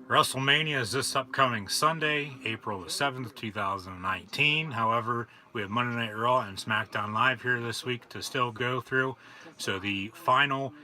WrestleMania is this upcoming Sunday, April the 7th, 2019. However, we have Monday Night Raw and SmackDown Live here this week to still go through. So the final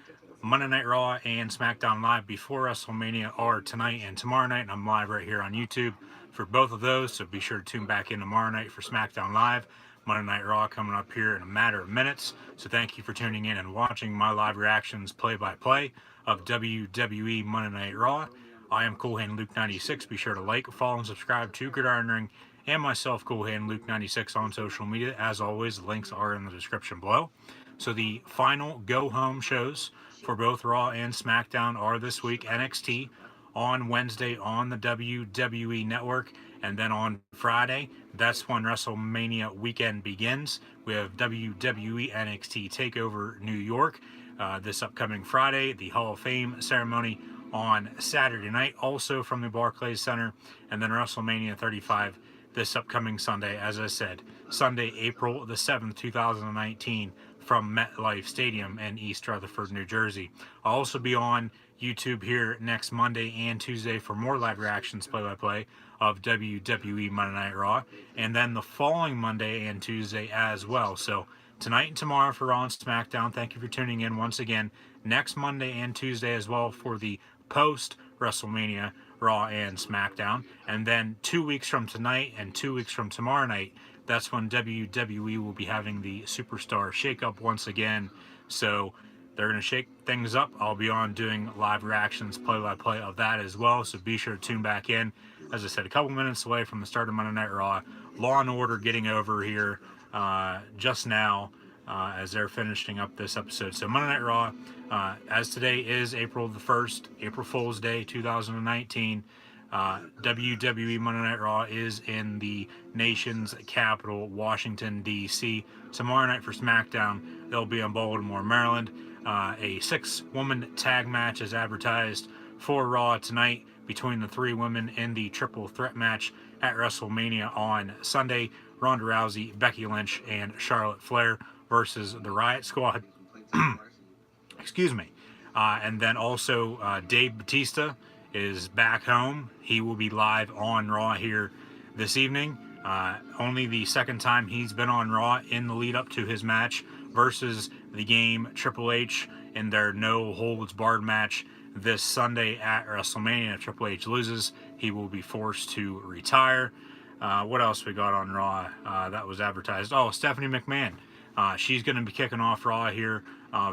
Monday Night Raw and SmackDown Live before WrestleMania are tonight and tomorrow night, and I'm live right here on YouTube for both of those, so be sure to tune back in tomorrow night for SmackDown Live. Monday Night Raw coming up here in a matter of minutes, so thank you for tuning in and watching my live reactions play-by-play of WWE Monday Night Raw. I am Coolhand Luke 96. Be sure to like, follow, and subscribe to Gridiron Ring and myself, Coolhand Luke 96, on social media. As always, links are in the description below. So the final go-home shows for both Raw and SmackDown are this week: NXT on Wednesday on the WWE Network, and then on Friday, that's when WrestleMania weekend begins. We have WWE NXT TakeOver New York this upcoming Friday, the Hall of Fame ceremony on Saturday night, also from the Barclays Center, and then WrestleMania 35 this upcoming Sunday, as I said, Sunday, April the 7th, 2019, from MetLife Stadium in East Rutherford, New Jersey. I'll also be on YouTube here next Monday and Tuesday for more live reactions play-by-play of WWE Monday Night Raw, and then the following Monday and Tuesday as well. So tonight and tomorrow for Raw and SmackDown. Thank you for tuning in once again. Next Monday and Tuesday as well for the post WrestleMania Raw and SmackDown. And then 2 weeks from tonight and 2 weeks from tomorrow night, that's when WWE will be having the Superstar Shakeup once again. So they're going to shake things up. I'll be on doing live reactions, play-by-play of that as well. So be sure to tune back in. As I said, a couple minutes away from the start of Monday Night Raw. Law and Order getting over here just now as they're finishing up this episode. So Monday Night Raw, as today is April the 1st, April Fool's Day 2019, WWE Monday Night Raw is in the nation's capital, Washington, D.C. Tomorrow night for SmackDown, they'll be in Baltimore, Maryland. A 6-woman tag match is advertised for Raw tonight between the 3 women in the triple threat match at WrestleMania on Sunday. Ronda Rousey, Becky Lynch, and Charlotte Flair versus the Riot Squad. Excuse me. And then also Dave Bautista is back home. He will be live on Raw here this evening. Only the second time he's been on Raw in the lead up to his match versus the Game Triple H in their no holds barred match this Sunday at WrestleMania. If Triple H loses, he will be forced to retire. What else we got on Raw that was advertised? Oh, Stephanie McMahon. She's going to be kicking off Raw here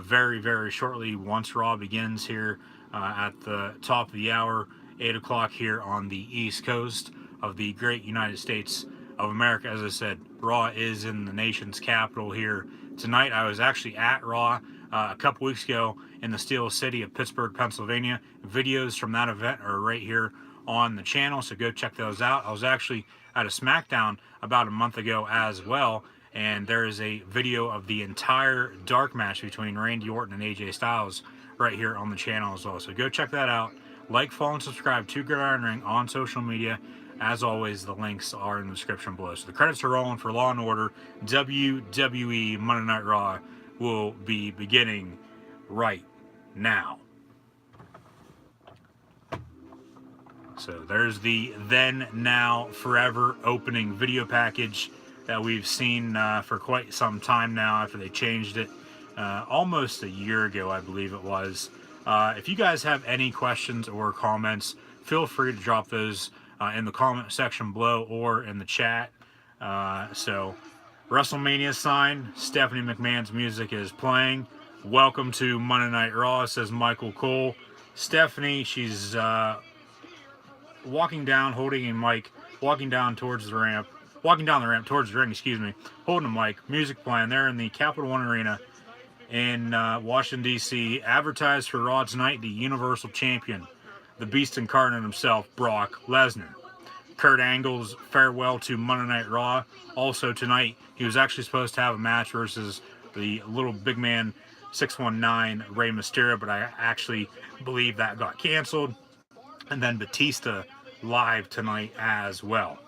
very, very shortly once Raw begins here at the top of the hour, 8 o'clock here on the East Coast of the great United States of America. As I said, Raw is in the nation's capital here tonight. I was actually at Raw a couple weeks ago in the Steel City of Pittsburgh, Pennsylvania. Videos from that event are right here on the channel, so go check those out. I was actually at a SmackDown about a month ago as well, and there is a video of the entire dark match between Randy Orton and AJ Styles right here on the channel as well. So go check that out. Like, follow, and subscribe to Gridiron Ring on social media. As always, the links are in the description below. So the credits are rolling for Law & Order. WWE Monday Night Raw will be beginning right now. So there's the Then, Now, Forever opening video package that we've seen for quite some time now after they changed it almost a year ago, I believe it was. If you guys have any questions or comments, feel free to drop those in the comment section below or in the chat. So WrestleMania sign, Stephanie McMahon's music is playing. Welcome to Monday Night Raw, says Michael Cole. Stephanie, she's walking down, holding a mic, walking down the ramp towards the ring, excuse me, holding a mic, music playing. They're in the Capital One Arena in Washington, D.C. Advertised for Raw tonight, the Universal Champion, the Beast Incarnate himself, Brock Lesnar. Kurt Angle's farewell to Monday Night Raw. Also tonight, he was actually supposed to have a match versus the little big man 619 Rey Mysterio, but I actually believe that got canceled. And then Batista live tonight as well.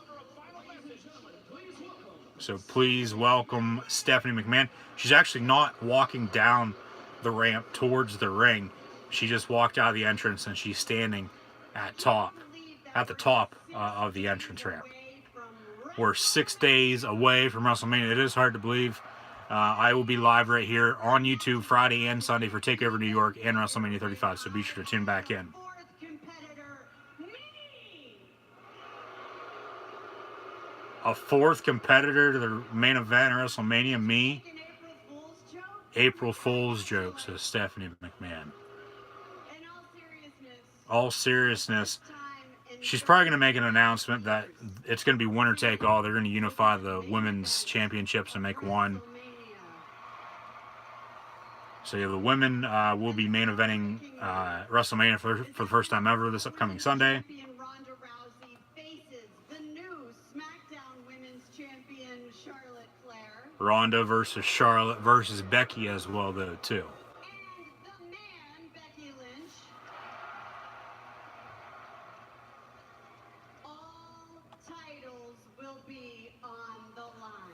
So please welcome Stephanie McMahon. She's actually not walking down the ramp towards the ring. She just walked out of the entrance and she's standing at top at the top of the entrance ramp. We're 6 days away from WrestleMania. It is hard to believe. I will be live right here on YouTube Friday and Sunday for TakeOver New York and WrestleMania 35, so be sure to tune back in. A fourth competitor to the main event of WrestleMania, me. April Fool's joke, says Stephanie McMahon. All seriousness, she's probably going to make an announcement that it's going to be winner take all. They're going to unify the women's championships and make one. So yeah, the women will be main eventing WrestleMania for the first time ever this upcoming Sunday. Ronda versus Charlotte versus Becky as well, though, too.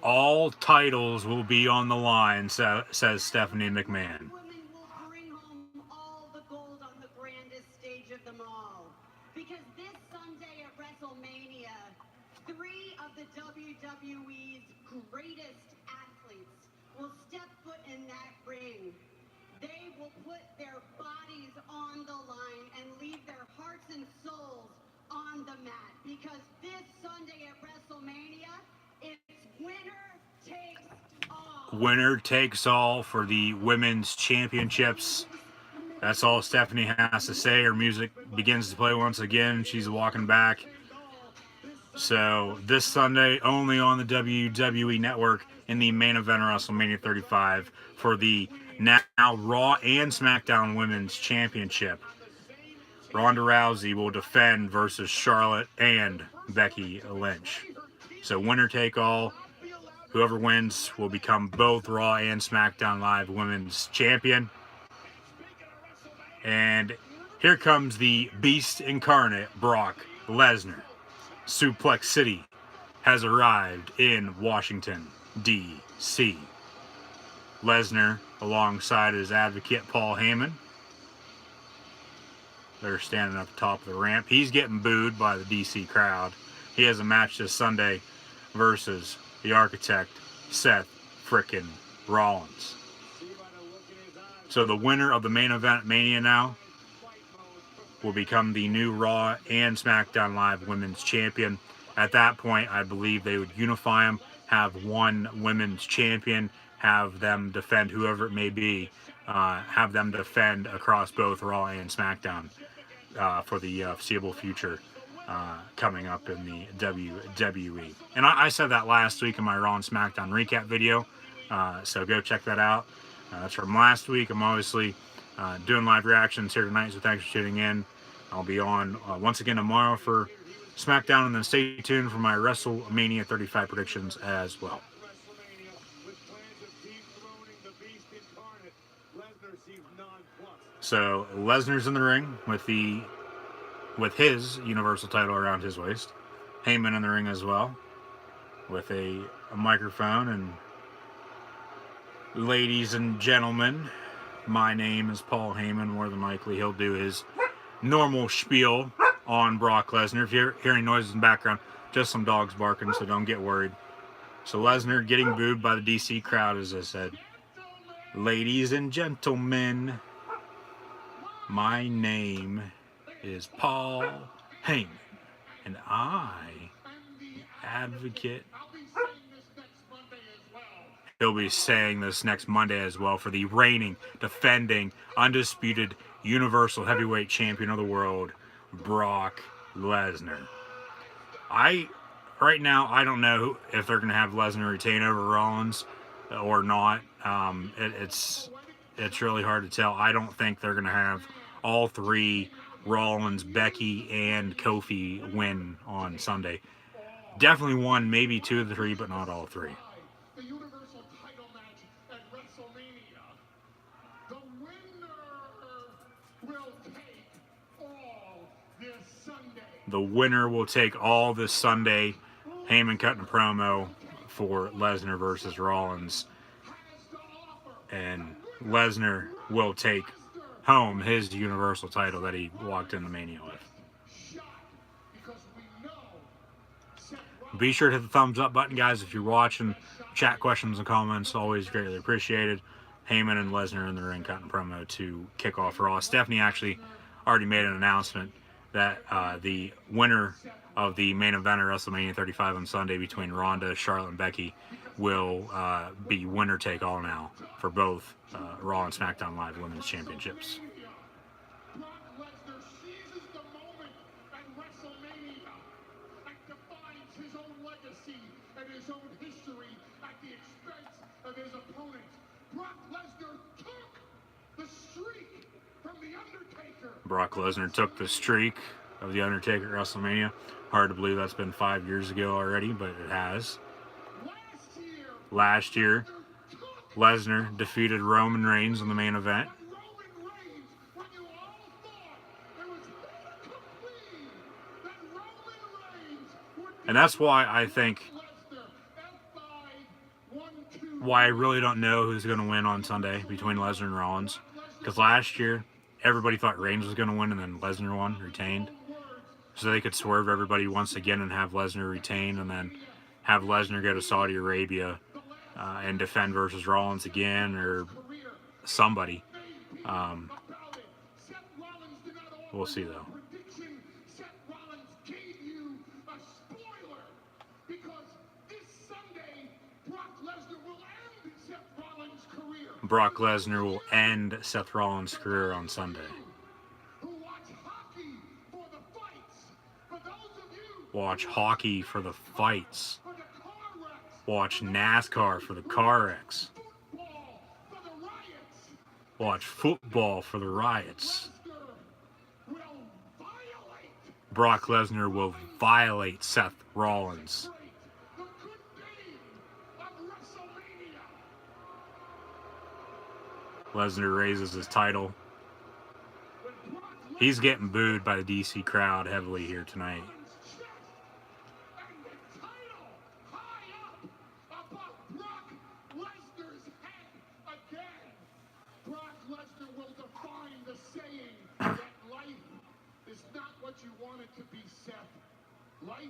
All titles will be on the line, says Stephanie McMahon. Because this Sunday at WrestleMania, 3 of the WWE's greatest athletes will step foot in that ring. They will put their bodies on the line and leave their hearts and souls on the mat. Because this Sunday at WrestleMania, it's winner takes all. Winner takes all for the women's championships. That's all Stephanie has to say. Her music begins to play once again. She's walking back. So this Sunday, only on the WWE Network in the main event of WrestleMania 35 for the now Raw and SmackDown Women's Championship. Ronda Rousey will defend versus Charlotte and Becky Lynch. So winner take all. Whoever wins will become both Raw and SmackDown Live Women's Champion. And here comes the Beast Incarnate, Brock Lesnar. Suplex City has arrived in Washington, D.C. Lesnar, alongside his advocate, Paul Heyman. They're standing up top of the ramp. He's getting booed by the D.C. crowd. He has a match this Sunday versus the Architect, Seth frickin' Rollins. So the winner of the main event Mania now will become the new Raw and SmackDown Live Women's Champion. At that point, I believe they would unify them, have one women's champion, have them defend whoever it may be, have them defend across both Raw and SmackDown for the foreseeable future coming up in the WWE. And I said that last week in my Raw and SmackDown recap video, so go check that out. That's from last week. I'm obviously doing live reactions here tonight, so thanks for tuning in. I'll be on once again tomorrow for SmackDown, and then stay tuned for my WrestleMania 35 predictions as well. So Lesnar's in the ring with his Universal title around his waist. Heyman in the ring as well with a microphone. And ladies and gentlemen, my name is Paul Heyman. More than likely he'll do his normal spiel on Brock Lesnar. If you're hearing noises in the background, just some dogs barking, so don't get worried. So Lesnar getting booed by the DC crowd, as I said. Ladies and gentlemen, my name is Paul Heyman, and I advocate. He'll be saying this next Monday as well for the reigning, defending, undisputed Universal Heavyweight Champion of the world, Brock Lesnar. Right now, I don't know if they're going to have Lesnar retain over Rollins or not. It's really hard to tell. I don't think they're going to have all three, Rollins, Becky, and Kofi, win on Sunday. Definitely one, maybe two of the three, but not all three. The winner will take all this Sunday. Heyman cutting a promo for Lesnar versus Rollins. And Lesnar will take home his Universal title that he walked into Mania with. Be sure to hit the thumbs up button, guys, if you're watching. Chat questions and comments, always greatly appreciated. Heyman and Lesnar in the ring cutting promo to kick off Raw. Stephanie actually already made an announcement that the winner of the main event of WrestleMania 35 on Sunday between Ronda, Charlotte, and Becky will be winner take all now for both Raw and SmackDown Live Women's Championships. And his own history at the expense of his opponent. Brock Lesnar took the streak from The Undertaker. Brock Lesnar took the streak of The Undertaker at WrestleMania. Hard to believe that's been 5 years ago already, but it has. Last year, Lesnar defeated Roman Reigns in the main event. And that's why I think why I really don't know who's going to win on Sunday between Lesnar and Rollins. Because last year, everybody thought Reigns was going to win, and then Lesnar won, retained. So they could swerve everybody once again and have Lesnar retain, and then have Lesnar go to Saudi Arabia and defend versus Rollins again, or somebody. We'll see, though. Brock Lesnar will end Seth Rollins' career on Sunday. Watch hockey for the fights. Watch NASCAR for the car wrecks. Watch football for the riots. Brock Lesnar will violate Seth Rollins. Lesnar raises his title. He's getting booed by the DC crowd heavily here tonight. Brock Lesnar will define the saying that life is not what you want it to be, Seth. Life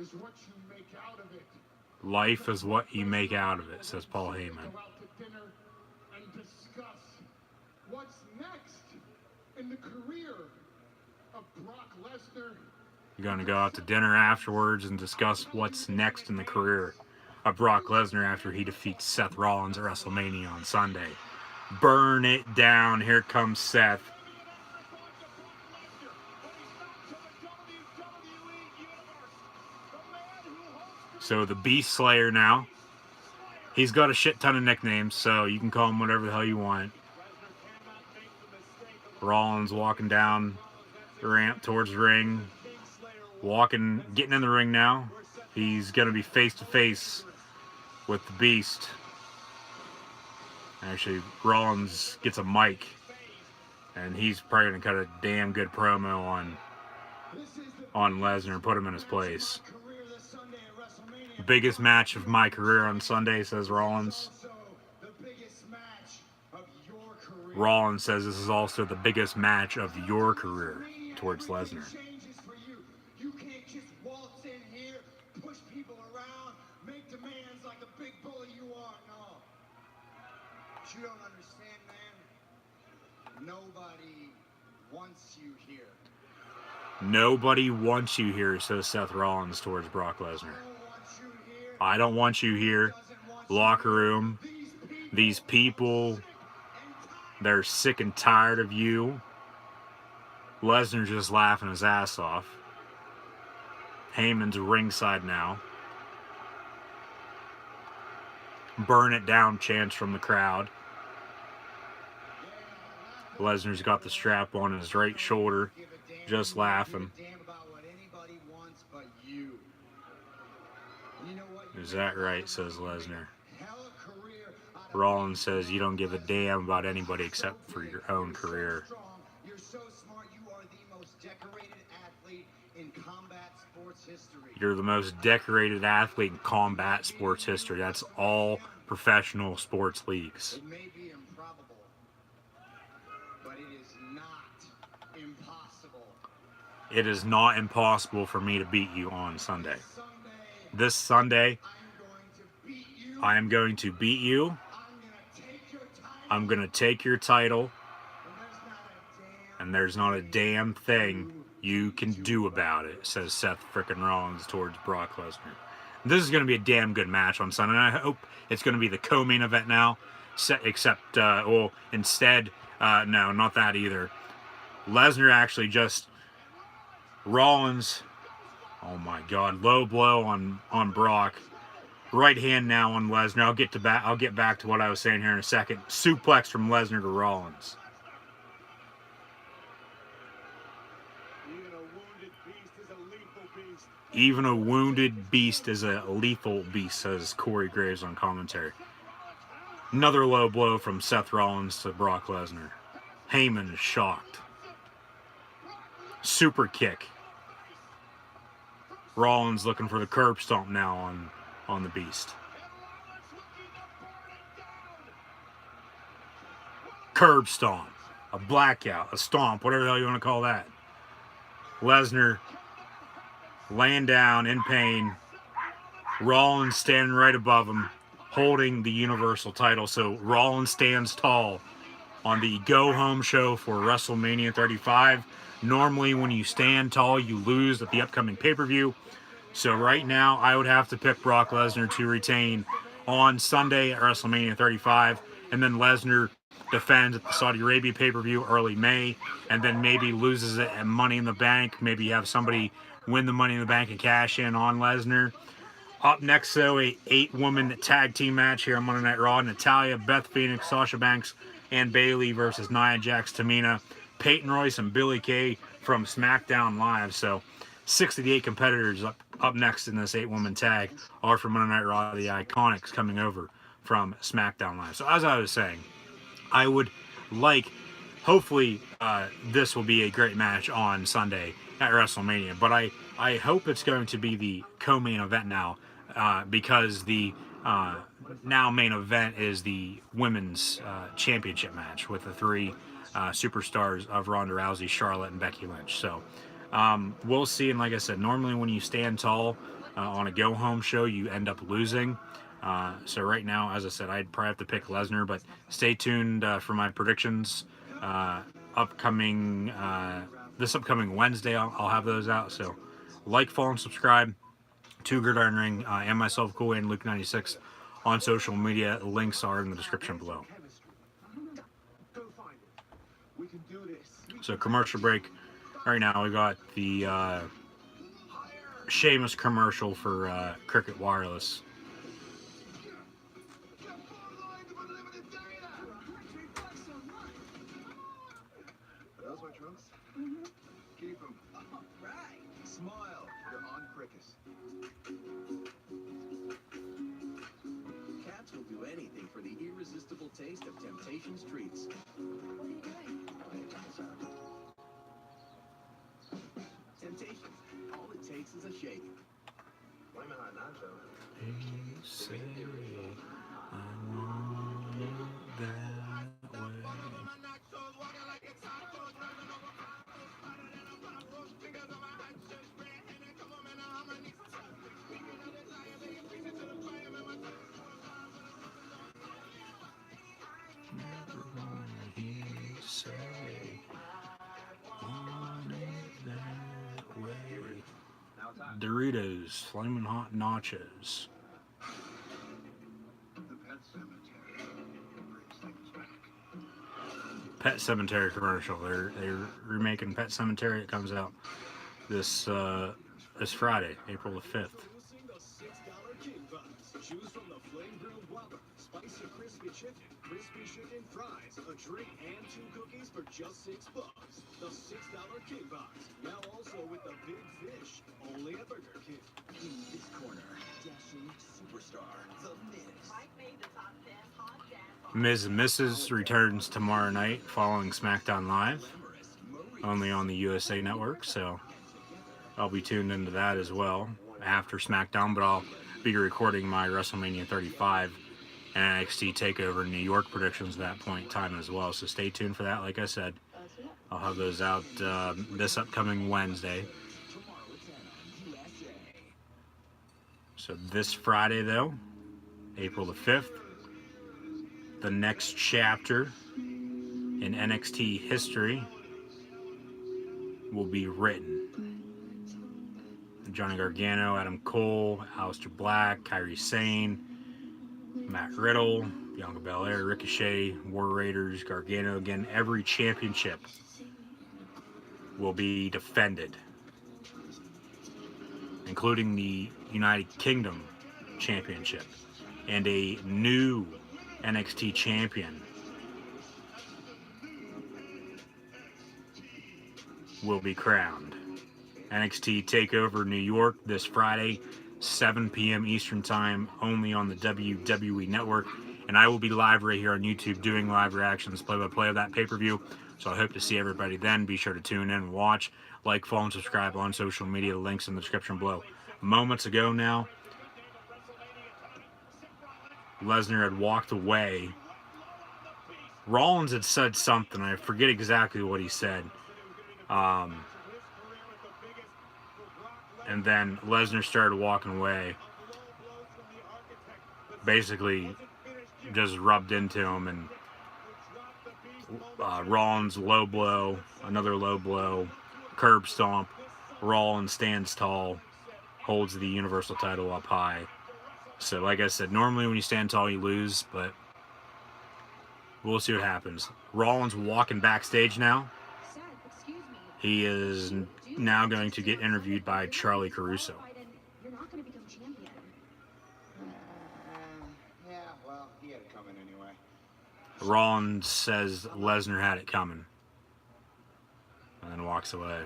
is what you make out of it. Life is what you make out of it, says Paul Heyman. Go out to dinner and discuss what's next in the career of Brock Lesnar. You're going to go out to dinner afterwards and discuss what's next in the career of Brock Lesnar after he defeats Seth Rollins at WrestleMania on Sunday. Burn it down. Here comes Seth. So the Beast Slayer now. He's got a shit ton of nicknames, so you can call him whatever the hell you want. Rollins walking down the ramp towards the ring. Getting in the ring now. He's going to be face to face with the Beast. Actually, Rollins gets a mic, and he's probably going to cut a damn good promo on Lesnar and put him in his place. Biggest match of my career on Sunday, says Rollins. Rollins says this is also the biggest match of your career towards Lesnar. You can't just waltz in here, push people around, make demands like a big bully you are. No. But you don't understand, man. Nobody wants you here. Nobody wants you here, says Seth Rollins towards Brock Lesnar. I don't want you here. Locker room. These people, they're sick and tired of you. Lesnar's just laughing his ass off. Heyman's ringside now. Burn it down chants from the crowd. Lesnar's got the strap on his right shoulder, just laughing. Is that right, says Lesnar. Rollins says you don't give a damn about anybody except for your own career. You're so smart, you are the most decorated athlete in combat sports history. You're the most decorated athlete in combat sports history. That's all professional sports leagues. It may be improbable, but it is not impossible. It is not impossible for me to beat you on Sunday. Sunday, this Sunday. I am going to beat you. I'm going to take your title. And there's not a damn thing you can do about it, says Seth frickin' Rollins towards Brock Lesnar. This is going to be a damn good match on Sunday, and I hope it's going to be the co-main event now, except, instead, no, not that either. Lesnar actually just, Rollins, oh my god, low blow on Brock. Right hand now on Lesnar. I'll get back to what I was saying here in a second. Suplex from Lesnar to Rollins. Even a wounded beast is a lethal beast, says Corey Graves on commentary. Another low blow from Seth Rollins to Brock Lesnar. Heyman is shocked. Super kick. Rollins looking for the curb stomp now on the beast. Curb stomp. A blackout. A stomp. Whatever the hell you want to call that. Lesnar laying down in pain. Rollins standing right above him, holding the Universal title. So Rollins stands tall on the go-home show for WrestleMania 35. Normally, when you stand tall, you lose at the upcoming pay-per-view. So right now, I would have to pick Brock Lesnar to retain on Sunday at WrestleMania 35. And then Lesnar defends at the Saudi Arabia pay-per-view early May. And then maybe loses it at Money in the Bank. Maybe have somebody win the Money in the Bank and cash in on Lesnar. Up next, though, a 8-woman tag team match here on Monday Night Raw. Natalia, Beth Phoenix, Sasha Banks, and Bayley versus Nia Jax, Tamina, Peyton Royce, and Billie Kay from SmackDown Live. So 6 of the 8 competitors up next in this 8-woman tag are from Monday Night Raw. The Iconics coming over from SmackDown Live. So as I was saying, I would like, hopefully this will be a great match on Sunday at WrestleMania. But I hope it's going to be the co-main event now because the now main event is the women's championship match with the 3 superstars of Ronda Rousey, Charlotte, and Becky Lynch. So we'll see. And like I said, normally when you stand tall on a go-home show, you end up losing. So right now, as I said, I'd probably have to pick Lesnar, but stay tuned for my predictions. This upcoming Wednesday, I'll have those out. So like, follow, and subscribe to Gridiron Ring and myself, Cool and Luke96 on social media. Links are in the description below. So commercial break. Right now we got the Sheamus commercial for Cricket Wireless. Those my trunks? Keep them. Right. Smile. You're on Cricket. Cats will do anything for the irresistible taste of Temptations treats. What are you doing? Temptations. All it takes is a shake. Lemon hot nacho. Say I want it that way. Doritos, Flamin' Hot Nachos. The Pet Cemetery brings things back. Pet Cemetery commercial. They're remaking Pet Cemetery. It comes out this Friday, April the 5th. Introducing the $6 King Bucks. Choose from the flame grilled Whopper, spicy crispy chicken fries, a drink, and 2 cookies for just $6. The $6 King Box. Now also with the Big Fish. Only at Burger King. In this corner, dashing superstar, The Miz. Miz and Mrs. returns tomorrow night following SmackDown Live, only on the USA Network, so I'll be tuned into that as well after SmackDown, but I'll be recording my WrestleMania 35 and NXT TakeOver New York predictions at that point in time as well, so stay tuned for that. Like I said, I'll have those out this upcoming Wednesday. So this Friday, though, April the 5th, the next chapter in NXT history will be written. Johnny Gargano, Adam Cole, Aleister Black, Kairi Sane, Matt Riddle, Bianca Belair, Ricochet, War Raiders, Gargano again. Every championship will be defended, including the United Kingdom Championship, and a new NXT champion will be crowned. NXT TakeOver New York this Friday, 7 p.m. Eastern Time, only on the WWE Network. And I will be live right here on YouTube doing live reactions, play-by-play of that pay-per-view. So I hope to see everybody then. Be sure to tune in and watch, like, follow, and subscribe on social media. The links in the description below. Moments ago now, Lesnar had walked away. Rollins had said something. I forget exactly what he said. And then Lesnar started walking away. Basically, just rubbed into him, and Rollins low blow, another low blow, curb stomp. Rollins stands tall, holds the Universal title up high. So, like I said, normally when you stand tall, you lose, but we'll see what happens. Rollins walking backstage now. He is now going to get interviewed by Charlie Caruso. Yeah, well, he had it coming anyway. Rollins says Lesnar had it coming, and then walks away.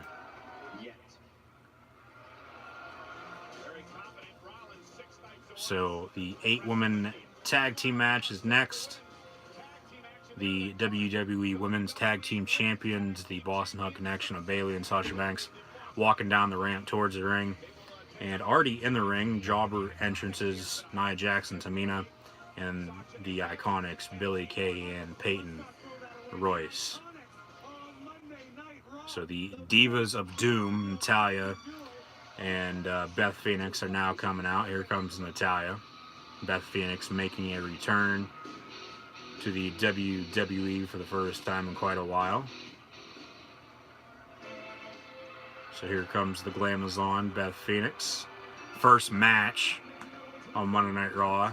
So the 8-woman tag team match is next. The WWE Women's Tag Team Champions, the Boston Hug Connection of Bayley and Sasha Banks, walking down the ramp towards the ring. And already in the ring, jobber entrances, Nia Jax, Tamina, and the Iconics, Billie Kay and Peyton Royce. So the Divas of Doom, Natalya and Beth Phoenix, are now coming out. Here comes Natalya. Beth Phoenix making a return to the WWE for the first time in quite a while. So here comes the Glamazon, Beth Phoenix. First match on Monday Night Raw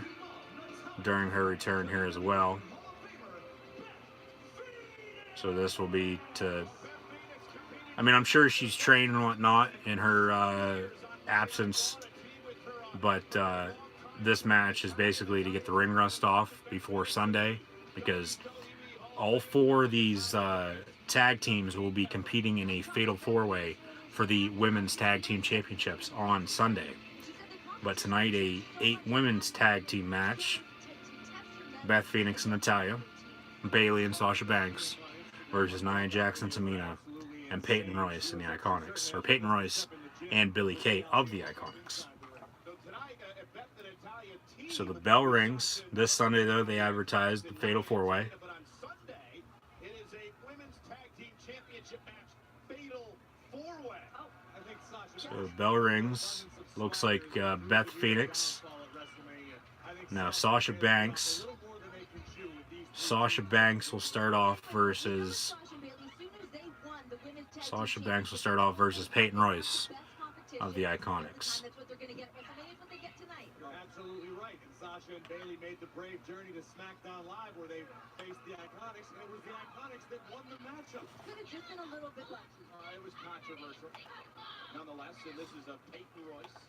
during her return here as well. So this will be to... I mean, I'm sure she's trained and whatnot in her absence, but this match is basically to get the ring rust off before Sunday, because all 4 of these tag teams will be competing in a fatal 4-way for the Women's Tag Team Championships on Sunday. But tonight, a 8 women's tag team match. Beth Phoenix and Natalya, Bayley and Sasha Banks versus Nia Jax and Tamina, and Peyton Royce and the Iconics, or Peyton Royce and Billie Kay of the Iconics. So the bell rings. This Sunday, though, they advertised the Fatal 4-Way. So the bell rings. Looks like Beth Phoenix. Now Sasha Banks. Sasha Banks will start off versus Peyton Royce of the Iconics. Absolutely right. And Sasha and Bayley made the brave journey to SmackDown Live, where they faced the Iconics, and it was the Iconics that won the matchup. Could have just been a little bit less. It was controversial. Nonetheless, and this is a Peyton Royce,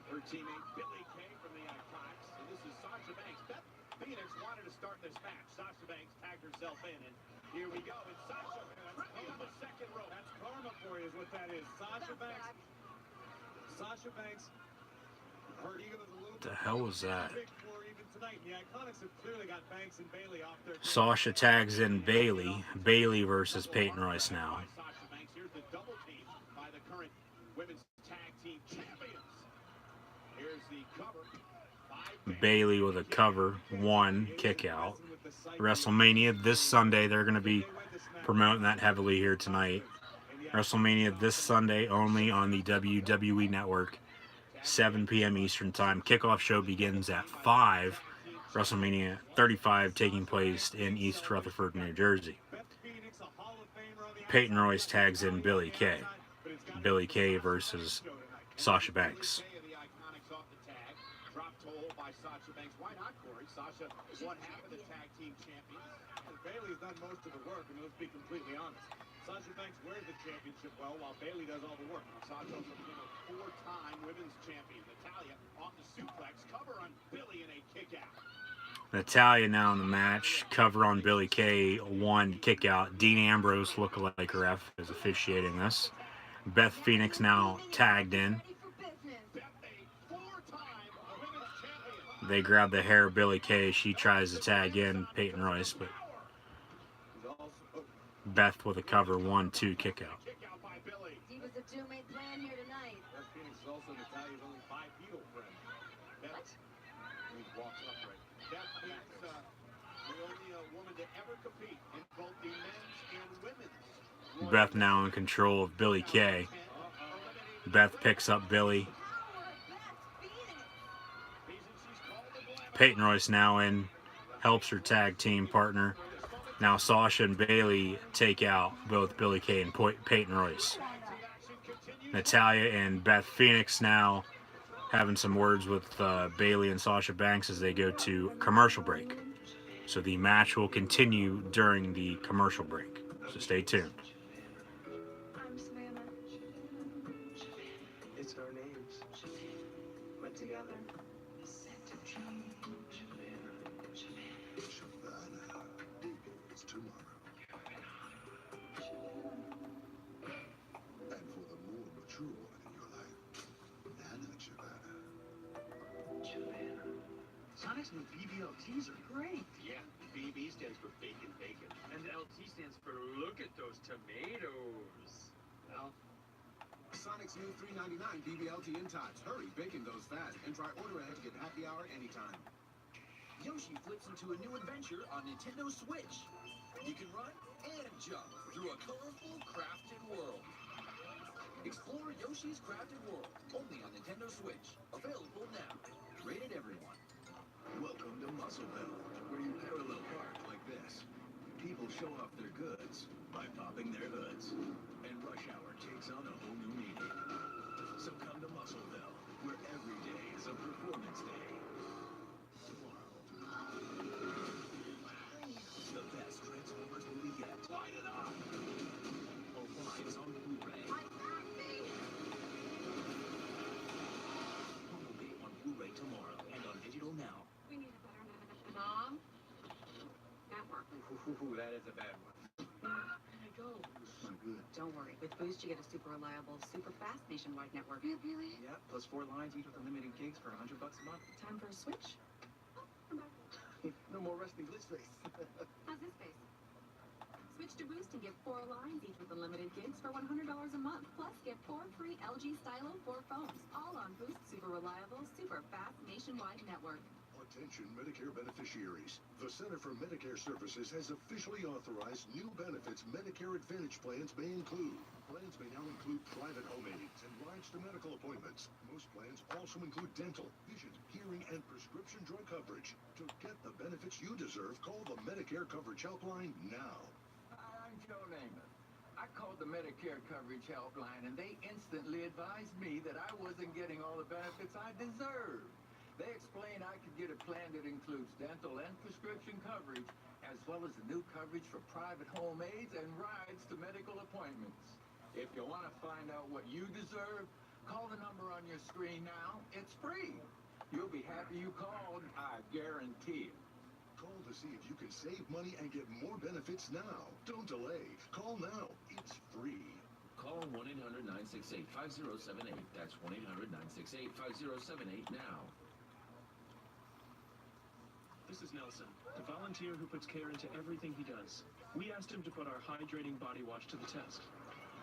her teammate Billie Kay from the Iconics, and this is Sasha Banks. Beth Phoenix wanted to start this match. Sasha Banks tagged herself in, and here we go. And Sasha on the second rope. That's karma for you, is what that is. Sasha Banks. Sasha Banks. What the hell was that? Sasha tags in Bayley. Bayley versus Peyton Royce now. Bayley with a cover, 1 kick out. WrestleMania this Sunday, they're going to be promoting that heavily here tonight. WrestleMania this Sunday only on the WWE Network. 7 p.m. Eastern Time. Kickoff show begins at 5. WrestleMania 35 taking place in East Rutherford, New Jersey. Peyton Royce tags in Billy Kay. Billy Kay versus Sasha Banks. Bailey's done most of the work, and let's be completely honest. Sasha Banks wears the championship well, while Bailey does all the work. Sasha also became a four-time women's champion. Natalia off the suplex, cover on Billy, and a kick out. Natalia now in the match. Cover on Billy Kay, 1 kick out. Dean Ambrose, lookalike ref, is officiating this. Beth Phoenix now tagged in. They grab the hair of Billy Kay. She tries to tag in Peyton Royce, but Beth with a cover, 1-2 kick out. He was a two-made plan here tonight. Beth Phoenix is also Natalia's only 5-feet friend. What? He walks upright. Beth Phoenix, the only woman to ever compete in both the men's and women's. Beth now in control of Billy Kay. Beth picks up Billy. Peyton Royce now in, helps her tag team partner. Now Sasha and Bailey take out both Billy Kay and Peyton Royce. Natalia and Beth Phoenix now having some words with Bailey and Sasha Banks as they go to commercial break. So the match will continue during the commercial break. So stay tuned. I'm Savannah. It's our names. Put together. It's tomorrow. And for the more mature one in your life, Nana Savannah. Sonic's new BBLTs are great. Yeah, BB stands for bacon bacon. And LT stands for look at those tomatoes. Well, Sonic's new $3.99 BBLT in tots. Hurry, bacon goes fast. And try order ahead to get happy hour anytime. Yoshi flips into a new adventure on Nintendo Switch. You can run and jump through a colorful crafted world. Explore Yoshi's Crafted World, only on Nintendo Switch. Available now. Rated everyone. Welcome to Muscleville, where you parallel park like this. People show off their goods by popping their hoods. And rush hour takes on a whole new meaning. So come to Muscleville, where every day is a performance day. The best Transformers movie yet. Light it up! Alliance on Blu-ray. Bumblebee on Blu-ray tomorrow and on digital now. We need a better mom. Network. Ooh, that is a bad one. Where did I go? Not good. Don't worry. With Boost, you get a super reliable, super fast nationwide network. Really? Yeah, plus 4 lines, each with unlimited gigs for $100 a month. Time for a switch? Oh, I'm back. No more resting glitch face. How's this space? Switch to Boost and get 4 lines, each with unlimited gigs for $100 a month. Plus, get 4 free LG Stylo 4 phones. All on Boost super reliable, super fast nationwide network. Attention Medicare beneficiaries. The Center for Medicare Services has officially authorized new benefits Medicare Advantage plans may include. Plans may now include private home aids and rides to medical appointments. Most plans also include dental, vision, hearing, and prescription drug coverage. To get the benefits you deserve, call the Medicare Coverage Helpline now. I'm Joe Namath. I called the Medicare Coverage Helpline, and they instantly advised me that I wasn't getting all the benefits I deserved. They explained I could get a plan that includes dental and prescription coverage, as well as the new coverage for private home aids and rides to medical appointments. If you want to find out what you deserve, call the number on your screen now. It's free. You'll be happy you called, I guarantee it. Call to see if you can save money and get more benefits now. Don't delay. Call now. It's free. Call 1-800-968-5078. That's 1-800-968-5078 now. This is Nelson, the volunteer who puts care into everything he does. We asked him to put our hydrating body wash to the test.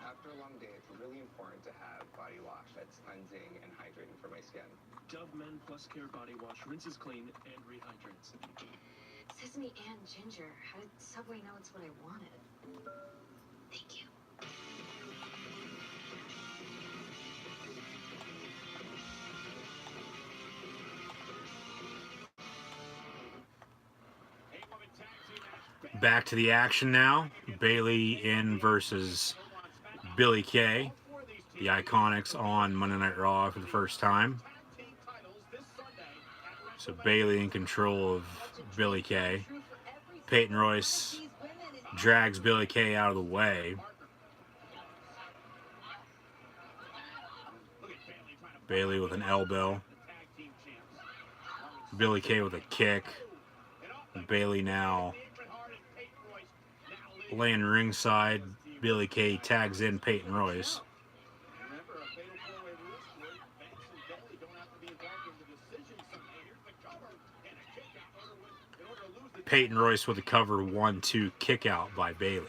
After a long day, it's really important to have body wash that's cleansing and hydrating for my skin. Dove Men Plus Care Body Wash rinses clean and rehydrates. Sesame and ginger. How did Subway know it's what I wanted? Thank you. Back to the action now. Bailey in versus Billie Kay. The Iconics on Monday Night Raw for the first time. So Bailey in control of Billie Kay. Peyton Royce drags Billie Kay out of the way. Bailey with an elbow. Billie Kay with a kick. Bailey now laying ringside. Billie Kay tags in Peyton Royce. Peyton Royce with a cover 1-2 kick out by Bailey.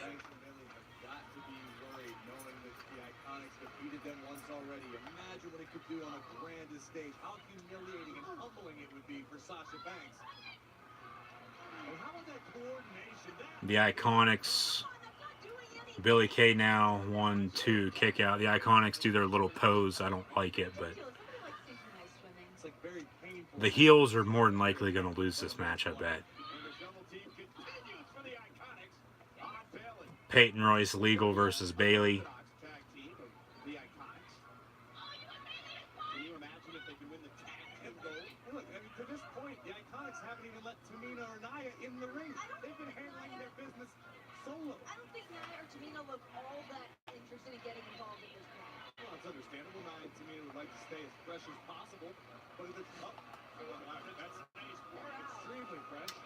The Iconics, Billie Kay now 1-2 kick out. The Iconics do their little pose. I don't like it, but the heels are more than likely going to lose this match, I bet. Peyton Royce legal versus Bailey.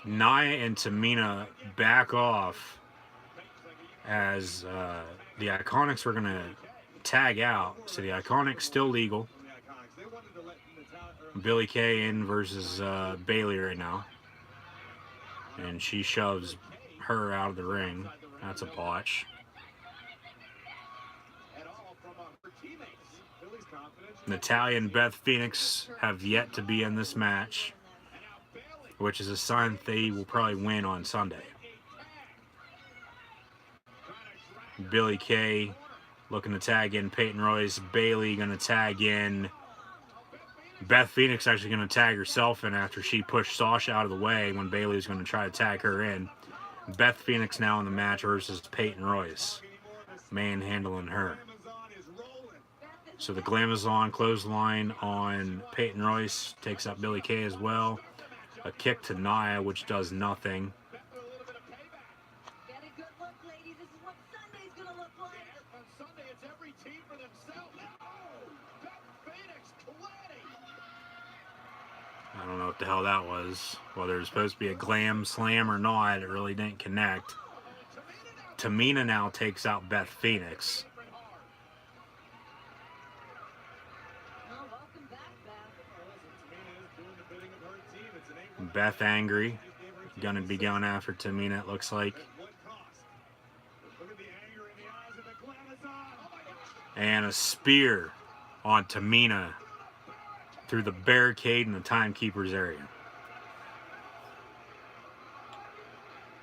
Nia and Tamina back off as the Iconics were going to tag out. So the Iconics still legal. Billie Kay in versus Bailey right now. And she shoves her out of the ring. That's a botch. Natalya and Beth Phoenix have yet to be in this match, which is a sign that they will probably win on Sunday. Billie Kay looking to tag in Peyton Royce. Bailey going to tag in. Beth Phoenix actually going to tag herself in after she pushed Sasha out of the way when Bailey was going to try to tag her in. Beth Phoenix now in the match versus Peyton Royce, manhandling her. So the Glamazon clothesline on Peyton Royce takes out Billie Kay as well. A kick to Nia, which does nothing. I don't know what the hell that was. Whether it was supposed to be a glam slam or not, it really didn't connect. Tamina now takes out Beth Phoenix. Beth angry. Gonna be going after Tamina, it looks like. And a spear on Tamina through the barricade in the timekeeper's area.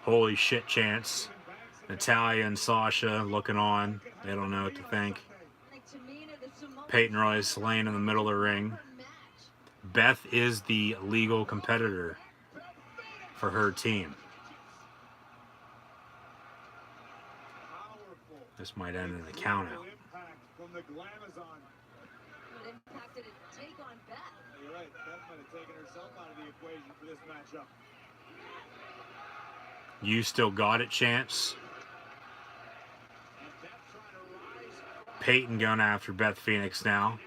Holy shit chance. Natalya and Sasha looking on. They don't know what to think. Peyton Royce laying in the middle of the ring. Beth is the legal competitor for her team. This might end in a count out. You still got it, Chance. Peyton going after Beth Phoenix now.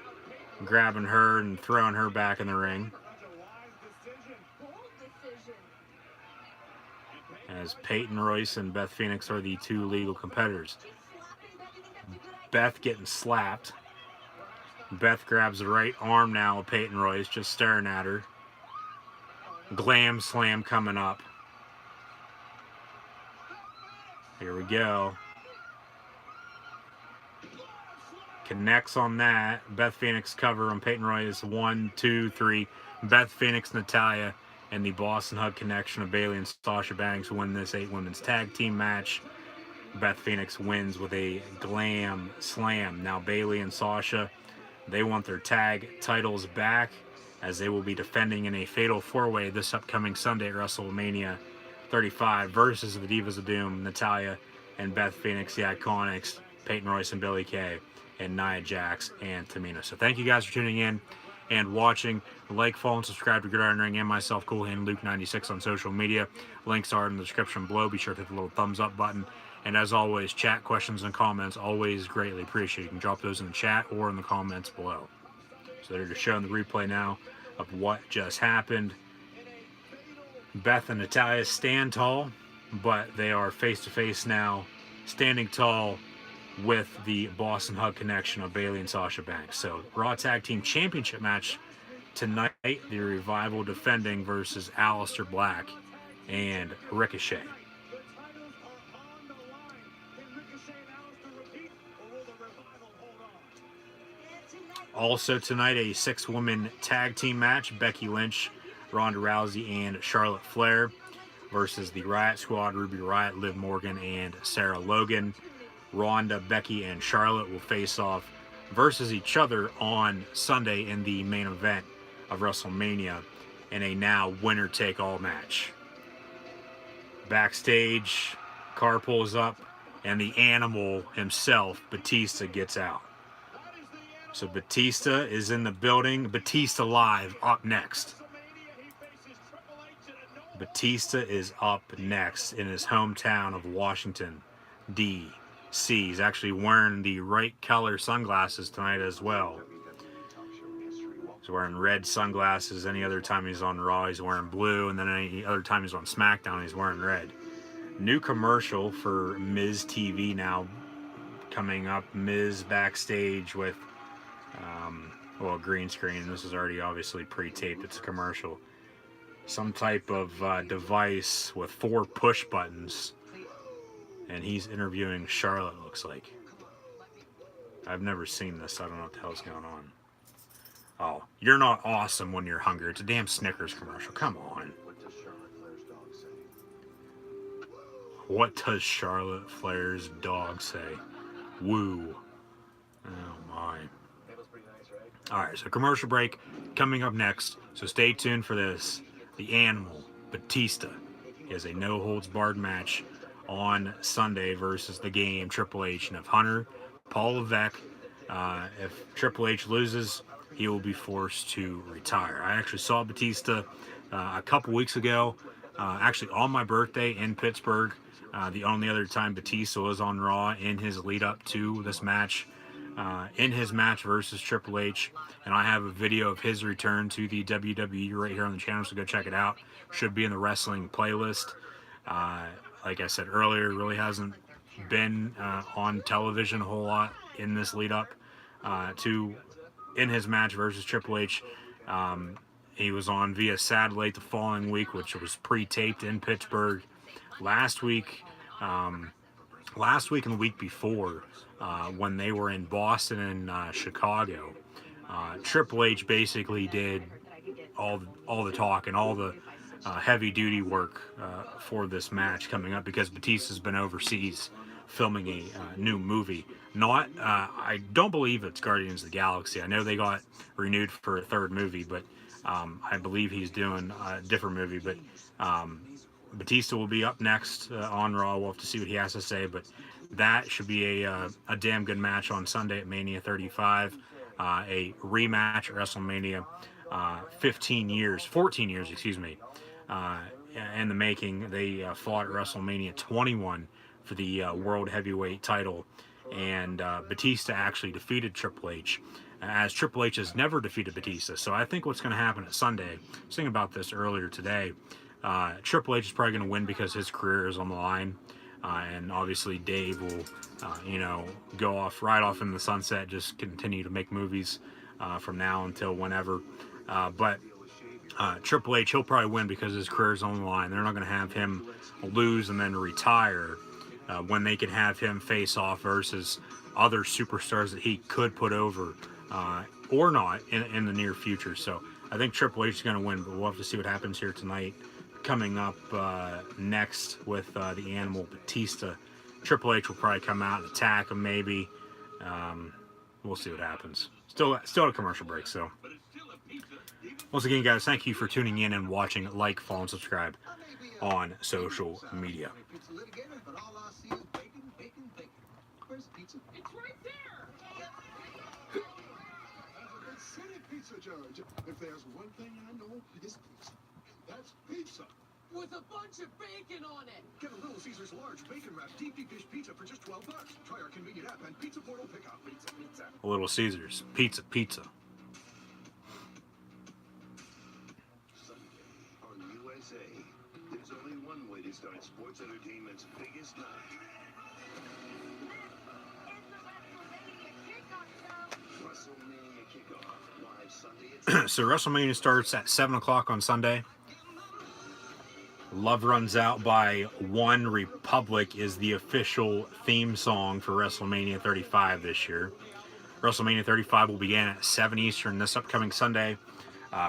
Grabbing her and throwing her back in the ring. As Peyton Royce and Beth Phoenix are the two legal competitors. Beth getting slapped. Beth grabs the right arm now of Peyton Royce, just staring at her. Glam slam coming up. Here we go. Connects on that. Beth Phoenix cover on Peyton Royce. 1, 2, 3. Beth Phoenix, Natalya, and the Boston Hug connection of Bailey and Sasha Banks win this 8-women's tag team match. Beth Phoenix wins with a glam slam. Now Bailey and Sasha, they want their tag titles back as they will be defending in a fatal 4-way this upcoming Sunday at WrestleMania 35 versus the Divas of Doom, Natalya and Beth Phoenix, the Iconics, Peyton Royce and Billie Kay, and Nia Jax and Tamina. So thank you guys for tuning in and watching. Like, follow, and subscribe to Gridiron Ring and myself, Cool Hand Luke96 on social media. Links are in the description below. Be sure to hit the little thumbs up button. And as always, chat, questions, and comments, always greatly appreciated. You can drop those in the chat or in the comments below. So they're just showing the replay now of what just happened. Beth and Natalya stand tall, but they are face-to-face now, standing tall with the Boston Hug connection of Bayley and Sasha Banks. So Raw Tag Team Championship match tonight, the Revival defending versus Aleister Black and Ricochet. Also tonight, a 6-woman tag team match, Becky Lynch, Ronda Rousey, and Charlotte Flair versus the Riot Squad, Ruby Riott, Liv Morgan, and Sarah Logan. Ronda, Becky, and Charlotte will face off versus each other on Sunday in the main event of WrestleMania in a now winner-take-all match. Backstage, car pulls up, and the animal himself, Batista, gets out. So Batista is in the building. Batista live up next. Batista is up next in his hometown of Washington, D.C. He's actually wearing the right color sunglasses tonight as well. He's wearing red sunglasses. Any other time he's on Raw, he's wearing blue. And then any other time he's on SmackDown, he's wearing red. New commercial for Miz TV now coming up. Miz backstage with, well, green screen. This is already obviously pre-taped. It's a commercial. Some type of device with 4 push buttons. And he's interviewing Charlotte, looks like. I've never seen this. So I don't know what the hell's going on. Oh, you're not awesome when you're hungry. It's a damn Snickers commercial. Come on. What does Charlotte Flair's dog say? Woo. Oh, my. Alright, so commercial break coming up next. So stay tuned for this. The Animal, Batista, is a no-holds-barred match on Sunday versus the Game, Triple H. And if Hunter, Paul Levesque, if Triple H loses, he will be forced to retire. I actually saw Batista a couple weeks ago, actually on my birthday in Pittsburgh. The only other time Batista was on Raw in his lead-up to this match. In his match versus Triple H, and I have a video of his return to the WWE right here on the channel, so go check it out. Should be in the wrestling playlist. Like I said earlier, really hasn't been on television a whole lot in this lead up to in his match versus Triple H. He was on via satellite the following week, which was pre-taped in Pittsburgh. Last week and the week before, when they were in Boston and Chicago, Triple H basically did all the talk and all the heavy duty work for this match coming up, because Batista's been overseas filming a new movie. I don't believe it's Guardians of the Galaxy. I know they got renewed for a 3rd movie, but I believe he's doing a different movie. But Batista will be up next on Raw. We'll have to see what he has to say, but that should be a damn good match on Sunday at Mania 35. A rematch at WrestleMania 14 years, excuse me, in the making. They fought at WrestleMania 21 for the World Heavyweight title, and Batista actually defeated Triple H, as Triple H has never defeated Batista. So I think what's going to happen at Sunday, I was thinking about this earlier today, Triple H is probably going to win because his career is on the line. And obviously Dave will, go right off in the sunset, just continue to make movies from now until whenever. But Triple H, he'll probably win because his career is on the line. They're not going to have him lose and then retire when they can have him face off versus other superstars that he could put over or not in the near future. So I think Triple H is going to win, but we'll have to see what happens here tonight. Coming up next with the Animal, Batista. Triple H will probably come out and attack him, maybe. We'll see what happens. Still a commercial break, so. Once again, guys, thank you for tuning in and watching. Like, follow, and subscribe. on social media. Pizza litigator, but all I see is bacon, bacon, bacon. Where's the pizza? It's right there! City Pizza Judge. If there's one thing I know, it's pizza. That's pizza. With a bunch of bacon on it! Get a Little Caesars large bacon wrapped deep deep dish pizza for just $12. Try our convenient app and Pizza Portal pickup. Pizza, pizza. Little Caesars, pizza, pizza. Sunday on USA. There's only one way to start sports entertainment's biggest night. WrestleMania kickoff. Live Sunday at So WrestleMania starts at 7 o'clock on Sunday. Love Runs Out by One Republic is the official theme song for WrestleMania 35 this year. WrestleMania 35 will begin at 7 Eastern this upcoming Sunday.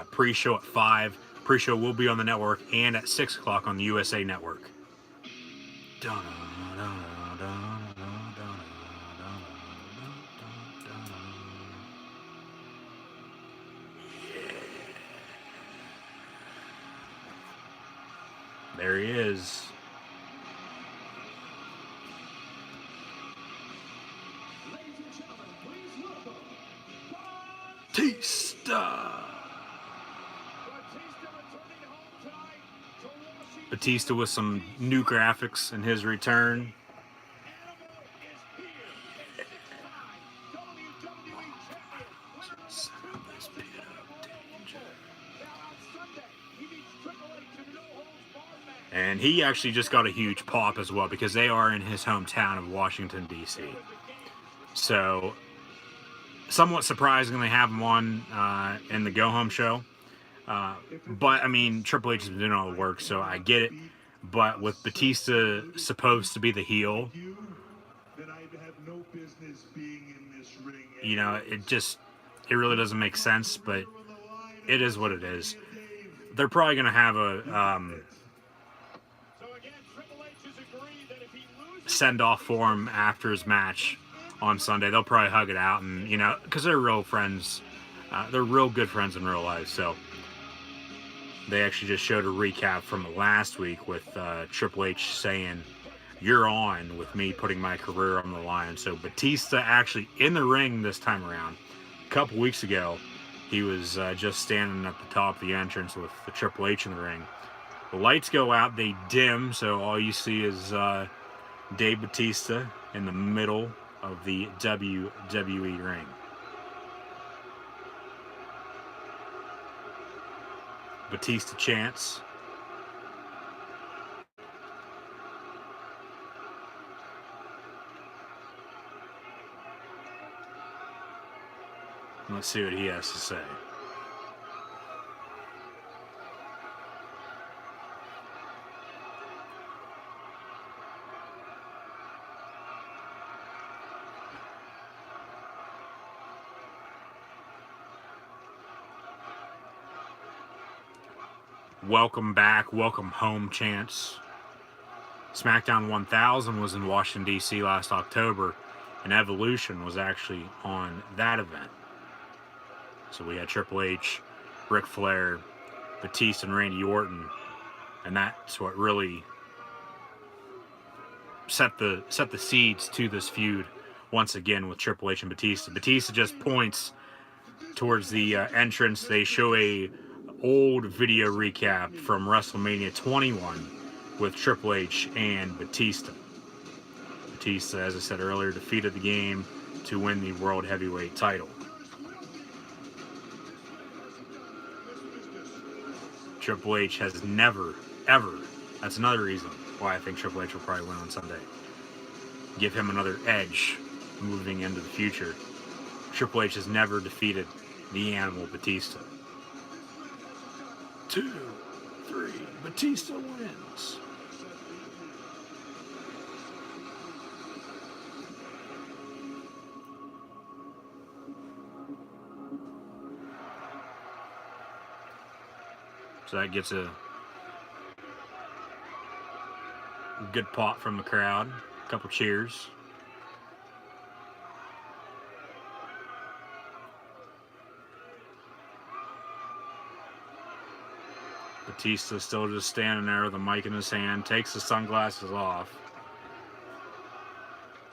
Pre-show at 5. Pre-show will be on the network and at 6 o'clock on the USA Network. There he is. Batista. Batista with some new graphics in his return. And he actually just got a huge pop as well because they are in his hometown of Washington, D.C. So, somewhat surprising they have him on in the Go Home show. But, I mean, Triple H has been doing all the work, so I get it. But with Batista supposed to be the heel, you know, it really doesn't make sense, but it is what it is. They're probably going to have a send-off for him after his match on Sunday. They'll probably hug it out, and, you know, because they're real friends. They're real good friends in real life, so they actually just showed a recap from last week with Triple H saying, "You're on," with me putting my career on the line. So Batista actually in the ring this time around. A couple weeks ago, he was just standing at the top of the entrance with the Triple H in the ring. The lights go out, they dim, so all you see is Dave Batista in the middle of the WWE ring. Batista chants. Let's see what he has to say. Welcome back, welcome home chants. SmackDown 1000 was in Washington, D.C. last October, and Evolution was actually on that event. So we had Triple H, Ric Flair, Batista, and Randy Orton, and that's what really set the seeds to this feud once again with Triple H and Batista. Batista just points towards the entrance. They show a old video recap from WrestleMania 21 with Triple H and Batista. Batista, as I said earlier, defeated the game to win the World Heavyweight title. Triple H has never, ever, that's another reason why I think Triple H will probably win on Sunday. Give him another edge moving into the future. Triple H has never defeated the Animal Batista. 2, 3, Batista wins. So that gets a good pop from the crowd. A couple cheers. Batista still just standing there with a mic in his hand, takes the sunglasses off,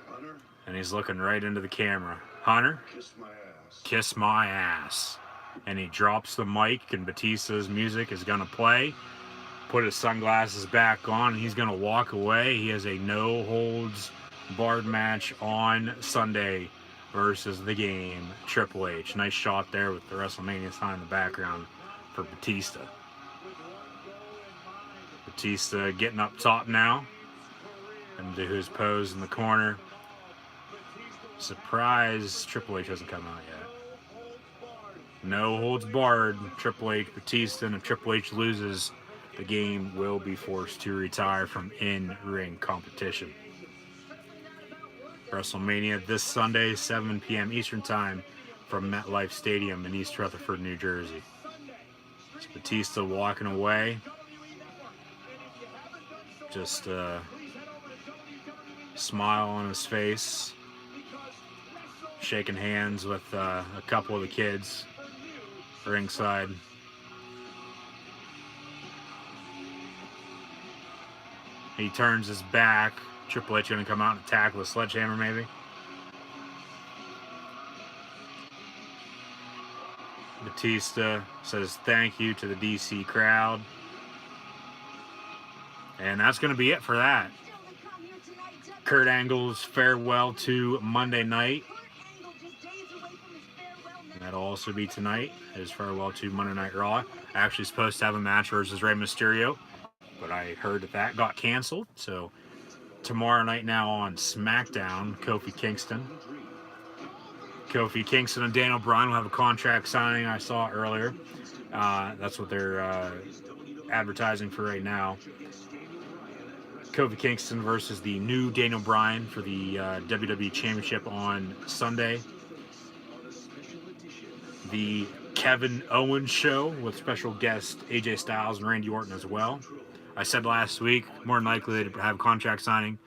Hunter, and he's looking right into the camera. Hunter, kiss my ass. kiss my ass. And he drops the mic, and Batista's music is going to play. Put his sunglasses back on, and he's going to walk away. He has a no-holds-barred match on Sunday versus The Game, Triple H. Nice shot there with the WrestleMania sign in the background for Batista. Batista getting up top now into his pose in the corner. Surprise, Triple H hasn't come out yet. No holds barred, Triple H, Batista, and if Triple H loses, The Game will be forced to retire from in-ring competition. WrestleMania this Sunday, 7 p.m. Eastern Time from MetLife Stadium in East Rutherford, New Jersey. It's Batista walking away. Just a smile on his face. Shaking hands with a couple of the kids ringside. He turns his back. Triple H going to come out and attack with a sledgehammer, maybe. Batista says thank you to the DC crowd. And that's going to be it for that. Kurt Angle's farewell to Monday night. That'll also be tonight. His farewell to Monday Night Raw. Actually supposed to have a match versus Rey Mysterio, but I heard that got canceled. So tomorrow night now on SmackDown, Kofi Kingston and Daniel Bryan will have a contract signing. I saw earlier. That's what they're advertising for right now. Kofi Kingston versus the new Daniel Bryan for the WWE Championship on Sunday. The Kevin Owens show with special guest AJ Styles and Randy Orton as well. I said last week, more than likely to have a contract signing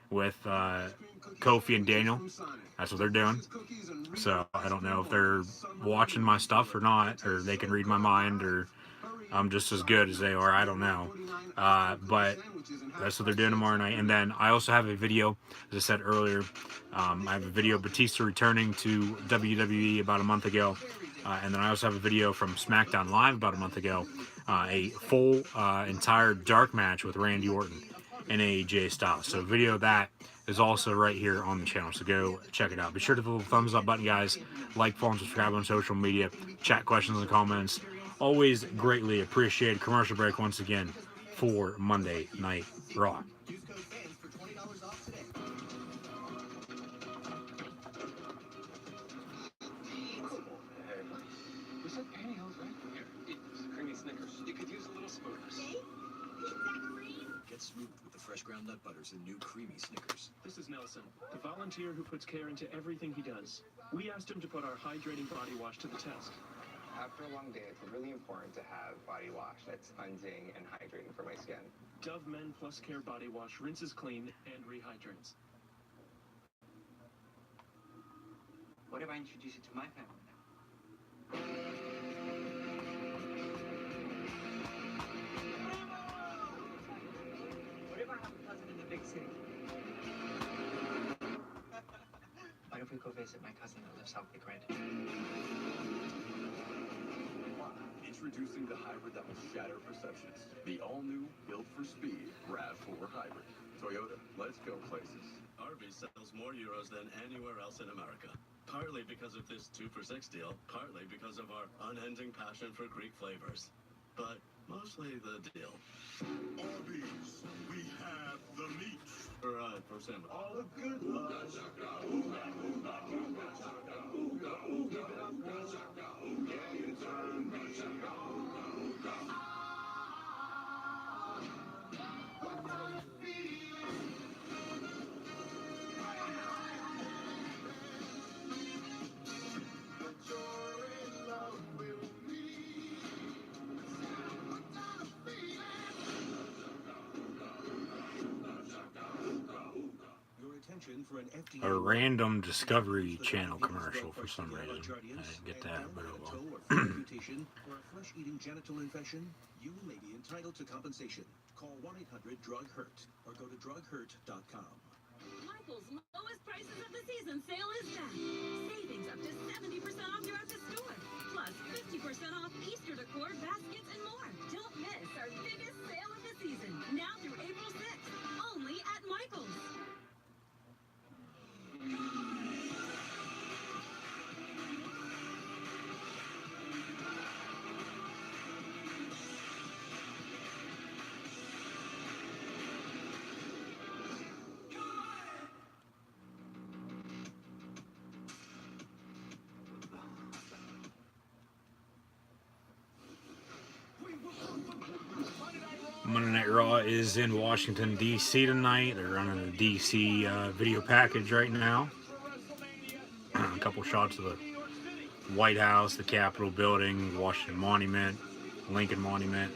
with Kofi and Daniel. That's what they're doing. So I don't know if they're watching my stuff or not, or they can read my mind, or I'm just as good as they are. I don't know. But that's what they're doing tomorrow night. And then I also have a video, as I said earlier, I have a video of Batista returning to WWE about a month ago. And then I also have a video from SmackDown Live about a month ago, a full entire dark match with Randy Orton and AJ Styles. So a video of that is also right here on the channel, so go check it out. Be sure to hit the little thumbs up button, guys. Like, follow, and subscribe on social media. Chat questions and comments. Always greatly appreciated. Commercial break once again for Monday Night Raw. Smooth with the fresh ground nut butters and new creamy Snickers. This is Nelson, the volunteer who puts care into everything he does. We asked him to put our hydrating body wash to the test. After a long day, it's really important to have body wash that's cleansing and hydrating for my skin. Dove Men Plus Care Body Wash rinses clean and rehydrates. What if I introduce you to my family now? What if I have a cousin in the big city? What if we go visit my cousin that lives off the grid? Introducing the hybrid that will shatter perceptions. The all-new, built-for-speed RAV4 hybrid. Toyota, let's go places. Arby's sells more euros than anywhere else in America. Partly because of this 2 for $6 deal, partly because of our unending passion for Greek flavors. But mostly the deal. Arby's, we have the meat. For sandwich. All the good love. a random Discovery Channel commercial for some reason. I didn't get that, but oh well. For a flesh-eating genital infection, you may be entitled to compensation. Call 1-800-DRUG-HURT or go to drughurt.com. Michael's lowest prices of the season sale is back. Savings up to 70% off throughout the store. Plus 50% off Easter decor, baskets, and more. Don't miss our biggest sale of the season. Now through April 6th. Only at Michael's. Monday Night Raw is in Washington, D.C. tonight. They're running a D.C. Video package right now. A couple shots of the White House, the Capitol building, Washington Monument, Lincoln Monument.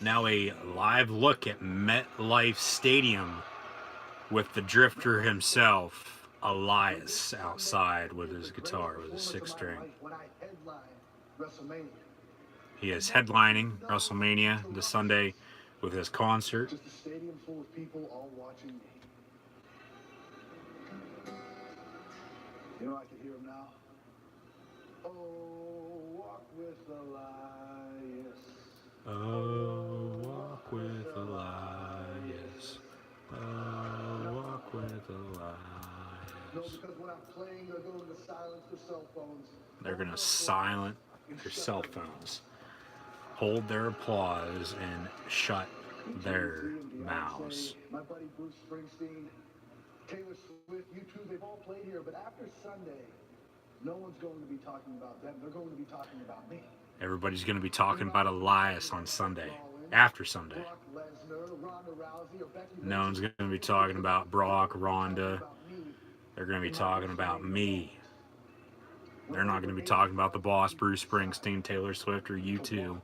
Now a live look at MetLife Stadium with the Drifter himself, Elias, outside with his guitar, with his 6-string. He is headlining WrestleMania this Sunday with his concert. Just a stadium full of people all watching me. You know, I can hear him now. Oh, walk with Elias. Oh, walk with Elias. Oh, walk with Elias. No, because when I'm playing, they're going to silence their cell phones. They're going to silence their cell phones, hold their applause, and shut their mouths. My buddy Bruce Springsteen, Taylor Swift, U2, they've all played here, but after Sunday, no one's going to be talking about them. They're going to be talking about me. Everybody's going to be talking about Elias on Sunday, after Sunday. No one's going to be talking about Brock, Ronda. They're going to be talking about me. They're not going to be talking about the boss, Bruce Springsteen, Taylor Swift, or U2.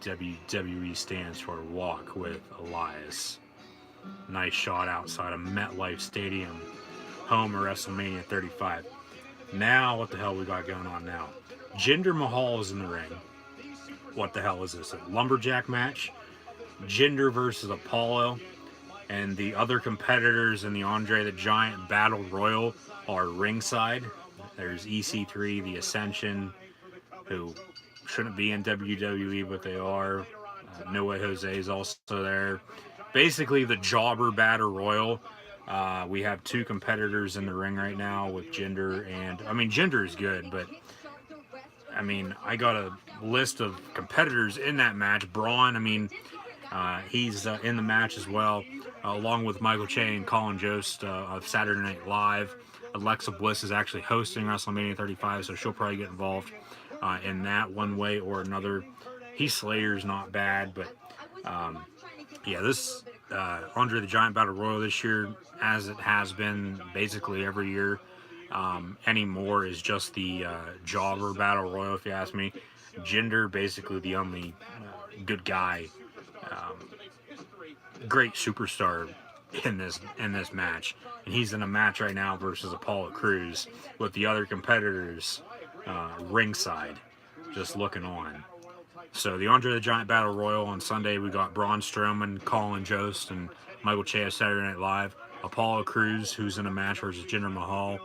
WWE stands for Walk with Elias. Nice shot outside of MetLife Stadium, home of WrestleMania 35. Now, what the hell we got going on now? Jinder Mahal is in the ring. What the hell is this? A lumberjack match? Jinder versus Apollo. And the other competitors in the Andre the Giant Battle Royal are ringside. There's EC3, the Ascension, who shouldn't be in WWE, but they are. No Way Jose is also there. Basically, the Jobber Battle Royal. We have two competitors in the ring right now with Jinder, and I mean, Jinder is good, but I mean, I got a list of competitors in that match. Braun, I mean, he's in the match as well, along with Michael Che and Colin Jost of Saturday Night Live. Alexa Bliss is actually hosting WrestleMania 35, so she'll probably get involved in that one way or another. Heath Slater's not bad, but yeah, this Andre the Giant Battle Royal this year, as it has been basically every year anymore, is just the Jobber Battle Royal, if you ask me. Jinder, basically the only good guy, great superstar in this match, and he's in a match right now versus Apollo Crews with the other competitors ringside, just looking on. So the Andre the Giant Battle Royal on Sunday, we got Braun Strowman, Colin Jost, and Michael Che of Saturday Night Live. Apollo Crews, who's in a match versus Jinder Mahal.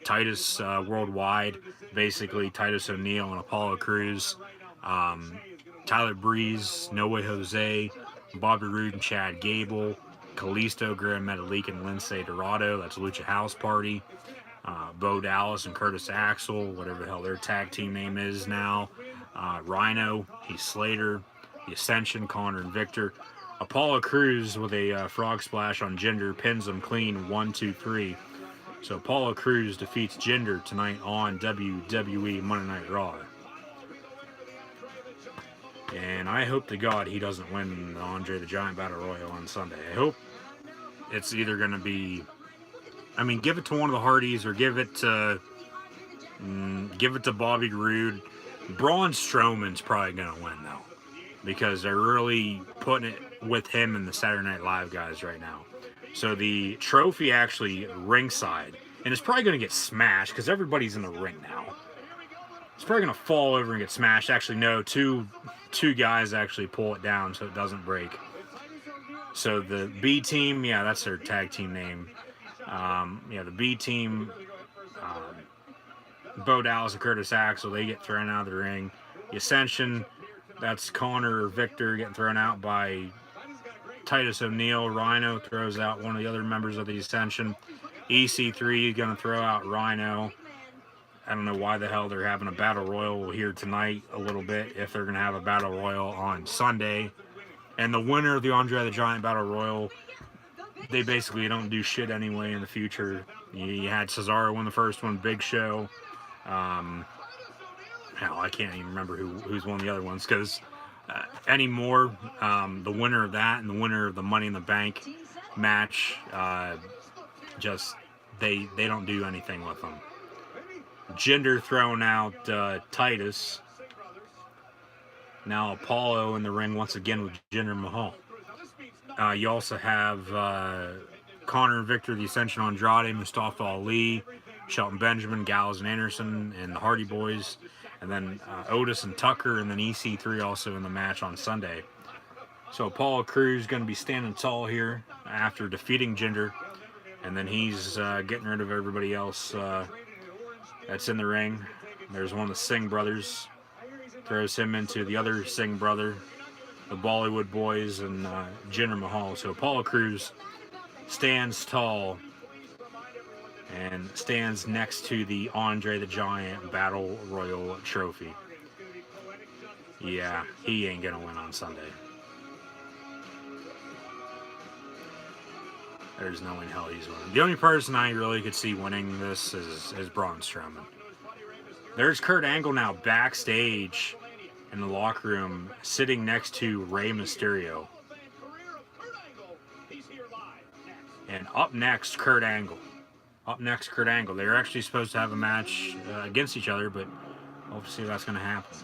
Titus Worldwide, basically Titus O'Neil and Apollo Crews. Tyler Breeze, No Way Jose, Bobby Roode and Chad Gable. Kalisto, Graham Metalik, and Lindsay Dorado. That's Lucha House Party. Bo Dallas and Curtis Axel, whatever the hell their tag team name is now. Rhino, Heath Slater, The Ascension, Connor and Victor. Apollo Crews with a frog splash on Jinder, pins him clean, 1, 2, 3. So Apollo Crews defeats Jinder tonight on WWE Monday Night Raw. And I hope to God he doesn't win the Andre the Giant Battle Royal on Sunday. I hope it's either going to be, I mean, give it to one of the Hardys or give it to Bobby Roode. Braun Strowman's probably going to win, though. because they're really putting it with him and the Saturday Night Live guys right now. So the trophy actually ringside, and it's probably going to get smashed because everybody's in the ring now. It's probably going to fall over and get smashed. Actually, no, two guys actually pull it down so it doesn't break. So the B team, yeah, that's their tag team name. Yeah, the B team, Bo Dallas and Curtis Axel, they get thrown out of the ring. The Ascension, that's Connor or Victor getting thrown out by Titus O'Neil. Rhino throws out one of the other members of the Ascension. EC3 is going to throw out Rhino. I don't know why the hell they're having a battle royal here tonight a little bit, if they're going to have a battle royal on Sunday. And the winner of the Andre the Giant battle royal, they basically don't do shit anyway in the future. You had Cesaro win the first one, Big Show. Hell, I can't even remember who's won the other ones, because anymore, the winner of that and the winner of the Money in the Bank match, just they don't do anything with them. Jinder throwing out Titus. Now Apollo in the ring once again with Jinder Mahal. You also have Connor and Victor, the Ascension Andrade, Mustafa Ali, Shelton Benjamin, Gallows and Anderson, and the Hardy Boys. And then Otis and Tucker, and then EC3 also in the match on Sunday. So Apollo Crews going to be standing tall here after defeating Jinder. And then he's getting rid of everybody else that's in the ring. There's one of the Singh brothers. Throws him into the other Singh brother, the Bollywood Boys, and Jinder Mahal. So Apollo Crews stands tall and stands next to the Andre the Giant Battle Royal trophy. Yeah, he ain't gonna win on Sunday. There's no way in hell he's winning. The only person I really could see winning this is Braun Strowman. There's Kurt Angle now backstage in the locker room, sitting next to Rey Mysterio. And up next, Kurt Angle. They're actually supposed to have a match against each other, but we'll see if that's going to happen.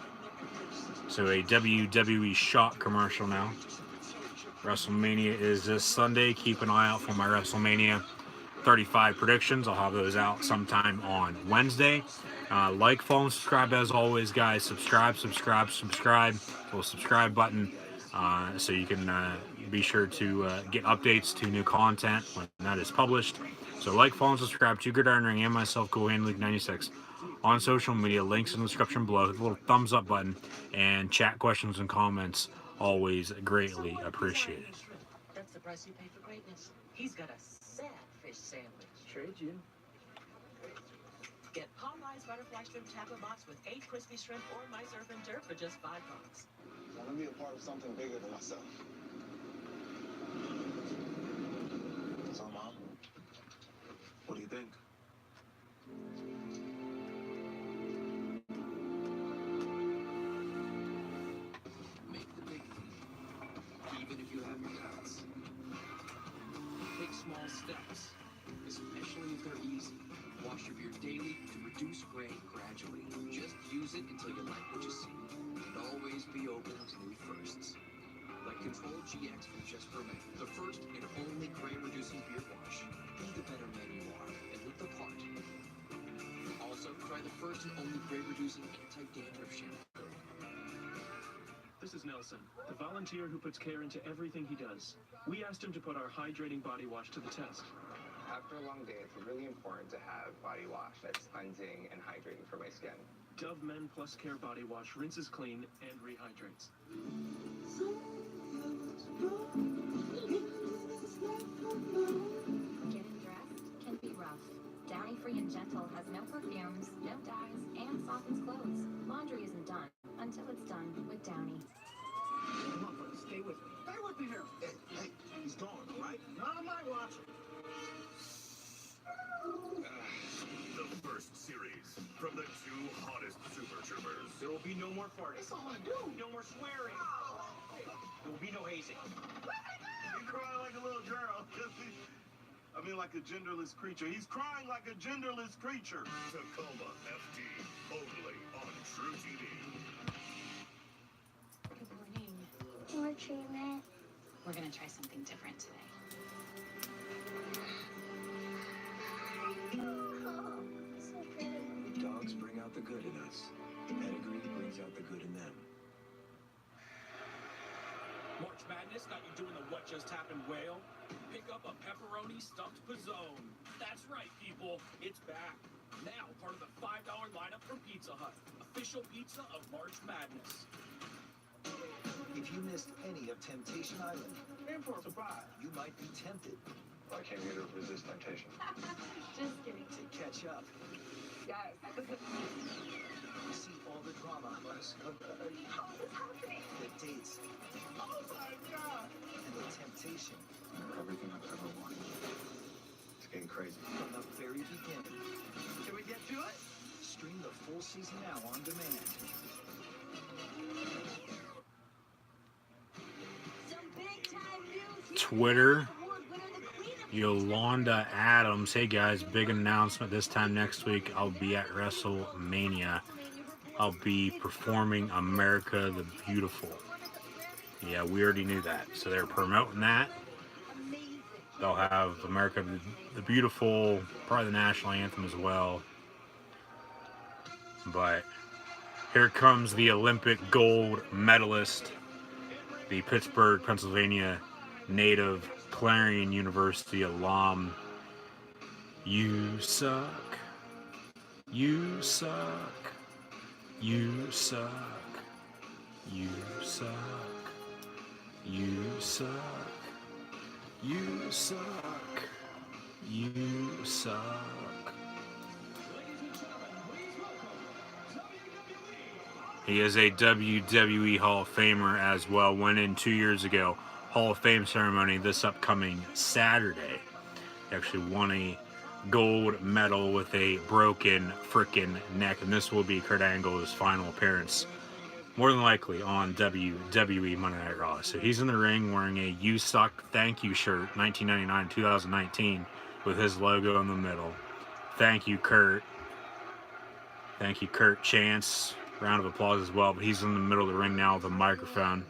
So a WWE Shop commercial now. WrestleMania is this Sunday. Keep an eye out for my WrestleMania 35 predictions. I'll have those out sometime on Wednesday. Like, follow, and subscribe as always, guys. Subscribe. Little subscribe button so you can be sure to get updates to new content when that is published. So like, follow, and subscribe to Good Iron Ring and myself, Cool Hand League 96 on social media. Links in the description below. Hit the little thumbs up button and chat questions and comments. Always greatly appreciated. That's the price you pay for greatness. He's got a sad fish sandwich. Trade you. Get Popeye's butterfly shrimp taco box with 8 crispy shrimp or my surf and turf for just $5. I want to be a part of something bigger than myself. So, Mom, what do you think? Make the big leap, even if you have your doubts. Take small steps, especially if they're easy. Wash your beard daily to reduce gray gradually. Just use it until you like what you see. And always be open to new firsts. Like Control GX from Just for Men, the first and only gray-reducing beard wash. Be the better man you are and look the part. Also, try the first and only gray-reducing anti-dandruff shampoo. This is Nelson, the volunteer who puts care into everything he does. We asked him to put our hydrating body wash to the test. After a long day, it's really important to have body wash that's cleansing and hydrating for my skin. Dove Men Plus Care Body Wash rinses clean and rehydrates. Getting dressed can be rough. Downy Free and Gentle has no perfumes, no dyes, and softens clothes. Laundry isn't done until it's done with Downy. Come on, buddy, stay with me. Stay with me here. Hey, he's gone, all right? Not on my watch. The first series from the 2 hottest Super Troopers. There will be no more farting. That's all I do. No more swearing. There will be no hazing. He crying like a little girl. Like a genderless creature. He's crying like a genderless creature. Tacoma FD, only on True TV. Good morning. More treatment. We're gonna try something different today. So pretty. Dogs bring out the good in us. Pedigree brings out the good in them. March Madness got you doing the what just happened whale? Pick up a pepperoni stuffed pizzone. That's right, people. It's back. Now part of the $5 lineup from Pizza Hut. Official pizza of March Madness. If you missed any of Temptation Island, and for a surprise, you might be tempted. I came here to resist temptation. Just kidding. To catch up. Guys. See all the drama. How is this happening? The dates. Oh my God. And the temptation. Everything I've ever wanted. It's getting crazy. From the very beginning. Can we get to it? Stream the full season now on demand. Some big time news. Twitter, Yolanda Adams. Hey guys, big announcement this time next week. I'll be at WrestleMania. I'll be performing America the Beautiful. Yeah, we already knew that. So they're promoting that. They'll have America the Beautiful, probably the national anthem as well. But here comes the Olympic gold medalist, the Pittsburgh, Pennsylvania native, Clarion University alum. You suck. You suck. You suck. You suck. You suck. You suck. You suck. He is a WWE Hall of Famer as well. Went in 2 years ago. Hall of Fame ceremony this upcoming Saturday. He actually won a gold medal with a broken frickin' neck. And this will be Kurt Angle's final appearance, more than likely, on WWE Monday Night Raw. So he's in the ring wearing a You Suck Thank You shirt, 1999-2019, with his logo in the middle. Thank you, Kurt. Thank you, Kurt Chance. Round of applause as well. But he's in the middle of the ring now with a microphone.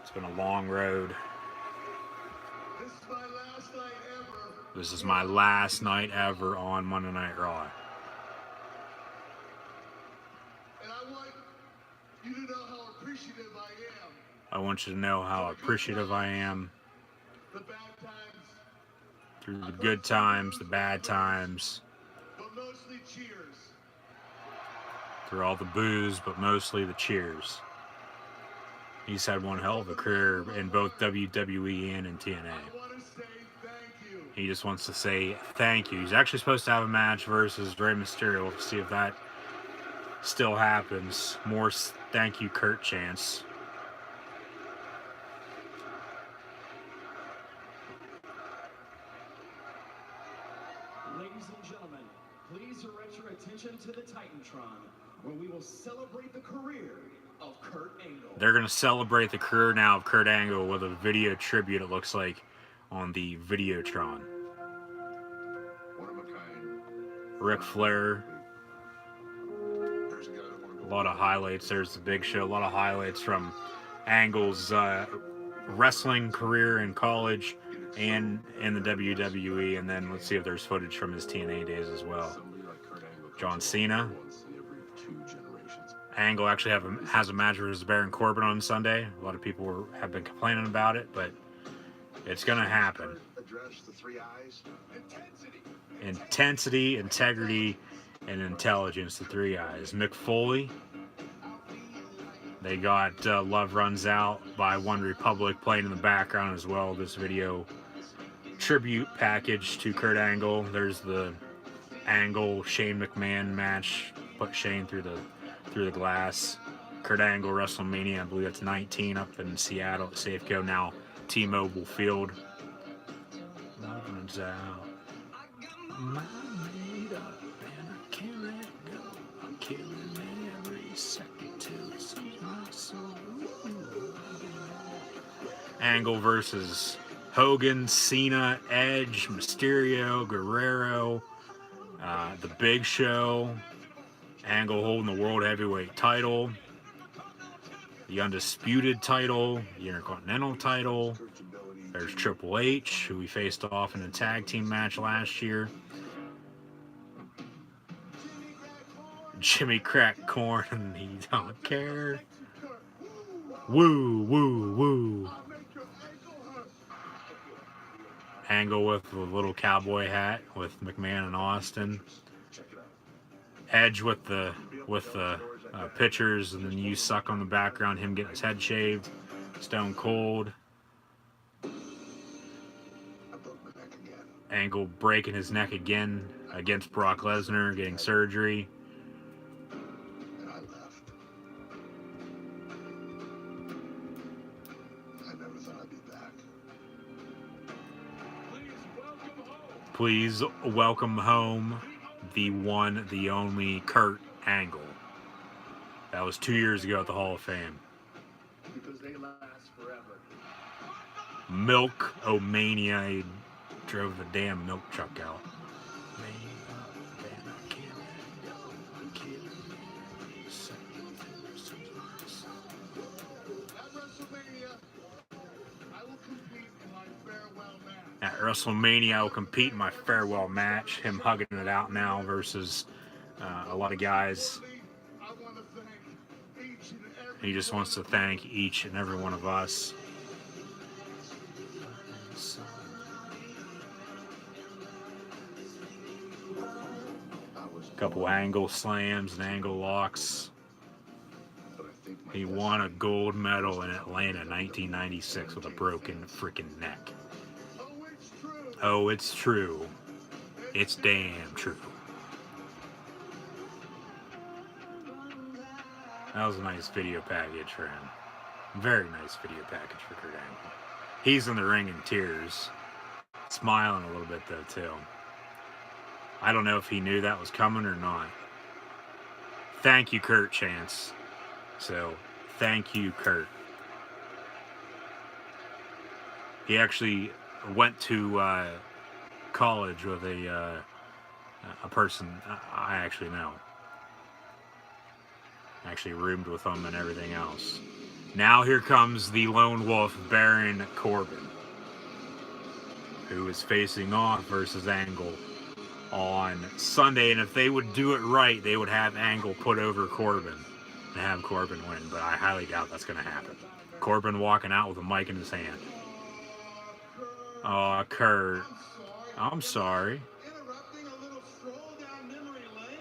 It's been a long road. This is my last night ever. This is my last night ever on Monday Night Raw. And I want you to know how appreciative I am. I want you to know how appreciative I am The bad times, through the good times, the bad times, but mostly cheers. through all the boos, but mostly the cheers. He's had one hell of a career in both WWE and in TNA. I want to say thank you. He just wants to say thank you. He's actually supposed to have a match versus Rey Mysterio. We'll see if that still happens. More thank you, Kurt chants. Ladies and gentlemen, please direct your attention to the Titantron, where we will celebrate the career of Kurt Angle. They're going to celebrate the career now of Kurt Angle with a video tribute, it looks like, on the Videotron. One of a kind. Ric Flair. There's a guy that wanna go. A lot of highlights. There's the Big Show. A lot of highlights from Angle's wrestling career in college and in the WWE. And then let's see if there's footage from his TNA days as well. Somebody like Kurt Angle John Cena. once every 2 generations. Angle actually has a match versus Baron Corbin on Sunday. A lot of people have been complaining about it, but it's going to happen. Address the 3 I's. Intensity, integrity, and intelligence, the 3 I's. Mick Foley. They got Love Runs Out by One Republic playing in the background as well. This video tribute package to Kurt Angle. There's the Angle Shane McMahon match. Put Shane through the glass. Kurt Angle WrestleMania, I believe that's 19 up in Seattle at Safeco, now T-Mobile Field. Love Runs Out. My made up and I can't let go. I'm killing every second till it sees my soul. Angle versus Hogan, Cena, Edge, Mysterio, Guerrero, The Big Show. Angle holding the World Heavyweight title. the Undisputed title, the Intercontinental title. There's Triple H, who we faced off in a tag team match last year. Jimmy Crack Corn, he don't care. Woo, woo, woo. Angle with the little cowboy hat with McMahon and Austin. Edge with the pictures, and then you suck on the background, him getting his head shaved. Stone Cold. Angle breaking his neck again against Brock Lesnar, getting surgery. And I left. I never thought I'd be back. Please welcome home the one, the only Kurt Angle. That was 2 years ago at the Hall of Fame. Because they last forever. Milk-O-Mania. He drove the damn milk truck out. At WrestleMania, I will compete in my farewell match. Him hugging it out now versus a lot of guys. He just wants to thank each and every one of us. A couple angle slams and angle locks. He won a gold medal in Atlanta in 1996 with a broken freaking neck. Oh, it's true. It's damn true. That was a nice video package for him. Very nice video package for Kurt Angle. He's in the ring in tears. Smiling a little bit though, too. I don't know if he knew that was coming or not. Thank you, Kurt Chance. So, thank you, Kurt. He actually went to college with a person I actually know. Actually roomed with him and everything else. Now here comes the lone wolf, Baron Corbin, who is facing off versus Angle on Sunday. And if they would do it right, they would have Angle put over Corbin and have Corbin win. But I highly doubt that's going to happen. Corbin walking out with a mic in his hand. Oh, Kurt. I'm sorry.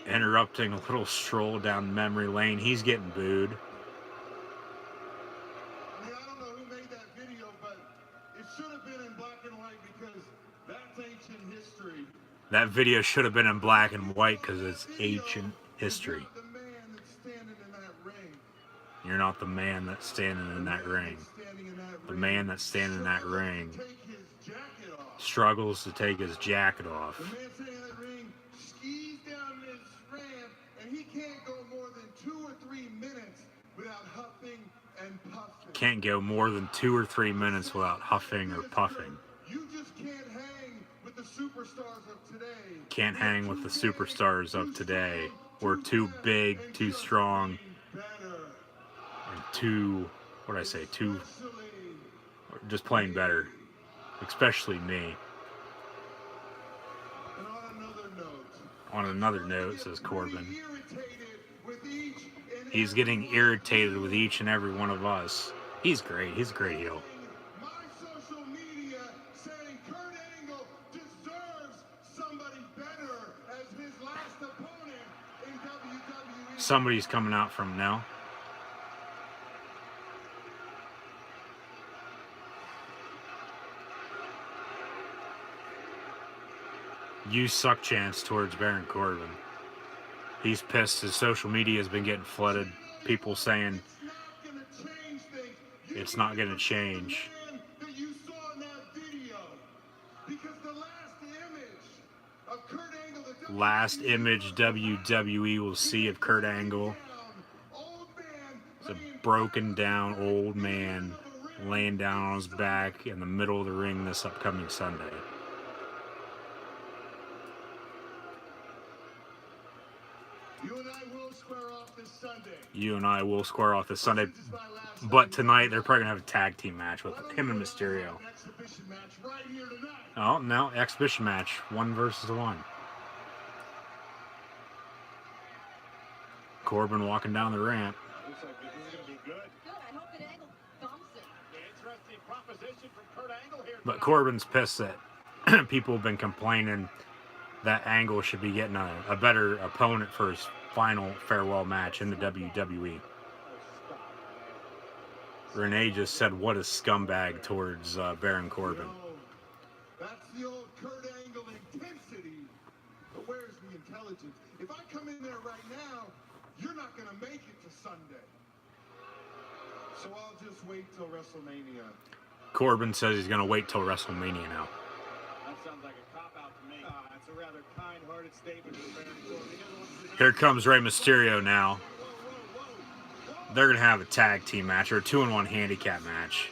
Interrupting a little stroll down memory lane. He's getting booed. I mean, I don't know who made that video, but it should have been in black and white because that's ancient history. That video should have been in black and white because it's ancient history. You're not the man that's standing in that ring. The man that's standing in that ring struggles to take his jacket off. The man standing in that ring skis down this ramp, and he can't go more than 2 or 3 minutes without huffing and puffing. Can't go more than 2 or 3 minutes without huffing or puffing. You just can't hang with the superstars of today. Can't hang with the superstars of today. We're too big, too strong, and too, what did I say, too, just plain better. Especially me. On another note, says Corbin, he's getting irritated with each and every one of us. He's great. He's a great heel. My social media saying Kurt Angle deserves somebody better as his last opponent in WWE. Somebody's coming out from now. You suck chance towards Baron Corbin. He's pissed. His social media has been getting flooded. People saying it's not going to change. Last image WWE will see of Kurt Angle is a broken down old man laying down on his back in the middle of the ring this upcoming Sunday. You and I will square off this Sunday. You and I will square off this Sunday. But tonight, they're probably going to have a tag team match with him and Mysterio. Oh, no. Exhibition match. 1 versus 1. Corbin walking down the ramp. Looks like this is going to be good. Good, I hope that Angle bumps it. Interesting proposition from Kurt Angle here. But Corbin's pissed that people have been complaining that Angle should be getting a better opponent for his final farewell match in the WWE. Renee just said, what a scumbag towards Baron Corbin. That's the old Kurt Angle intensity. But where's the intelligence? If I come in there right now, you're not going to make it to Sunday. So I'll just wait till WrestleMania. Corbin says he's going to wait till WrestleMania now. That sounds like a cop-out to me. It's a rather kind-hearted statement from Baron Corbin. Here comes Rey Mysterio now. They're going to have a tag team match or a 2-on-1 handicap match.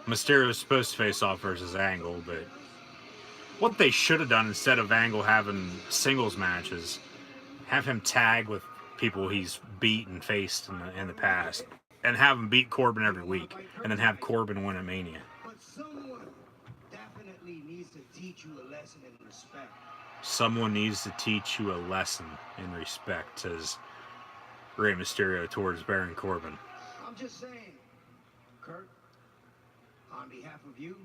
Mysterio is supposed to face off versus Angle, but what they should have done instead of Angle having singles matches, have him tag with people he's beat and faced in the past, and have him beat Corbin every week, and then have Corbin win at Mania. But someone definitely needs to teach you a lesson in respect. Someone needs to teach you a lesson in respect, says Rey Mysterio towards Baron Corbin. I'm just saying, Kurt, on behalf of you,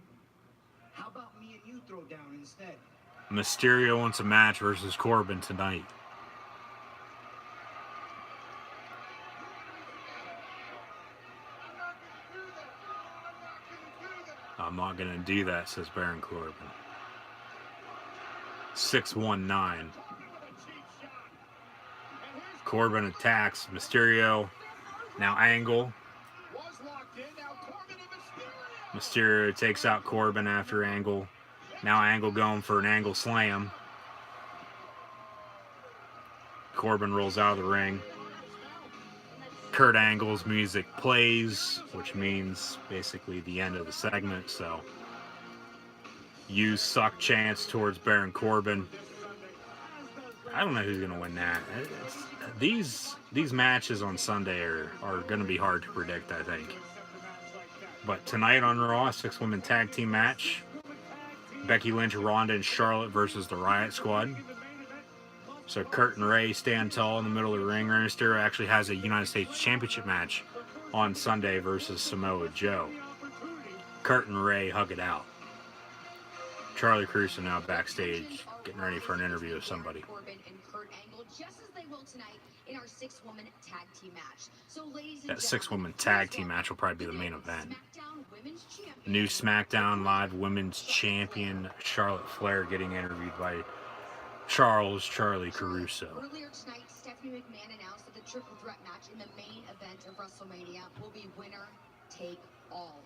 how about me and you throw down instead? Mysterio wants a match versus Corbin tonight. I'm not going to do that, says Baron Corbin. 619. Corbin attacks Mysterio. Now Angle. Mysterio takes out Corbin after Angle. Now Angle going for an Angle slam. Corbin rolls out of the ring. Kurt Angle's music plays, which means basically the end of the segment. So, you suck chants towards Baron Corbin. I don't know who's going to win that. These matches on Sunday are going to be hard to predict, I think. But tonight on Raw, 6-woman tag team match. Becky Lynch, Ronda, and Charlotte versus the Riot Squad. So Kurt and Ray stand tall in the middle of the ring. Rey Mysterio actually has a United States Championship match on Sunday versus Samoa Joe. Kurt and Ray hug it out. Charlie Caruso now backstage, getting ready for an interview with somebody. Corbin and Kurt Angle, just as they will tonight in our 6-woman tag team match. So, ladies and That 6-woman tag team match will probably be the main event. SmackDown Women's Champion. New SmackDown Live Women's Champion Charlotte Flair getting interviewed by Charlie Caruso. Earlier tonight, Stephanie McMahon announced that the triple threat match in the main event of WrestleMania will be winner take all.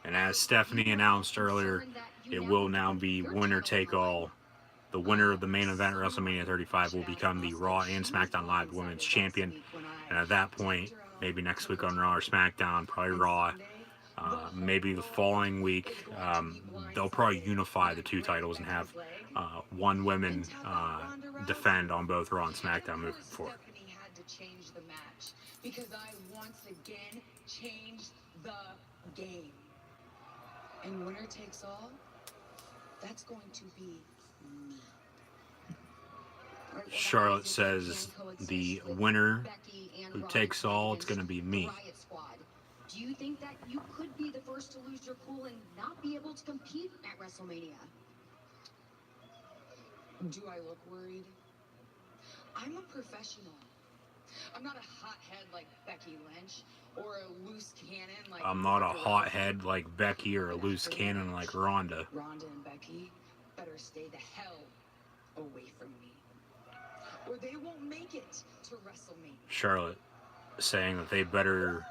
And as Stephanie announced earlier, it will now be winner take all. The winner of the main event at WrestleMania 35 will become the Raw and SmackDown Live Women's Champion. And at that point, maybe next week on Raw or SmackDown, probably Raw, maybe the following week, they'll probably unify the two titles and have one woman defend on both Raw and SmackDown moving forward. Stephanie had to change the match because I once again changed the game. And winner takes all, that's going to be me. Charlotte says the winner who takes all, it's going to be me. Do you think that you could be the first to lose your cool and not be able to compete at WrestleMania? Do I look worried? I'm a professional. I'm not a hothead like Becky Lynch or a loose cannon like I'm not a hothead like Becky or a loose cannon like Ronda. Ronda and Becky better stay the hell away from me, or they won't make it to WrestleMania. Charlotte saying that they better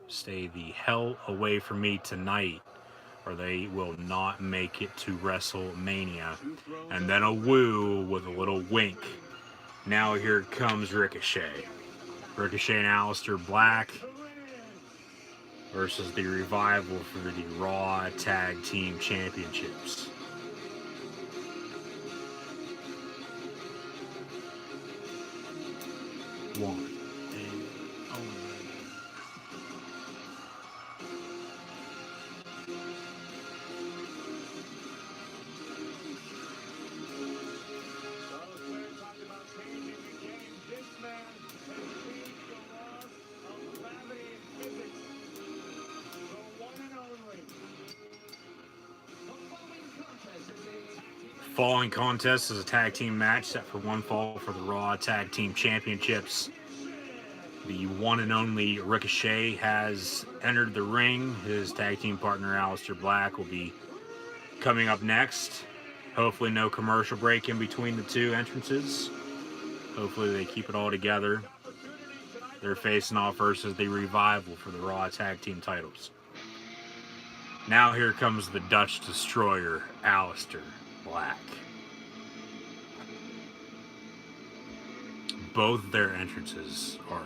stay the hell away from me tonight, or they will not make it to WrestleMania. And then a woo with a little wink. Now here comes Ricochet. Ricochet and Aleister Black versus the Revival for the Raw Tag Team Championships. one and only. Falling contest is a tag team match set for one fall for the Raw Tag Team Championships. The one and only Ricochet has entered the ring. His tag team partner Aleister Black will be coming up next. Hopefully no commercial break in between the two entrances. Hopefully they keep it all together. They're facing off versus the Revival for the Raw Tag Team titles. Now here comes the Dutch Destroyer, Aleister Black. Both their entrances are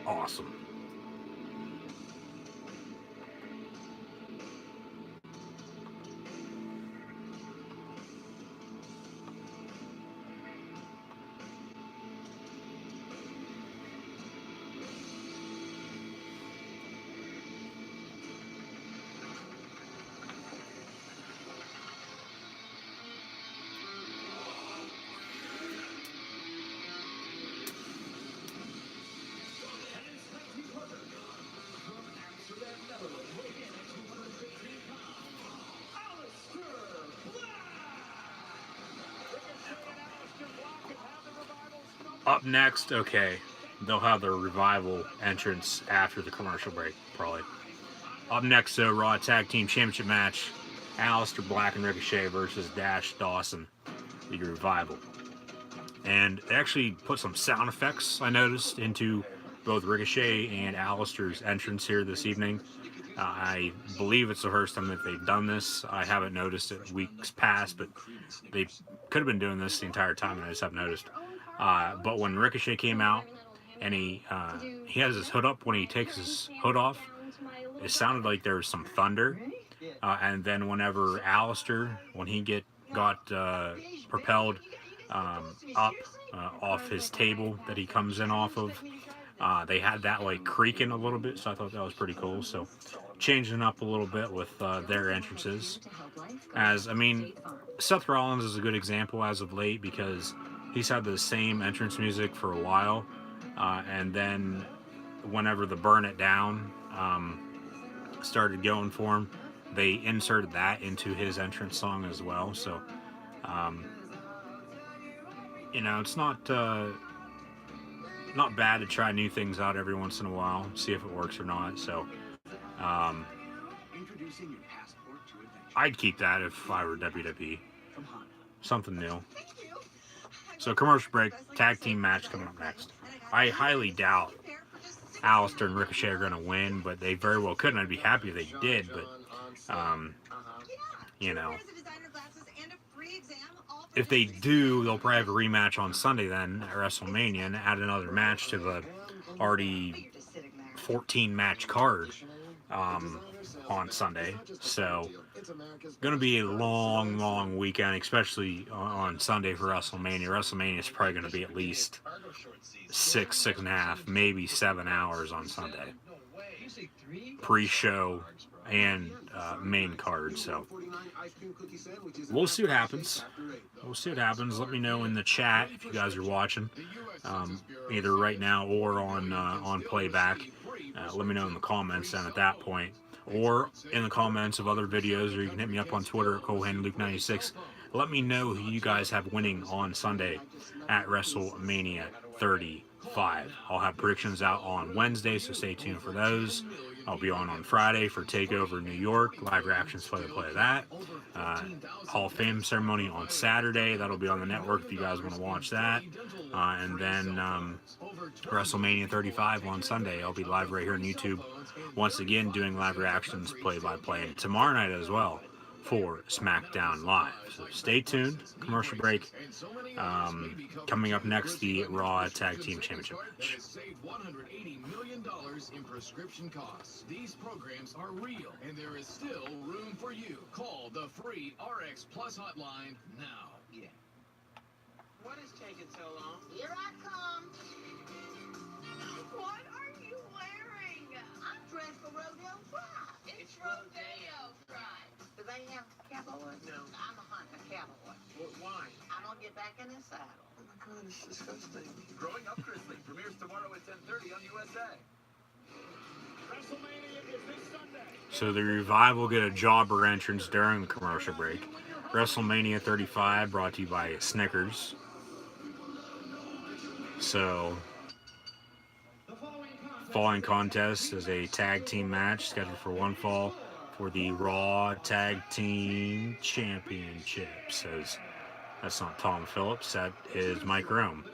awesome. Up next, okay, they'll have their Revival entrance after the commercial break, probably. Up next, Raw Tag Team Championship match, Aleister Black and Ricochet versus Dash Dawson, the Revival. And they actually put some sound effects, I noticed, into both Ricochet and Aleister's entrance here this evening. I believe it's the first time that they've done this. I haven't noticed it weeks past, but they could have been doing this the entire time, and I just haven't noticed. But when Ricochet came out, and he has his hood up, when he takes his hood off, it sounded like there was some thunder. And then whenever Aleister, when he got propelled up off his table that he comes in off of, they had that like creaking a little bit, so I thought that was pretty cool. So changing up a little bit with their entrances. As I mean, Seth Rollins is a good example as of late because he's had the same entrance music for a while, and then whenever the Burn It Down started going for him, they inserted that into his entrance song as well. So you know, it's not bad to try new things out every once in a while, see if it works or not. So I'd keep that if I were WWE. Something new. So commercial break, tag team match coming up next. I highly doubt Aleister and Ricochet are going to win, but they very well could, and I'd be happy if they did. But you know, if they do, they'll probably have a rematch on Sunday then at WrestleMania and add another match to the already 14 match card on Sunday. So gonna be a long weekend, especially on Sunday for WrestleMania. WrestleMania is probably gonna be at least 6.5, maybe 7 hours on Sunday. Pre-show and main card. So we'll see what happens. Let me know in the chat if you guys are watching, either right now or on playback. Let me know in the comments then at that point, or in the comments of other videos, or you can hit me up on Twitter at ColeHandLuke96. Let me know who you guys have winning on Sunday at WrestleMania 35. I'll have predictions out on Wednesday, so stay tuned for those. I'll be on Friday for TakeOver New York, live reactions, play of that. Hall of Fame ceremony on Saturday. That'll be on the network if you guys want to watch that. And then WrestleMania 35 on Sunday. I'll be live right here on YouTube. Once again, doing live reactions, play-by-play. And tomorrow night as well for SmackDown Live. So stay tuned. Commercial break. Coming up next, the Raw Tag Team Championship match. Save $180 million in prescription costs. These programs are real, and there is still room for you. Call the free RX Plus hotline now. Yeah. What is taking so long? Here I come. What are you wearing? I'm dressed for Rodeo Drive. It's Rodeo Drive. Do they have cowboys? No. I'm a hunter cowboy. Why? I'm gonna get back in this saddle. Oh my God, it's disgusting. Growing Up Grizzly premieres tomorrow at 10:30 on USA. WrestleMania is this Sunday. So the Revival get a jobber entrance during the commercial break. WrestleMania 35 brought to you by Snickers. So, following contest is a tag team match scheduled for one fall for the Raw Tag Team Championship. Says that's not Tom Phillips, that is Mike Rome.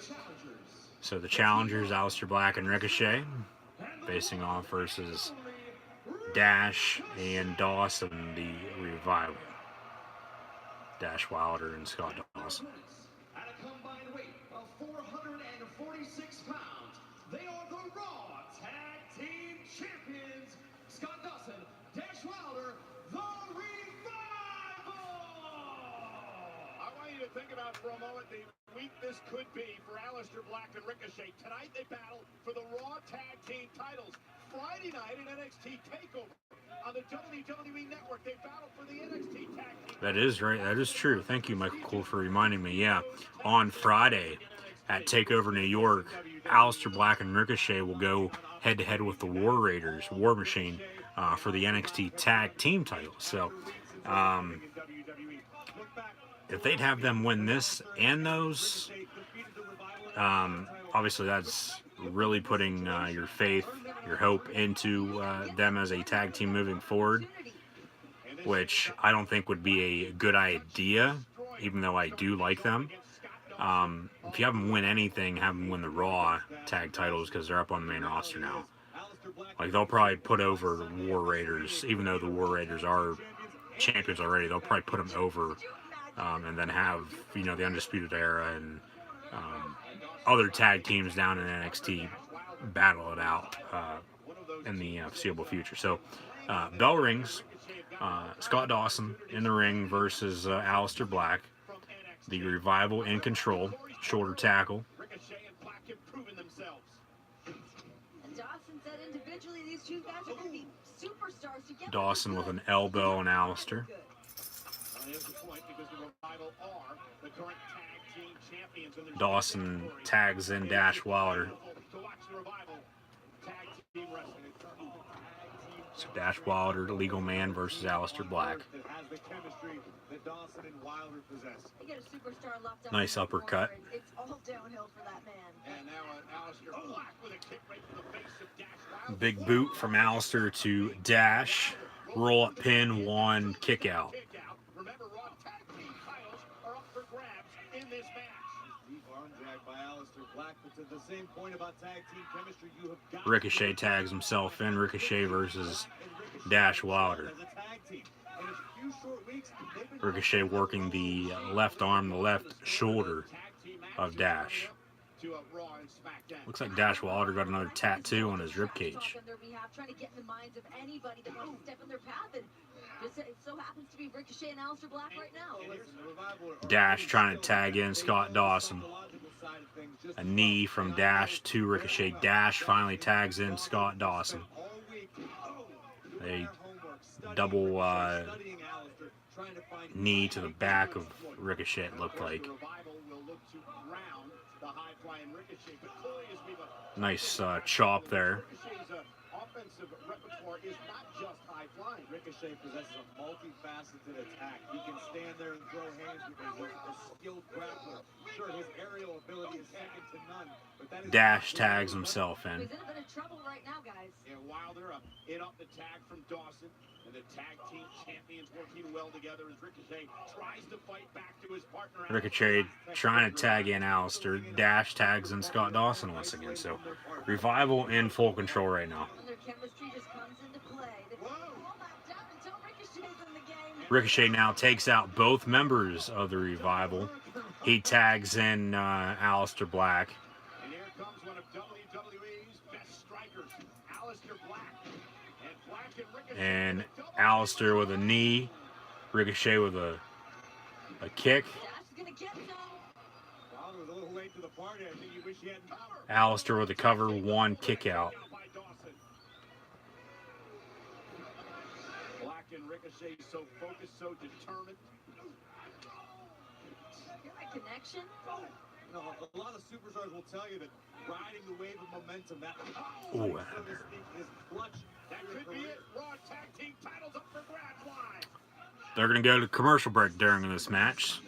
So the challengers, Aleister Black and Ricochet, facing off versus Dash and Dawson, the Revival. Dash Wilder and Scott Dawson. At a combined weight of 446 pounds, they are the Raw Tag Team Champions, Scott Dawson, Dash Wilder, the Revival! I want you to think about for a moment the week this could be for Aleister Black and Ricochet. Tonight they battle for the Raw Tag Team titles. Friday night at NXT TakeOver on the WWE Network, they battle for the NXT Tag Team. That is right. That is true. Thank you, Michael Cole, for reminding me. Yeah, on Friday at TakeOver New York, Aleister Black and Ricochet will go head-to-head with the War Raiders, War Machine, for the NXT Tag Team titles. So, if they'd have them win this and those, obviously that's really putting your faith, your hope into them as a tag team moving forward, which I don't think would be a good idea, even though I do like them. If you have them win anything, have them win the Raw tag titles because they're up on the main roster now. Like, they'll probably put over War Raiders, even though the War Raiders are champions already. They'll probably put them over, and then have, you know, the Undisputed Era and other tag teams down in NXT battle it out in the foreseeable future. So, bell rings. Scott Dawson in the ring versus Aleister Black. The Revival in control. Shoulder tackle. Dawson with an elbow on Aleister. Dawson tags in Dash Wilder. So Dash Wilder, legal man, versus Aleister Black. Nice uppercut. Big boot from Aleister to Dash. Roll up pin, one kick out. Ricochet tags himself in. Ricochet versus Dash Wilder. Ricochet working the left arm, the left shoulder of Dash. Looks like Dash Wilder got another tattoo on his ribcage. Dash trying to tag in Scott Dawson. A knee from Dash to Ricochet. Dash finally tags in Scott Dawson. A double knee to the back of Ricochet, it looked like. Nice chop there. Ricochet possesses a multifaceted attack. He can stand there and throw hands with a skilled grappler. Sure, his aerial ability is second to none, but that is Dash tags himself in. He's in a bit of trouble right now, guys. Yeah, Wilder in up the tag from Dawson, and the tag team champions working well together as Ricochet tries to fight back to his partner. Ricochet trying to tag in Aleister. Dash tags in Scott Dawson once again. So, Revival in full control right now. Their chemistry just comes into play. Ricochet now takes out both members of the Revival. He tags in Aleister Black. And here comes one of WWE's best strikers, Aleister Black. And Aleister with a knee. Ricochet with a kick. was a little late to the party. I think he wished he had cover. Alistair with a cover, 1 kick out. Black and Ricochet so focused, so determined. Hear that connection? You know, a lot of superstars will tell you that riding the wave of momentum, that Ooh. so to speak, is clutch. That could be it. Raw tag team titles up for grabs live. They're going to go to commercial break during this match.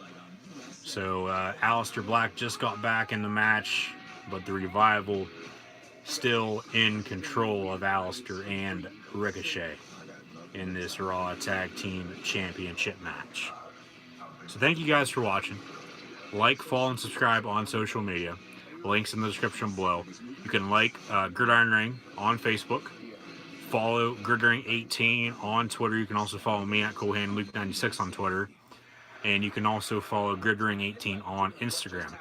So Alistair Black just got back in the match, but the Revival still in control of Alistair and Ricochet in this Raw Tag Team Championship match. So thank you guys for watching. Like, follow, and subscribe on social media. Links in the description below. You can like Gridiron Ring on Facebook. Follow Gridiron18 on Twitter. You can also follow me at CoolHandLuke96 on Twitter. And you can also follow Gridiron18 on Instagram.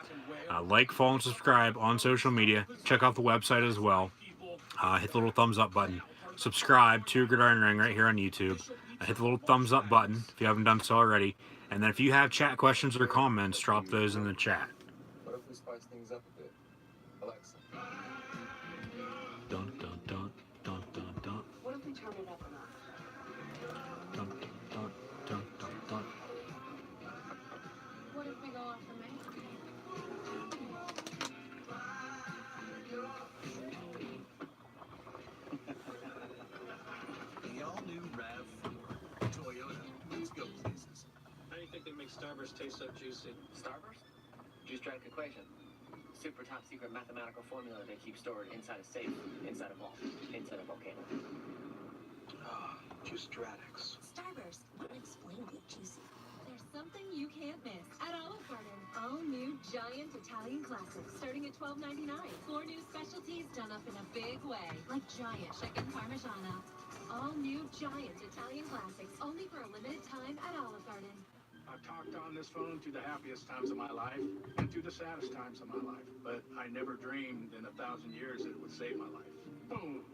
Like, follow, and subscribe on social media. Check out the website as well. Hit the little thumbs up button. Subscribe to Gridiron Ring right here on YouTube. Hit the little thumbs up button if you haven't done so already. And then if you have chat questions or comments, drop those in the chat. What if we spice things up a bit? Alexa. Dun, dun, dun, dun, dun, dun. What if we turn it up a notch? Dun, dun, dun, dun, dun. What if we go off the main? The all-new RAV4 Toyota. Let's go places. How do you think they make Starburst taste so juicy? Starburst? Juice drug equation. Super top secret mathematical formula they keep stored inside a safe, inside a vault, inside a volcano. Juice Stratix. Starburst, unexplainably juicy. There's something you can't miss at Olive Garden. All new giant Italian classics starting at $12.99. 4 new specialties done up in a big way, like giant chicken parmigiana. All new giant Italian classics, only for a limited time at Olive Garden. I've talked on this phone to the happiest times of my life and to the saddest times of my life, but I never dreamed in 1,000 years that it would save my life. Boom!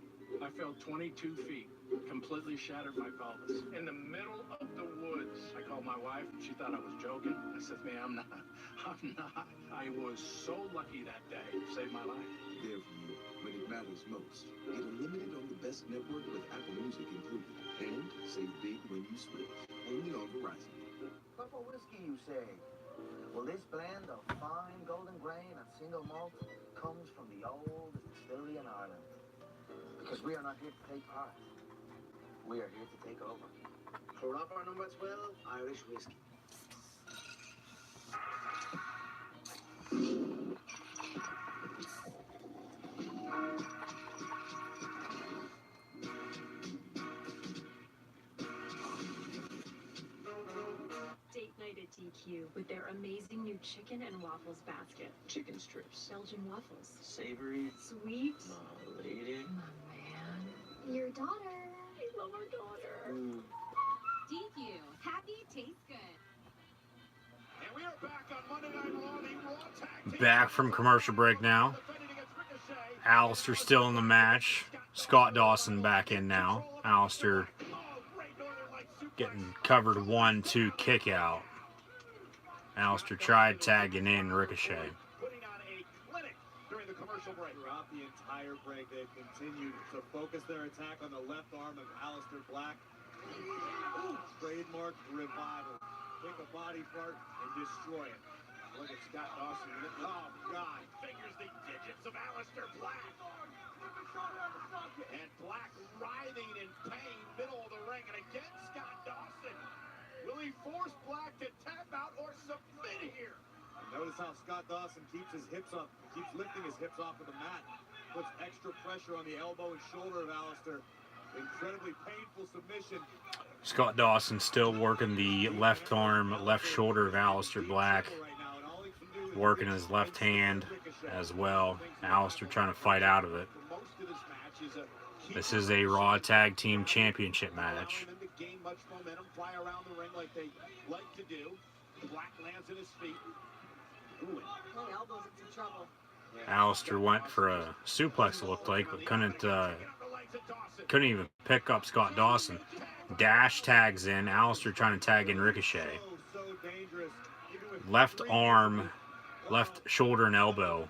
I fell 22 feet, completely shattered my pelvis, in the middle of the woods. I called my wife, she thought I was joking. I said, ma'am, I'm not. I was so lucky that day, it saved my life. There for you when it matters most. Get unlimited on the best network with Apple Music included. And save big when you switch. Only on Verizon. What for whiskey, you say? Well, this blend of fine golden grain and single malt comes from the oldest distillery in Ireland. Because we are not here to take part. We are here to take over. For up our number 12, Irish whiskey. Date night at DQ with their amazing new chicken and waffles basket. Chicken strips. Belgian waffles. Savory. Sweet. My lady. My man. Your daughter. I love our daughter. DQ. Happy tastes good. And we are back on Monday Night Raw, the Raw Tag Team. Back from commercial break now. Alistair still in the match. Scott Dawson back in now. Alistair getting covered 1-2 kick out. Alistair tried tagging in Ricochet. Putting on a clinic during the commercial break. Throughout the entire break, they've continued to focus their attack on the left arm of Alistair Black. Trademark Revival. Take a body part and destroy it. Look at Scott Dawson. Oh, God. Fingers the digits of Alistair Black. And Black writhing in pain, middle of the ring. And again, Scott Dawson. Will he force Black to tap out or submit here? Notice how Scott Dawson keeps his hips up, keeps lifting his hips off of the mat. Puts extra pressure on the elbow and shoulder of Alistair. Incredibly painful submission. Scott Dawson still working the left arm, left shoulder of Alistair Black. Working his left hand as well. Alistair trying to fight out of it. This is a Raw Tag Team Championship match. Gain much momentum, fly around the ring like they like to do. Black lands at his feet. Ooh, elbows into trouble. Alistair went for a suplex, it looked like, but couldn't even pick up Scott Dawson. Dash tags in. Alistair trying to tag in Ricochet. Left arm left shoulder and elbow,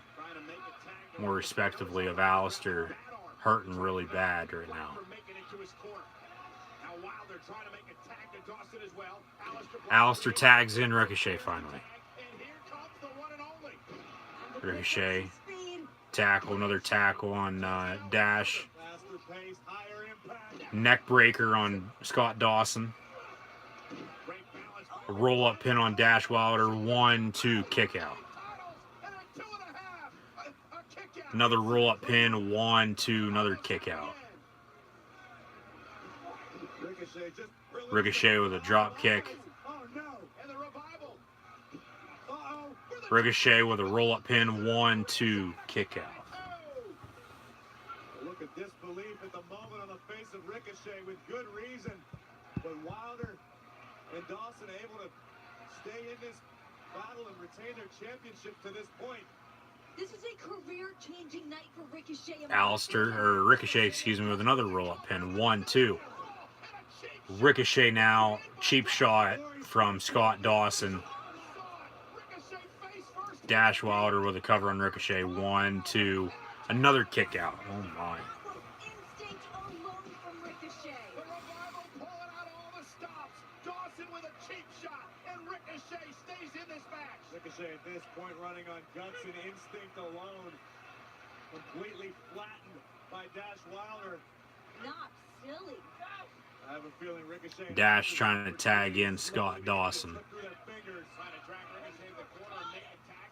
more respectively, of Alistair hurting really bad right now. Alistair tags in Ricochet finally. Ricochet tackle, another tackle on Dash. Neck breaker on Scott Dawson. A roll-up pin on Dash Wilder. 1-2 kick out. Another roll-up pin. 1-2, another kick out. Ricochet with a drop kick. Ricochet with a roll-up pin. 1-2 kick out. Look at disbelief at the moment on the face of Ricochet with good reason. But Wilder and Dawson able to stay in this battle and retain their championship to this point. This is a career-changing night for Ricochet. Ricochet, excuse me, with another roll-up pin. 1-2. Ricochet now, cheap shot from Scott Dawson. Dash Wilder with a cover on Ricochet. 1-2. Another kick out. Oh my. Ricochet at this point running on guts and instinct alone. Completely flattened by Dash Wilder. Not silly. I have a feeling Ricochet. Dash trying to tag in Scott Dawson.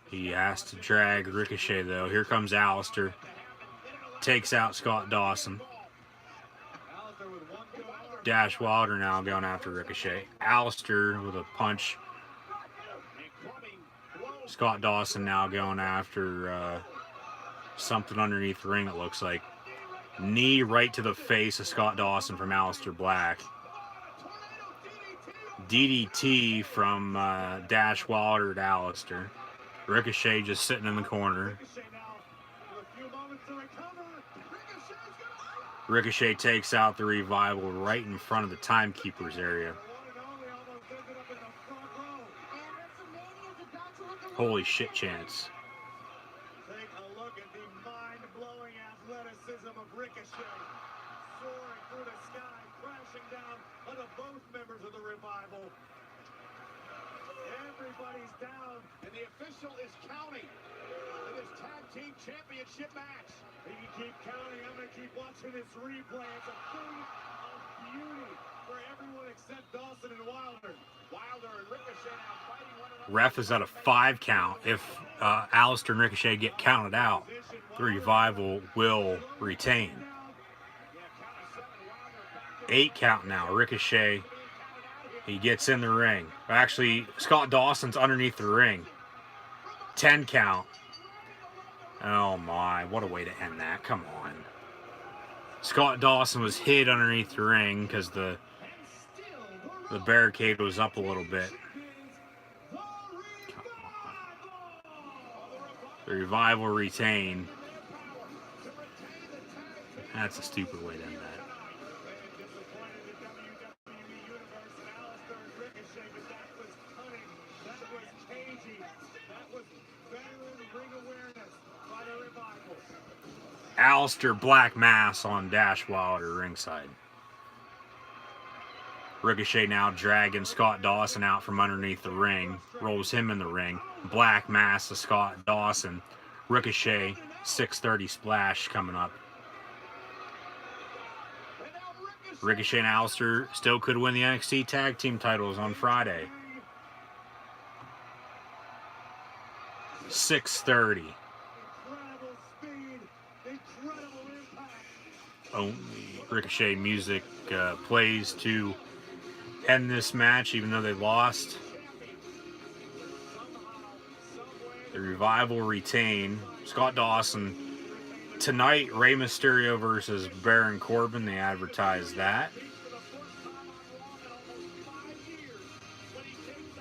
He has to drag Ricochet though. Here comes Alistair. Takes out Scott Dawson. Dash Wilder now going after Ricochet. Alistair with a punch. Scott Dawson now going after something underneath the ring, it looks like. Knee right to the face of Scott Dawson from Alistair Black. DDT from Dash Wilder to Alistair. Ricochet just sitting in the corner. Ricochet takes out the Revival right in front of the Timekeepers area. Holy shit chance. Take a look at the mind-blowing athleticism of Ricochet. Soaring through the sky, crashing down onto both members of the Revival. Everybody's down, and the official is counting in this tag team championship match. You can keep counting. I'm going to keep watching this replay. It's a thing of beauty for everyone except Dawson and Wilder. Wilder and Ricochet now fighting one another. Ref is at a 5 count. If Alistair and Ricochet get counted out, the Revival will retain. 8 count now. Ricochet, he gets in the ring. Actually, Scott Dawson's underneath the ring. 10 count. Oh my, what a way to end that. Come on. Scott Dawson was hid underneath the ring because the barricade was up a little bit. The Revival retain. That's a stupid way to end that. Alistair Black Mass on Dash Wilder ringside. Ricochet now dragging Scott Dawson out from underneath the ring. Rolls him in the ring. Black Mass to Scott Dawson. Ricochet, 630 splash coming up. Ricochet and Alistair still could win the NXT Tag Team titles on Friday. 630. Only Ricochet music plays to end this match, even though they lost. The Revival retain. Scott Dawson. Tonight, Rey Mysterio versus Baron Corbin. They advertised that.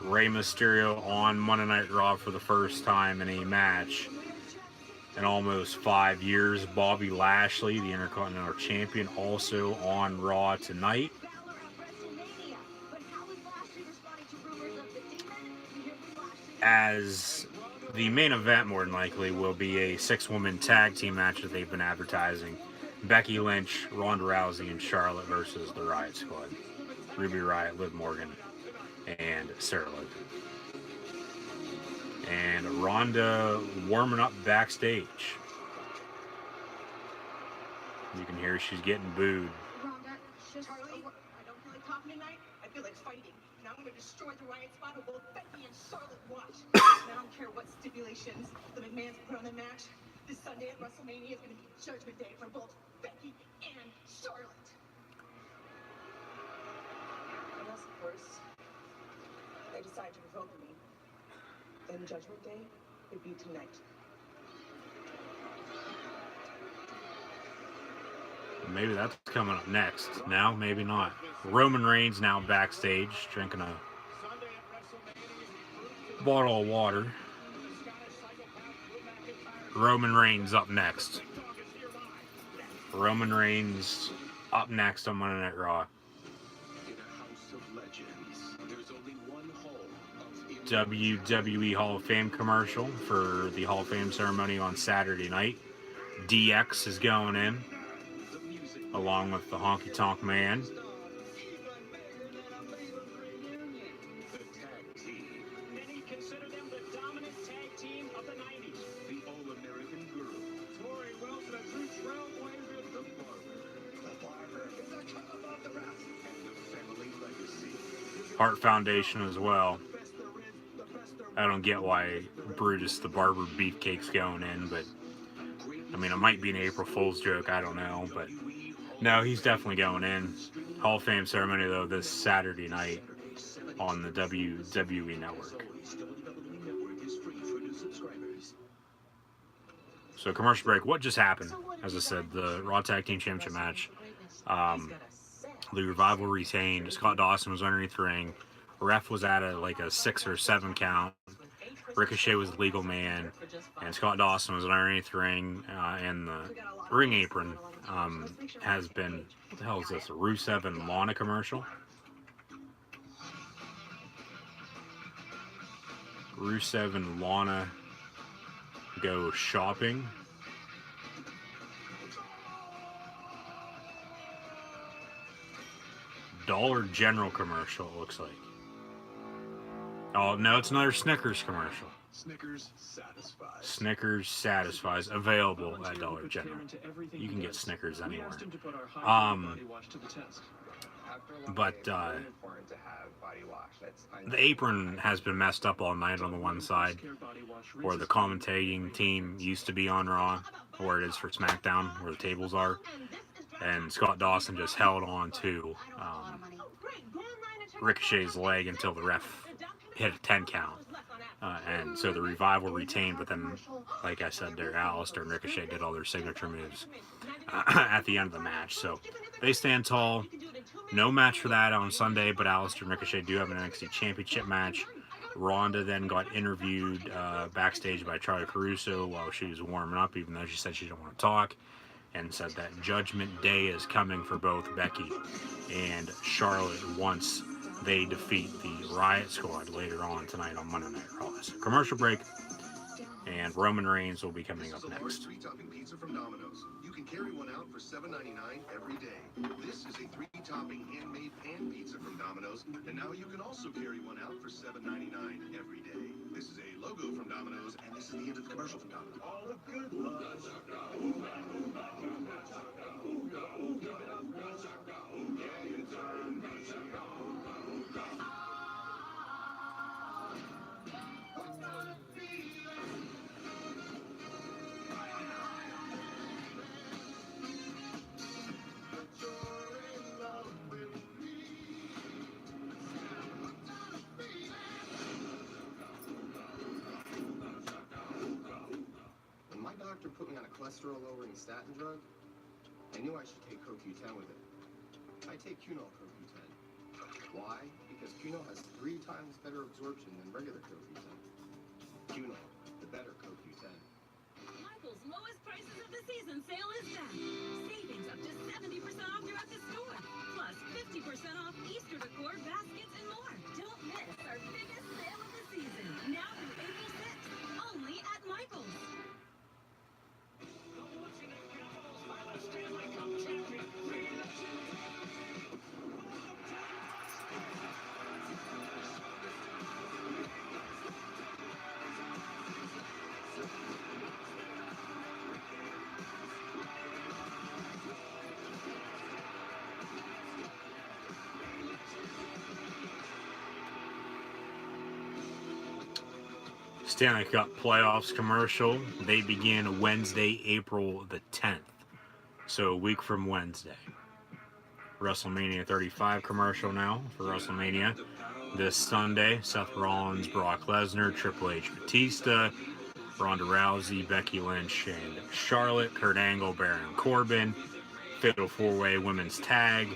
Rey Mysterio on Monday Night Raw for the first time in a match in almost 5 years. Bobby Lashley, the Intercontinental Champion, also on Raw tonight. As the main event, more than likely, will be a 6-woman tag team match that they've been advertising. Becky Lynch, Ronda Rousey, and Charlotte versus the Riot Squad. Ruby Riott, Liv Morgan, and Sarah Logan. And Ronda warming up backstage. You can hear she's getting booed. Rhonda, Charlie, I don't feel like talking tonight. I feel like fighting. Now I'm going to destroy the Riot Squad with both Becky and Charlotte. Watch. And I don't care what stipulations the McMahons put on the match. This Sunday at WrestleMania is going to be Judgment Day for both Becky and Charlotte. Unless, of course, they decide to provoke me. Then Judgment Day would be tonight. Maybe that's coming up next. Now, maybe not. Roman Reigns now backstage, drinking a bottle of water. Roman Reigns up next. Roman Reigns up next on Monday Night Raw. WWE Hall of Fame commercial for the Hall of Fame ceremony on Saturday night. DX is going in, along with the Honky Tonk Man. Many consider them the dominant tag team of the 90s. The All-American Girl. Tori Wilson, a true trailblazer. The Barber. The Barber is a cut above the rest. And the family legacy. Hart Foundation as well. I don't get why Brutus the Barber Beefcake's going in, but I mean, it might be an April Fool's joke, I don't know, but no, he's definitely going in. Hall of Fame ceremony, though, this Saturday night on the WWE Network. So, commercial break. What just happened? As I said, the Raw Tag Team Championship match. The Revival retained. Scott Dawson was underneath the ring. Ref was at a 6 or 7 count. Ricochet was the legal man, and Scott Dawson was underneath the ring, and the ring apron has been, what the hell is this, a Rusev and Lana commercial? Rusev and Lana go shopping. Dollar General commercial, it looks like. Oh, no, it's another Snickers commercial. Snickers satisfies. Snickers satisfies. Available at Dollar General. You can get Snickers anywhere. But the apron has been messed up all night on the one side, where the commentating team used to be on Raw, where it is for SmackDown, where the tables are. And Scott Dawson just held on to Ricochet's leg until the ref hit a 10 count. And so the Revival retained, but then, like I said there, Alistair and Ricochet did all their signature moves at the end of the match. So they stand tall. No match for that on Sunday, but Alistair and Ricochet do have an NXT Championship match. Ronda then got interviewed backstage by Charlie Caruso while she was warming up, even though she said she didn't want to talk, and said that Judgment Day is coming for both Becky and Charlotte once they defeat the Riot Squad later on tonight on Monday Night Raw. So commercial break, and Roman Reigns will be coming up next. 3-topping pizza from Domino's. You can carry one out for $7.99 every day. This is a 3-topping handmade pan pizza from Domino's, and now you can also carry one out for $7.99 every day. This is a logo from Domino's, and this is the end of the commercial from Domino's. All the good love. Put me on a cholesterol-lowering statin drug, I knew I should take CoQ10 with it. I take Cunol CoQ10. Why? Because Cunol has 3 times better absorption than regular CoQ10. Cunol, the better CoQ10. Michael's lowest prices of the season sale is back. Savings up to 70% off throughout the store. Plus 50% off Easter decor, baskets, and more. Don't miss our biggest sale of the season. Now through April 6th. Only Stanley Cup playoffs commercial. They begin Wednesday, April the 10th. So a week from Wednesday. WrestleMania 35 commercial now for WrestleMania. This Sunday, Seth Rollins, Brock Lesnar, Triple H, Batista, Ronda Rousey, Becky Lynch, and Charlotte, Kurt Angle, Baron Corbin, Fatal 4-Way Women's Tag,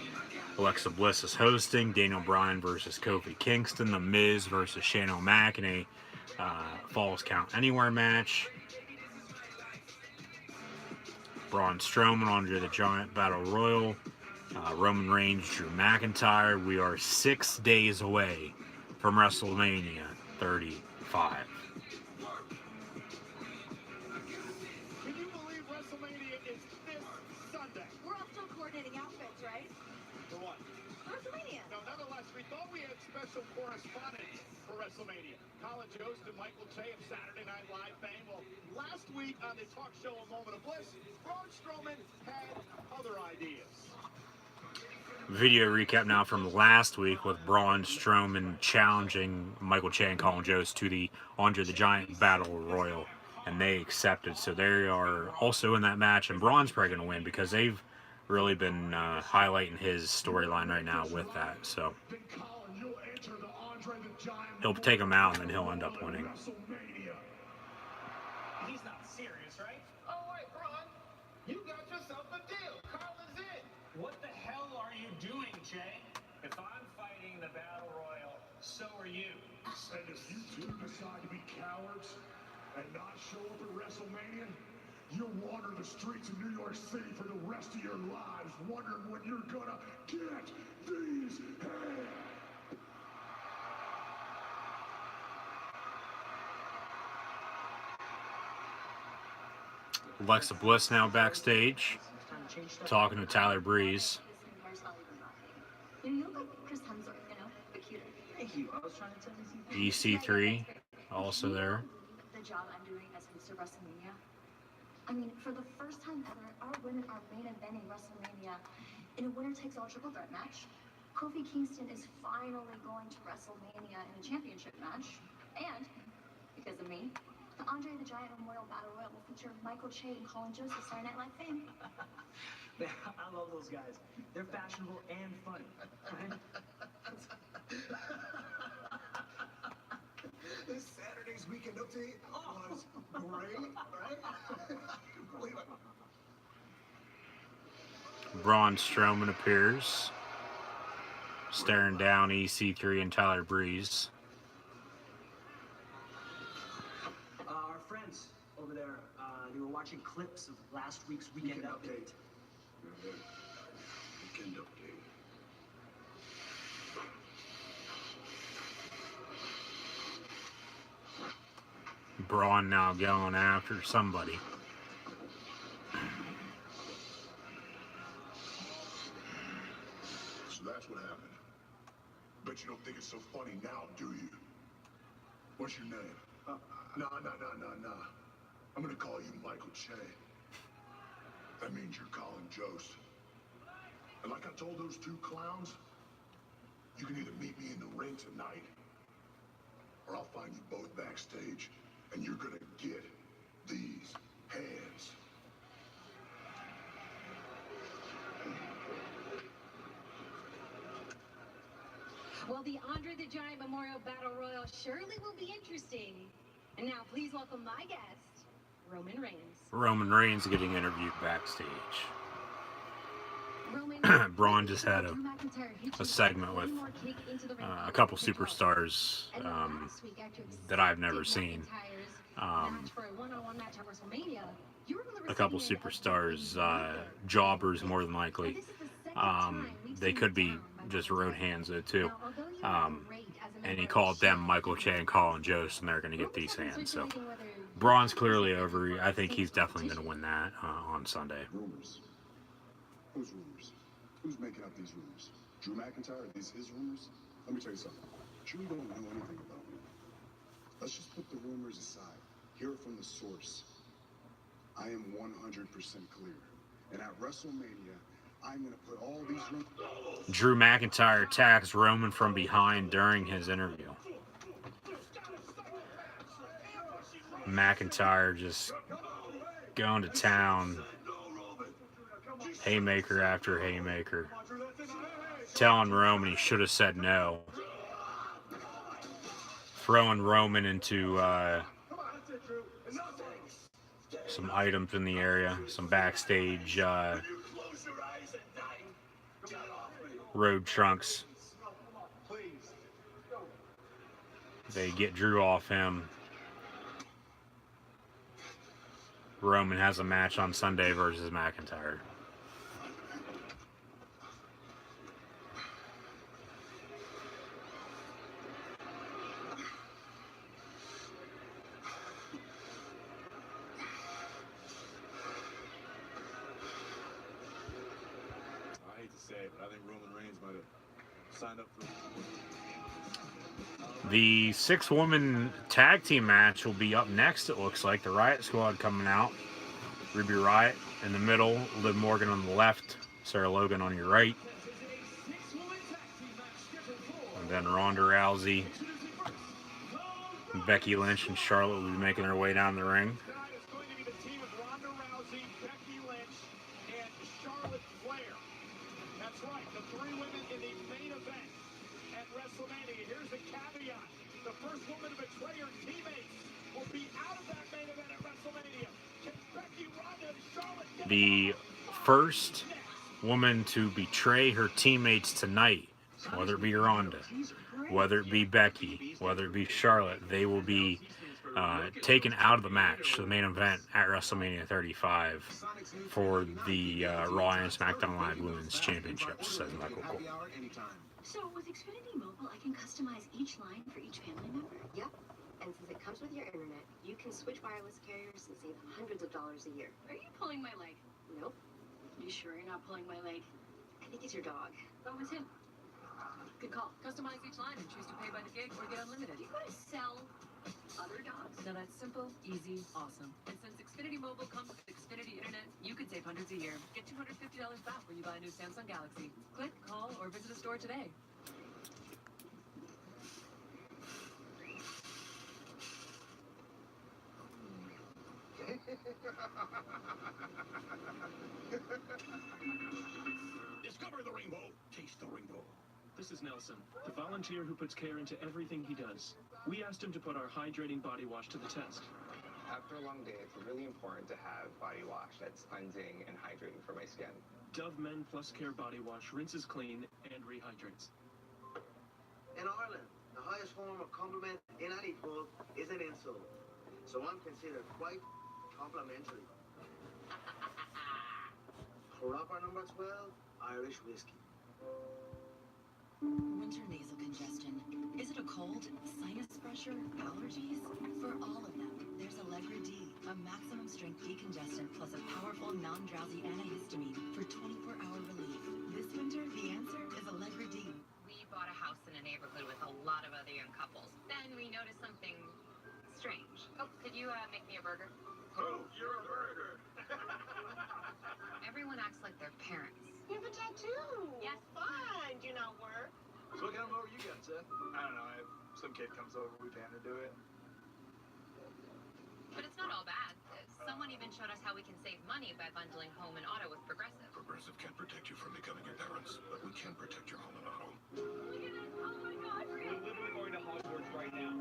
Alexa Bliss is hosting, Daniel Bryan versus Kofi Kingston, The Miz versus Shane O'Mac in a Falls Count Anywhere match, Braun Strowman, Andre the Giant Battle Royal, Roman Reigns, Drew McIntyre. We are 6 days away from WrestleMania 35. Can you believe WrestleMania is this Sunday? We're all still coordinating outfits, right? For what? WrestleMania. Now, nonetheless, we thought we had special correspondents for WrestleMania. Colin Jost and Michael Che of Saturday Night Live fame. Well, last week on the talk show A Moment of Bliss, Braun Strowman had other ideas. Video recap now from last week with Braun Strowman challenging Michael Che and Colin Jost to the Andre the Giant Battle Royal, and they accepted. So they are also in that match, and Braun's probably going to win because they've really been highlighting his storyline right now with that. So he'll take him out, and then he'll end up winning. He's not serious, right? Oh, wait, Braun. You got yourself a deal. Colin's in. What the hell are you doing, Jay? If I'm fighting the Battle Royal, so are you. And if you two decide to be cowards and not show up at WrestleMania, you'll wander the streets of New York City for the rest of your lives, wondering when you're gonna get these hands. Alexa Bliss now backstage, talking to Tyler Breeze. You look like Chris Hemsworth, but cuter. Thank you. I was trying to tell you something. EC3 also there. The job I'm doing as host of WrestleMania. I mean, for the first time ever, our women are main eventing WrestleMania in a winner-takes-all triple threat match. Kofi Kingston is finally going to WrestleMania in a championship match. And, because of me, the Andre the Giant Memorial Battle Royal will feature Michael Che and Colin Jost of Saturday Night Live fame. Man, I love those guys. They're fashionable and funny. This Saturday's weekend update was great, right? Braun Strowman appears, staring down EC3 and Tyler Breeze. Our friends over there, they were watching clips of last week's weekend update. Weekend update. Braun now going after somebody. So that's what happened. Bet you don't think it's so funny now, do you? What's your name? No. I'm gonna call you Michael Che. That means you're Colin Jost. And like I told those two clowns, you can either meet me in the ring tonight, or I'll find you both backstage, and you're gonna get these hands. Well, the Andre the Giant Memorial Battle Royal surely will be interesting. And now, please welcome my guest, Roman Reigns. Roman Reigns getting interviewed backstage. Braun just had a segment with a couple superstars that I've never seen. A couple superstars, jobbers more than likely. They could be just road hands though too. And he called them Michael Che and Colin Jost, and they're going to get these hands. So Braun's clearly over. I think he's definitely going to win that on Sunday. Rumors. Whose rumors? Who's making up these rumors? Drew McIntyre? Are these his rumors? Let me tell you something. Drew don't know anything about me. Let's just put the rumors aside. Hear it from the source. I am 100% clear. And at WrestleMania, I'm going to put all these rumors... Drew McIntyre attacks Roman from behind during his interview. McIntyre just going to town. Haymaker after haymaker. Telling Roman he should have said no. Throwing Roman into some items in the area. Some backstage road trunks. They get Drew off him. Roman has a match on Sunday versus McIntyre. I hate to say it, but I think Roman Reigns might have signed up for The 6-woman tag team match will be up next, it looks like. The Riot Squad coming out. Ruby Riott in the middle, Liv Morgan on the left, Sarah Logan on your right. And then Ronda Rousey, Becky Lynch, and Charlotte will be making their way down the ring. That's right, the 3 women in the main event at WrestleMania. Here's the caveat. The first woman to betray her teammates will be out of that main event at WrestleMania. Can Becky, Ronda, and Charlotte get The first woman to betray her teammates tonight, whether it be Ronda, whether it be Becky, whether it be Charlotte, they will be taken out of the match, the main event at WrestleMania 35 for the Raw and SmackDown Live Women's Championships, says Michael Cole. So with Xfinity Mobile, I can customize each line for each family member? Yep. And since it comes with your internet, you can switch wireless carriers and save hundreds of dollars a year. Are you pulling my leg? Nope. You sure you're not pulling my leg? I think it's your dog. Oh, it's him. Good call. Customize each line and choose to pay by the gig or get unlimited. You gotta sell other dogs. Now that's simple, easy, awesome. And since Xfinity Mobile comes with Xfinity Internet, you could save hundreds a year. Get $250 back when you buy a new Samsung Galaxy. Click, call, or visit a store today. Discover the rainbow. Taste the rainbow. This is Nelson, the volunteer who puts care into everything he does. We asked him to put our hydrating body wash to the test. After a long day, it's really important to have body wash that's cleansing and hydrating for my skin. Dove Men Plus Care Body Wash rinses clean and rehydrates. In Ireland, the highest form of compliment in any pub is an insult. So I'm considered quite complimentary. Proper number 12, Irish whiskey. Winter nasal congestion. Is it a cold, sinus pressure, allergies? For all of them, there's Allegra D, a maximum strength decongestant plus a powerful non-drowsy antihistamine for 24-hour relief. This winter, the answer is Allegra D. We bought a house in a neighborhood with a lot of other young couples. Then we noticed something strange. Oh, could you make me a burger? Oh, you're a burger. Everyone acts like their parents. You have a tattoo. Yes. Fine. Do not work. So what kind of mower you got, Seth? I don't know. Some kid comes over, we pay him to do it. But it's not all bad. Someone even showed us how we can save money by bundling home and auto with Progressive. Progressive can't protect you from becoming your parents, but we can protect your home and auto. Look at this. Oh my God. We're literally going to Hogwarts right now.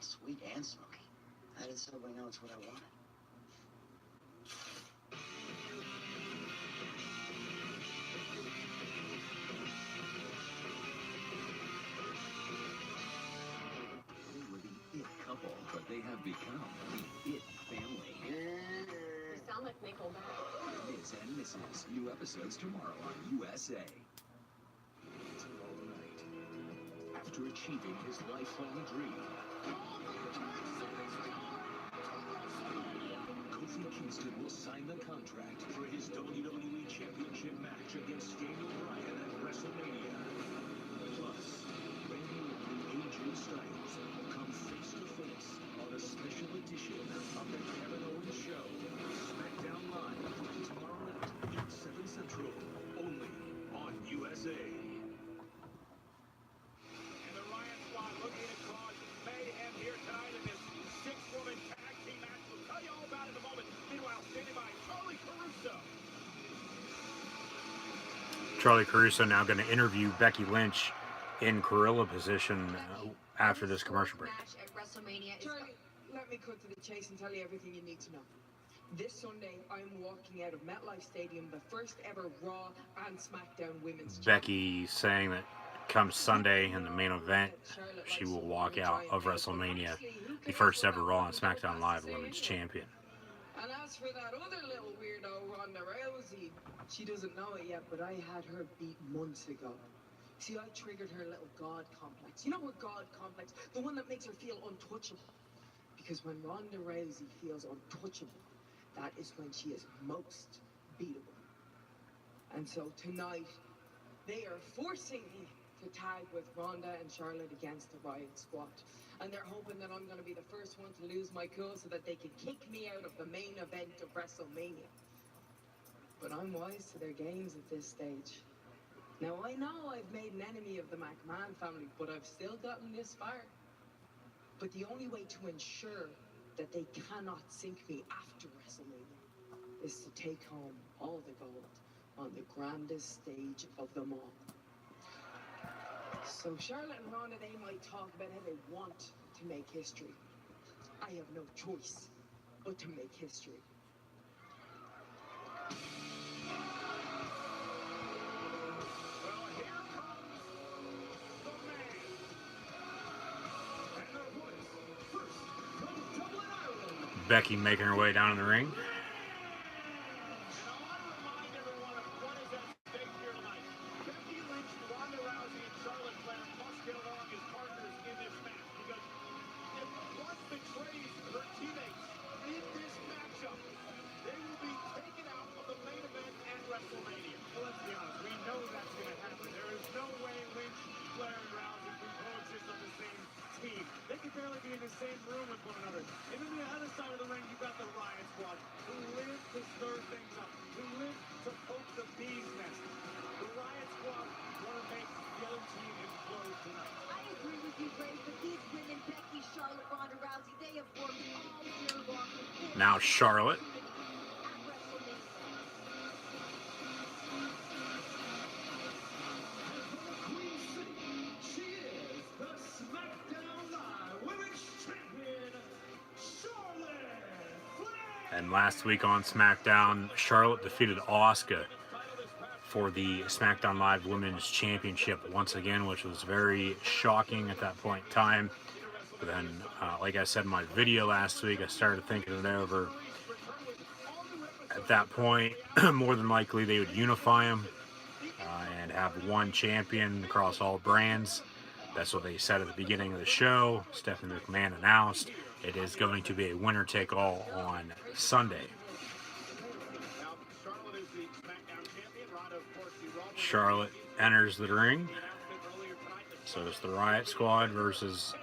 Sweet and smoky. How did Subway know it's what I wanted? They were the it couple, but they have become the it family. You sound like Nickelback. Ms. and Mrs. New episodes tomorrow on USA. Tomorrow night, after achieving his lifelong dream, Kofi Kingston will sign the contract for his WWE Championship match against Daniel Bryan at WrestleMania. Plus, Randy Orton and AJ Styles will come face to face on a special edition of the Kevin Owens Show. SmackDown Live tomorrow night at 7 Central, only on USA. And the Riot Squad looking to cause mayhem here tonight in this 6-woman tag team match. We'll tell you all about it in a moment. Meanwhile, standing by, Charlie Caruso. Charlie Caruso now going to interview Becky Lynch in gorilla position after this commercial break. Match at WrestleMania is Charlie, let me cut to the chase and tell you everything you need to know. This Sunday, I'm walking out of MetLife Stadium, the first ever Raw and SmackDown Women's Becky saying that come Sunday in the main event, she will walk out of WrestleMania, the first ever Raw and SmackDown Live Women's Champion. And as for that other little weirdo, Ronda Rousey, she doesn't know it yet, but I had her beat months ago. See, I triggered her little God complex. You know her God complex? The one that makes her feel untouchable. Because when Ronda Rousey feels untouchable, that is when she is most beatable. And so tonight, they are forcing me to tag with Ronda and Charlotte against the Riot Squad. And they're hoping that I'm going to be the first one to lose my cool so that they can kick me out of the main event of WrestleMania. But I'm wise to their games at this stage. Now, I know I've made an enemy of the McMahon family, but I've still gotten this far. But the only way to ensure that they cannot sink me after WrestleMania is to take home all the gold on the grandest stage of them all. So Charlotte and Ronda, they might talk about how they want to make history. I have no choice but to make history. Becky making her way down in the ring. Same room with one another. And on the other side of the ring, you've got the Riot Squad, who live to stir things up, who live to poke the bee's nest. The Riot Squad want to make the other team implode tonight. I agree with you, Ray, but these women, Becky, Charlotte, Ronda Rousey, they have worked all year long. Now Charlotte. And last week on SmackDown, Charlotte defeated Asuka for the SmackDown Live Women's Championship once again, which was very shocking at that point in time. But then, like I said in my video last week, I started thinking it over. At that point, more than likely they would unify them and have one champion across all brands. That's what they said at the beginning of the show. Stephanie McMahon announced it is going to be a winner-take-all on Sunday. Charlotte enters the ring. So it's the Riot Squad versus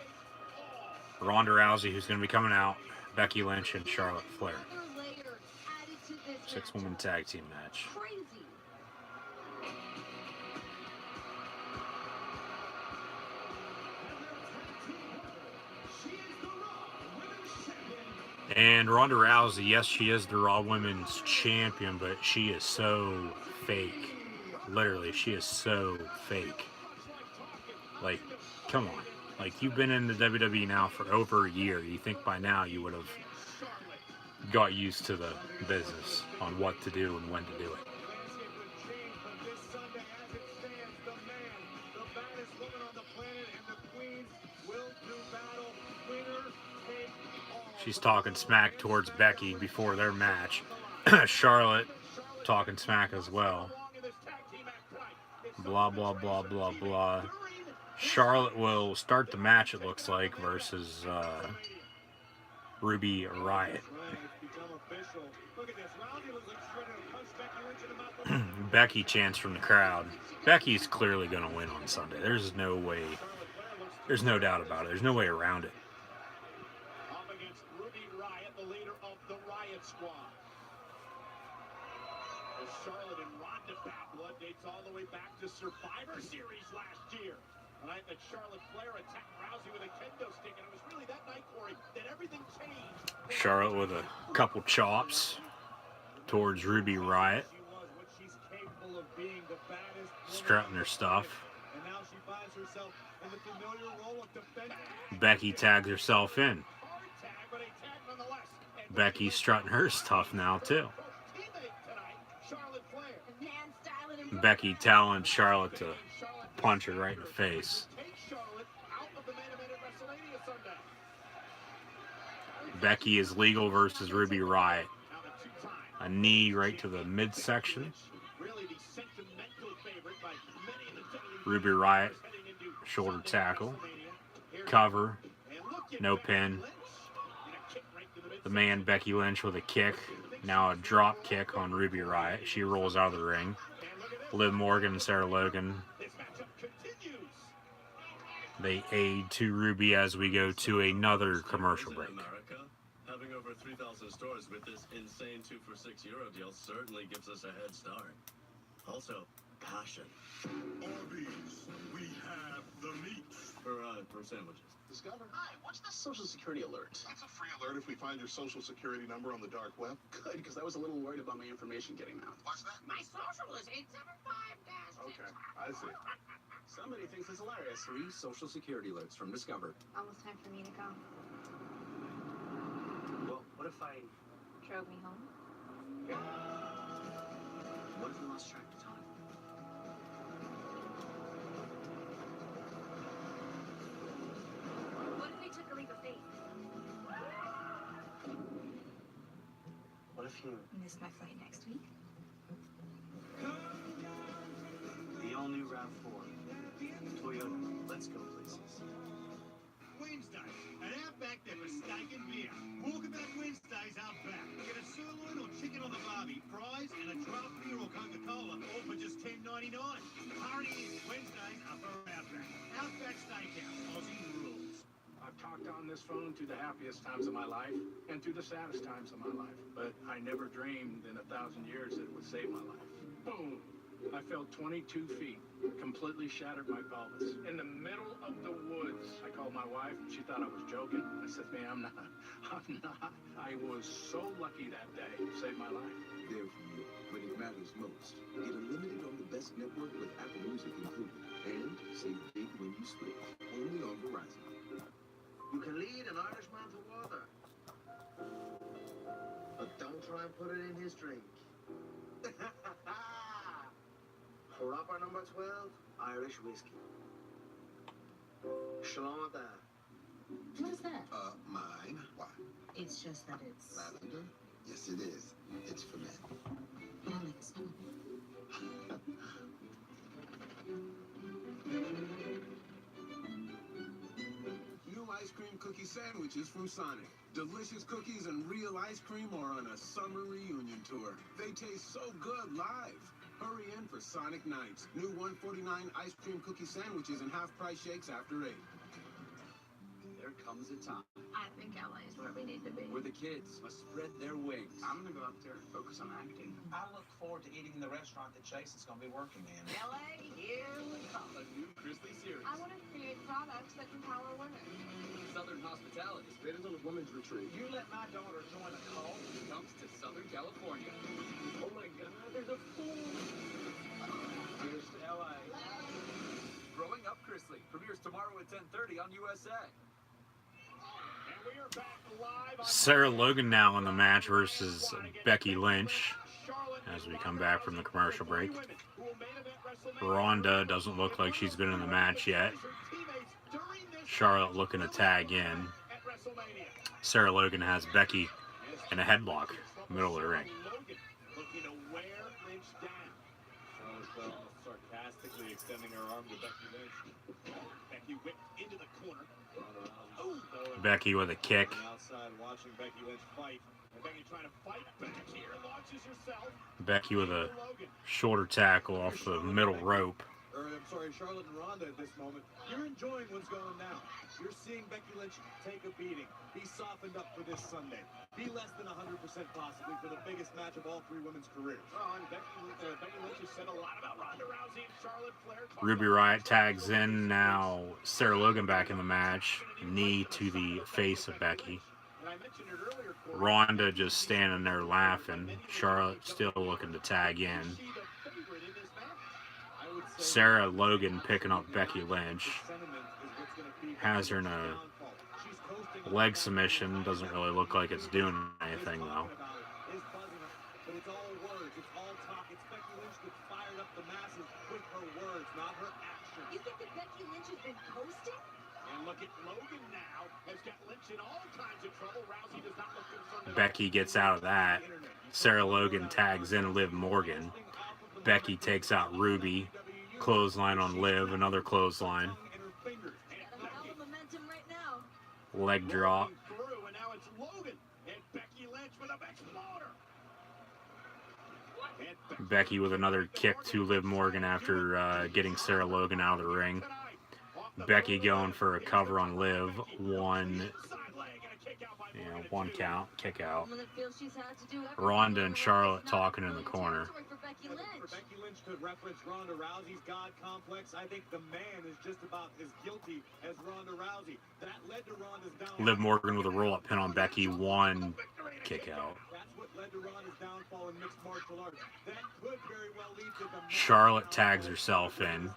Ronda Rousey, who's going to be coming out, Becky Lynch, and Charlotte Flair. 6-woman tag team match. And Ronda Rousey, yes, she is the Raw Women's Champion, but she is so fake. Literally, she is so fake. Like, come on. Like, you've been in the WWE now for over a year. You think by now you would have got used to the business on what to do and when to do it. She's talking smack towards Becky before their match. Charlotte talking smack as well. Blah, blah, blah, blah, blah. Charlotte will start the match, it looks like, versus Ruby Riott. reversal. Look at this. Rousey looks like she's ready to punch Becky Lynch in the mouth. Becky chants from the crowd. Becky's clearly going to win on Sunday. There's no way. There's no doubt about it. There's no way around it. Up against Ruby Riott, the leader of the Riott Squad. The Charlotte and Ronda bad blood dates all the way back to Survivor Series last year. The night that Charlotte Flair attacked Rousey with a kendo stick, and it was really that night, Corey, that everything changed. Charlotte with a couple chops towards Ruby Riott. Strutting her stuff. And now she finds herself in the familiar role of defending. Becky tags herself in. Becky's strutting her stuff now too. Becky telling Charlotte to punch her right in the face. Becky is legal versus Ruby Riott. A knee right to the midsection. Ruby Riott, shoulder tackle. Cover. No pin. The man Becky Lynch with a kick. Now a drop kick on Ruby Riott. She rolls out of the ring. Liv Morgan and Sarah Logan. They aid to Ruby as we go to another commercial break. Having over 3,000 stores with this insane 2 for €6 deal certainly gives us a head start. Also, passion. Arby's, we have the meat. For sandwiches. Discover. Hi, what's the Social Security alert? That's a free alert if we find your social security number on the dark web. Good, because I was a little worried about my information getting out. What's that? My social is 875 Okay, I see. Somebody thinks it's hilarious. 3 Social Security alerts from Discover. Almost time for me to go. Well, what if I... Drove me home. What if we lost track of time? What if they took a leap of faith? What if you... Missed my flight next week? The all-new RAV4. Toyota. Let's go places. Wednesday, an Outback there for steak and beer. Walkabout Wednesdays Outback. Get a sirloin or chicken on the barbie, fries and a draft beer or Coca-Cola, all for just $10.99. Party is Wednesdays are for Outback. Outback Steakhouse, Aussie rules. I've talked on this phone through the happiest times of my life and through the saddest times of my life, but I never dreamed in 1,000 years that it would save my life. Boom! I fell 22 feet, completely shattered my pelvis, in the middle of the woods. I called my wife, and she thought I was joking. I said, man, I'm not. I was so lucky that day. It saved my life. There for you when it matters most. Get unlimited on the best network with Apple Music included. And save big when you switch. Only on Verizon. You can lead an Irishman to water. But don't try and put it in his drink. For upper number 12, Irish whiskey. Shalom with that. What is that? Mine. Why? It's just that it's... Lavender? Yes, it is. It's for men. I like the smell of it. New ice cream cookie sandwiches from Sonic. Delicious cookies and real ice cream are on a summer reunion tour. They taste so good live. Hurry in for Sonic Nights. New $1.49 ice cream cookie sandwiches and half-price shakes after 8. There comes a time I think LA is where we need to be. where the kids must spread their wings. I'm gonna go up there and focus on acting. I look forward to eating in the restaurant that Chase is going to be working in. LA, here we come. A new Grizzly series. I want to create products that empower women. Southern hospitality. Arizona Women's Retreat. You let my daughter join a cult? Comes to Southern California. Oh my God, there's a fool. Here's to LA. Growing Up Grizzly premieres tomorrow at 10:30 on USA. Sarah Logan now in the match versus Becky Lynch as we come back from the commercial break. Ronda doesn't look like she's been in the match yet. Charlotte looking to tag in. Sarah Logan has Becky in a headlock, middle of the ring. Sarcastically extending her arm to Becky Lynch. Becky whipped into the corner. Becky with a kick. Outside watching Becky Lynch fight. Becky with a shoulder tackle off the middle rope. Charlotte and Ronda at this moment. You're enjoying what's going down. You're seeing Becky Lynch take a beating. Be softened up for this Sunday. Be less than 100% possibly for the biggest match of all three women's careers. Oh, and Becky Lynch has said a lot about Ronda Rousey and Charlotte Flair. Ruby Riott tags in now. Sarah Logan back in the match. Knee to the face of Becky. Ronda just standing there laughing. Charlotte still looking to tag in. Sarah Logan picking up Becky Lynch. Has her in a leg submission. Doesn't really look like it's doing anything though. You think that Becky Lynch has been coasting? And look at Logan now. Has got Lynch in all kinds of trouble. Rousey does not look concerned. Becky gets out of that. Sarah Logan tags in Liv Morgan. Becky takes out Ruby. Clothesline on Liv. Another clothesline. Leg drop. Becky with another kick to Liv Morgan after getting Sarah Logan out of the ring. Becky going for a cover on Liv. One count, kick out. Ronda and Charlotte talking in the corner. Becky Lynch could reference Ronda Rousey's God complex. I think the man is just about as guilty as Ronda Rousey. That led to Ronda's downfall. Liv Morgan with a roll-up pin on Becky. One kick out. That's what led to Ronda's downfall in mixed martial arts. That could very well lead to the Charlotte tags herself in.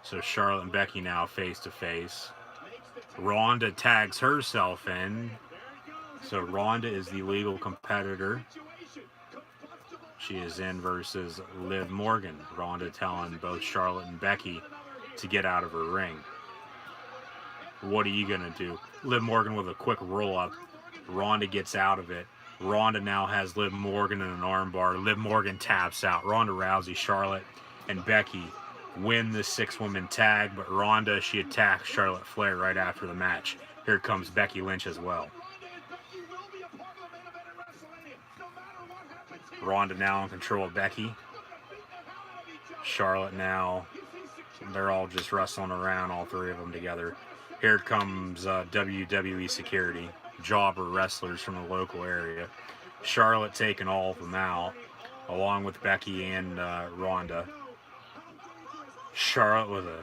So Charlotte and Becky now face to face. Ronda tags herself in. So Ronda is the legal competitor. She is in versus Liv Morgan. Ronda telling both Charlotte and Becky to get out of her ring. What are you going to do? Liv Morgan with a quick roll-up. Ronda gets out of it. Ronda now has Liv Morgan in an armbar. Liv Morgan taps out. Ronda Rousey, Charlotte, and Becky win the 6-woman tag, but Ronda, she attacks Charlotte Flair right after the match. Here comes Becky Lynch as well. Ronda now in control of Becky. Charlotte now, they're all just wrestling around, all three of them together. Here comes WWE security, jobber wrestlers from the local area. Charlotte taking all of them out, along with Becky and Ronda. Charlotte with a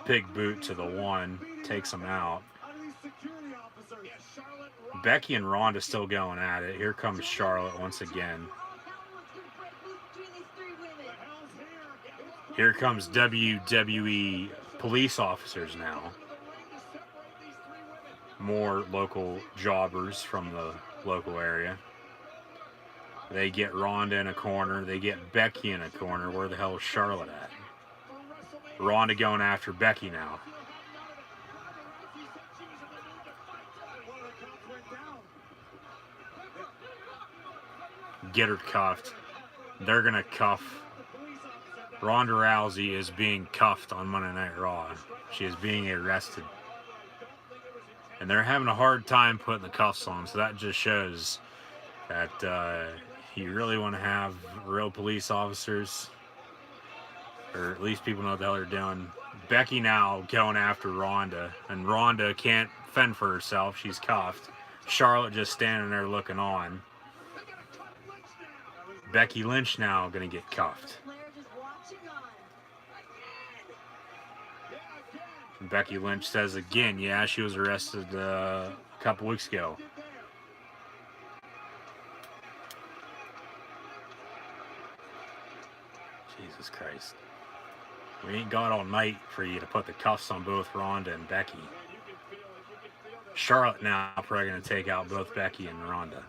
big boot to the one, takes them out. Becky and Ronda still going at it. Here comes Charlotte once again. Here comes WWE police officers now. More local jobbers from the local area. They get Ronda in a corner. They get Becky in a corner. Where the hell is Charlotte at? Ronda going after Becky now. Get her cuffed. They're going to cuff. Ronda Rousey is being cuffed on Monday Night Raw. She is being arrested. And they're having a hard time putting the cuffs on, so that just shows that you really want to have real police officers, or at least people know what the hell they're doing. Becky now going after Ronda, and Ronda can't fend for herself. She's cuffed. Charlotte just standing there looking on. Becky Lynch now going to get cuffed. Becky Lynch says again, yeah, she was arrested a couple weeks ago. Jesus Christ. We ain't got all night for you to put the cuffs on both Ronda and Becky. Charlotte now probably going to take out both Becky and Ronda.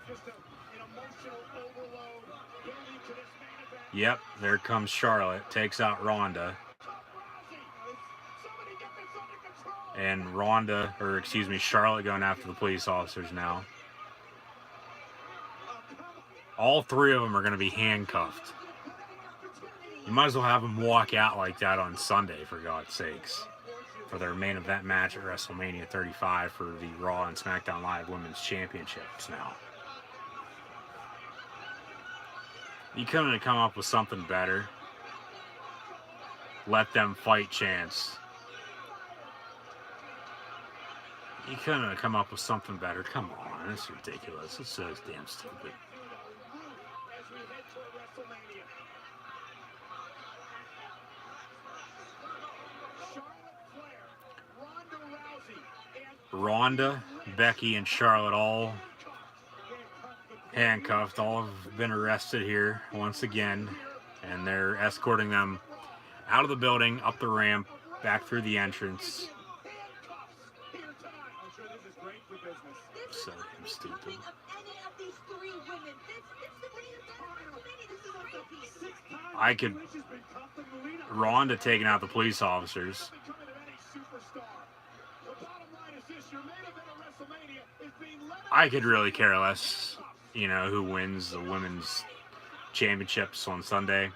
Yep, there comes Charlotte, takes out Ronda. And Charlotte going after the police officers now. All three of them are going to be handcuffed. You might as well have them walk out like that on Sunday, for God's sakes, for their main event match at WrestleMania 35 for the Raw and SmackDown Live Women's Championships now. You couldn't have come up with something better. Let them fight chance. You couldn't have come up with something better. Come on, it's ridiculous. It's so damn stupid. As we head toward WrestleMania. Charlotte Flair, Ronda Rousey, and Ronda, Becky, and Charlotte all handcuffed. All have been arrested here once again. And they're escorting them out of the building, up the ramp, back through the entrance. So damn stupid. I could Ronda taking out the police officers. I could really care less, you know, who wins the women's championships on Sunday.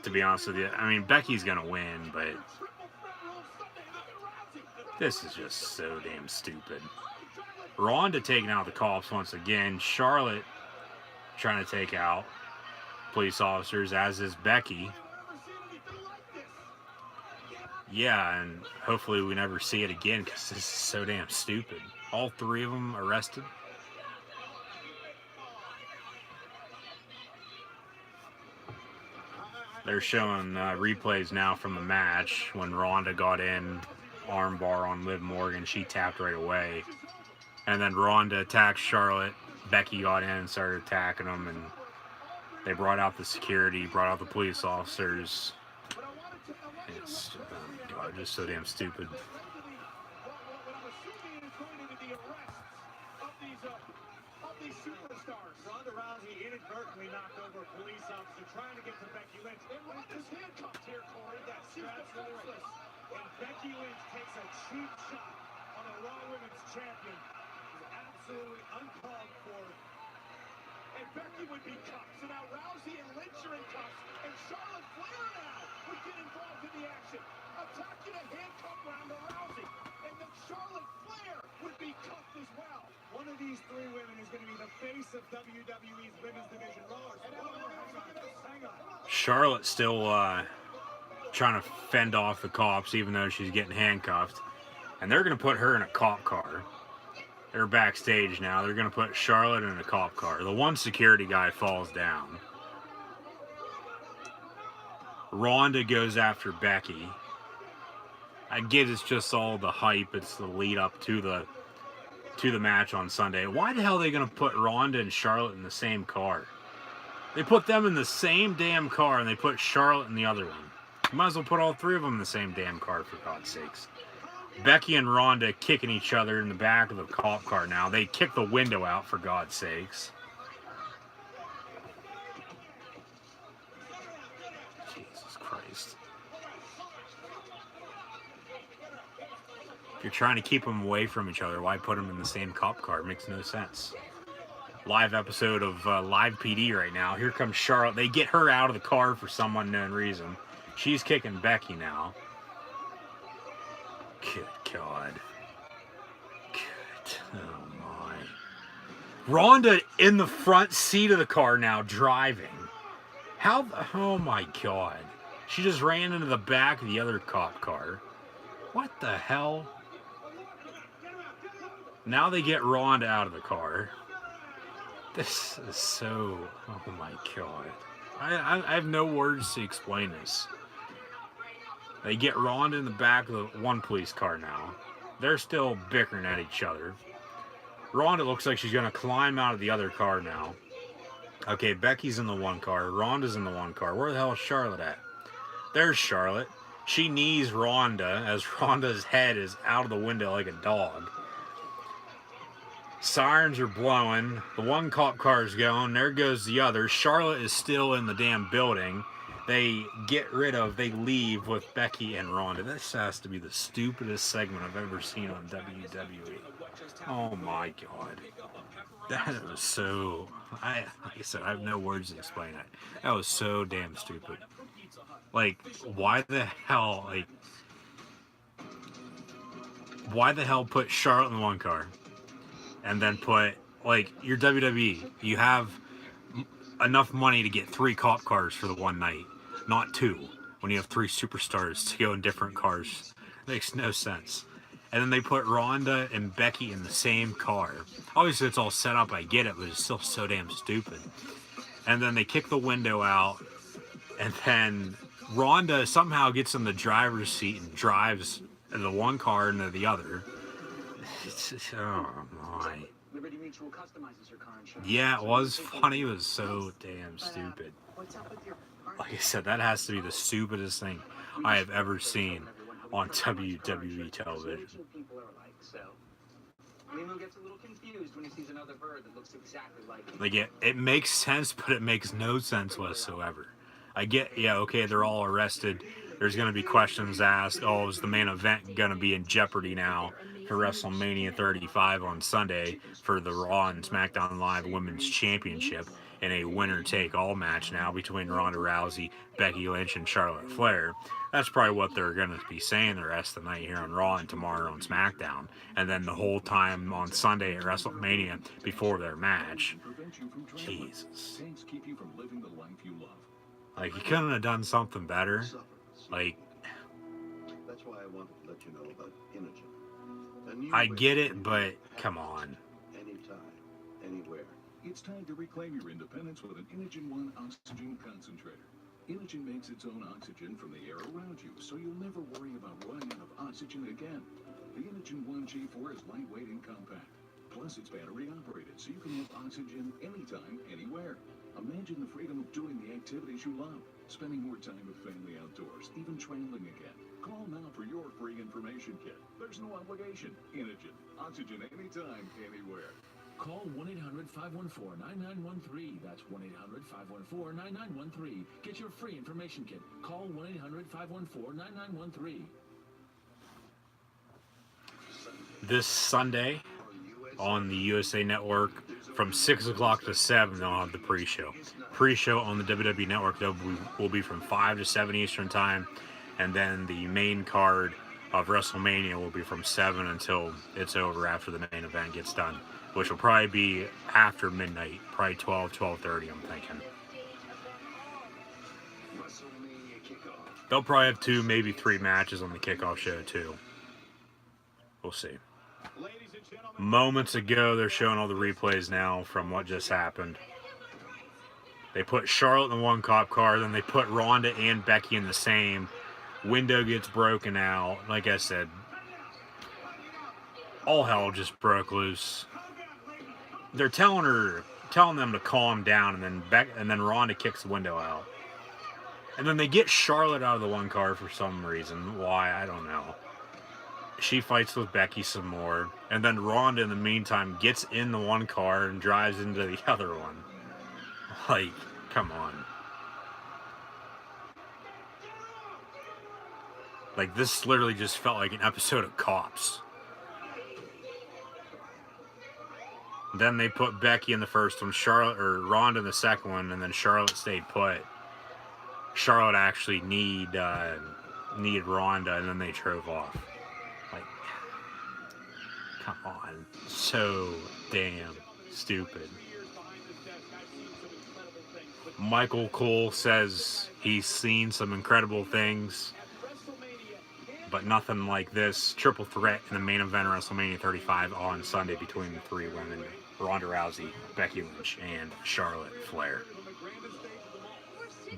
To be honest with you, I mean, Becky's gonna win, but this is just so damn stupid. Ronda taking out the cops once again. Charlotte trying to take out police officers, as is Becky. Yeah, and hopefully we never see it again because this is so damn stupid. All three of them arrested. They're showing replays now from the match when Ronda got in, armbar on Liv Morgan. She tapped right away. And then Ronda attacked Charlotte. Becky got in and started attacking them, and they brought out the security, brought out the police officers. It's just so damn stupid. Ronda Rousey inadvertently knocked over a police officer trying to get to Becky Lynch. And Ronda's handcuffed here, Corey. That's defenseless. And Becky Lynch takes a cheap shot on a Raw Women's Champion. It's absolutely uncalled for. And Becky would be cuffed. So now Rousey and Lynch are in cuffs. And Charlotte Flair now would get involved in the action. Attacking a handcuff Ronda Rousey. And then Charlotte Flair would be cuffed as well. One of these three women is going to be the face of WWE's women's division. Hang on. Charlotte's still trying to fend off the cops, even though she's getting handcuffed. And they're going to put her in a cop car. They're backstage now. They're going to put Charlotte in a cop car. The one security guy falls down. Ronda goes after Becky. I get it's just all the hype. It's the lead up to the match on Sunday. Why the hell are they going to put Ronda and Charlotte in the same car? They put them in the same damn car, and they put Charlotte in the other one. You might as well put all three of them in the same damn car, for God's sakes. Becky and Ronda kicking each other in the back of the cop car now. They kick the window out, for God's sakes. Jesus Christ. If you're trying to keep them away from each other, why put them in the same cop car? It makes no sense. Live episode of Live PD right now. Here comes Charlotte. They get her out of the car for some unknown reason. She's kicking Becky now. Good God. Good. Oh my. Ronda in the front seat of the car now, driving. How? Oh my God. She just ran into the back of the other cop car. What the hell? Now they get Ronda out of the car. This is so... Oh my God. I have no words to explain this. They get Ronda in the back of the one police car now. They're still bickering at each other. Ronda looks like she's going to climb out of the other car now. Okay, Becky's in the one car. Ronda's in the one car. Where the hell is Charlotte at? There's Charlotte. She knees Ronda as Ronda's head is out of the window like a dog. Sirens are blowing. The one cop car is going. There goes the other. Charlotte is still in the damn building. They leave with Becky and Ronda. This has to be the stupidest segment I've ever seen on WWE. Oh my God. That was so... like I said, I have no words to explain it. That was so damn stupid. Like, why the hell, why the hell put Charlotte in one car? And then put like your WWE, you have enough money to get 3 cop cars for the one night, not 2. When you have 3 superstars to go in different cars, makes no sense. And then they put Ronda and Becky in the same car. Obviously, it's all set up. I get it, but it's still so damn stupid. And then they kick the window out, and then Ronda somehow gets in the driver's seat and drives the one car into the other. Oh my. Liberty Mutual customizes your car insurance. Yeah, it was funny. It was so damn stupid. What's up with your Like I said, that has to be the stupidest thing I have ever seen on WWE television. People are like, so Limo gets a little confused when he sees another bird that looks exactly like him. Like it makes sense, but it makes no sense whatsoever. I get, yeah, okay, they're all arrested. There's going to be questions asked. Oh, is the main event going to be in jeopardy now for WrestleMania 35 on Sunday for the Raw and SmackDown Live Women's Championship in a winner-take-all match now between Ronda Rousey, Becky Lynch, and Charlotte Flair? That's probably what they're going to be saying the rest of the night here on Raw and tomorrow on SmackDown. And then the whole time on Sunday at WrestleMania before their match. Jesus. Like, you couldn't have done something better. Like, That's why I wanted to let you know about Imogen. I get it, but come on. Anytime, anywhere. It's time to reclaim your independence with an Imogen 1 oxygen concentrator. Imogen makes its own oxygen from the air around you, so you'll never worry about running out of oxygen again. The Imogen 1 G4 is lightweight and compact. Plus, it's battery operated, so you can have oxygen anytime, anywhere. Imagine the freedom of doing the activities you love, spending more time with family outdoors, even traveling again. Call now for your free information kit. There's no obligation. Imogen, oxygen anytime, anywhere. Call 1-800-514-9913. That's 1-800-514-9913. Get your free information kit. Call 1-800-514-9913. This Sunday on the USA Network from 6 o'clock to 7, they'll have the pre-show. Pre-show on the WWE Network will be from 5 to 7 Eastern Time, and then the main card of WrestleMania will be from 7 until it's over after the main event gets done, which will probably be after midnight, probably 12:30, I'm thinking. They'll probably have 2, maybe 3 matches on the kickoff show too. We'll see. Moments ago, they're showing all the replays now from what just happened. They put Charlotte in one cop car, then they put Ronda and Becky in the same. Window gets broken out. Like I said, all hell just broke loose. They're telling them to calm down, and then Ronda kicks the window out. And then they get Charlotte out of the one car for some reason. Why, I don't know. She fights with Becky some more, and then Ronda in the meantime gets in the one car and drives into the other one. Like, come on. Like, this literally just felt like an episode of Cops. Then they put Becky in the first one, Ronda in the second one, and then Charlotte stayed put. Charlotte actually needed Ronda, and then they drove off. Like, come on. So damn stupid. Michael Cole says he's seen some incredible things, but nothing like this. Triple threat in the main event of WrestleMania 35 on Sunday between the 3 women, Ronda Rousey, Becky Lynch, and Charlotte Flair.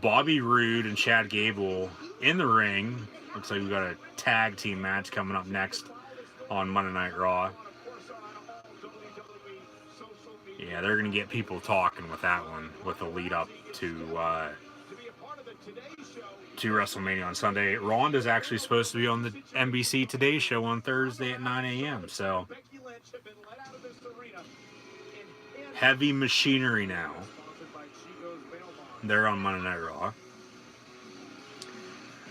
Bobby Roode and Chad Gable in the ring. Looks like we got a tag team match coming up next on Monday Night Raw. Yeah, they're going to get people talking with that one, with the lead up to WrestleMania on Sunday. Ronda's actually supposed to be on the NBC Today show on Thursday at 9 a.m. So, Heavy Machinery now. They're on Monday Night Raw.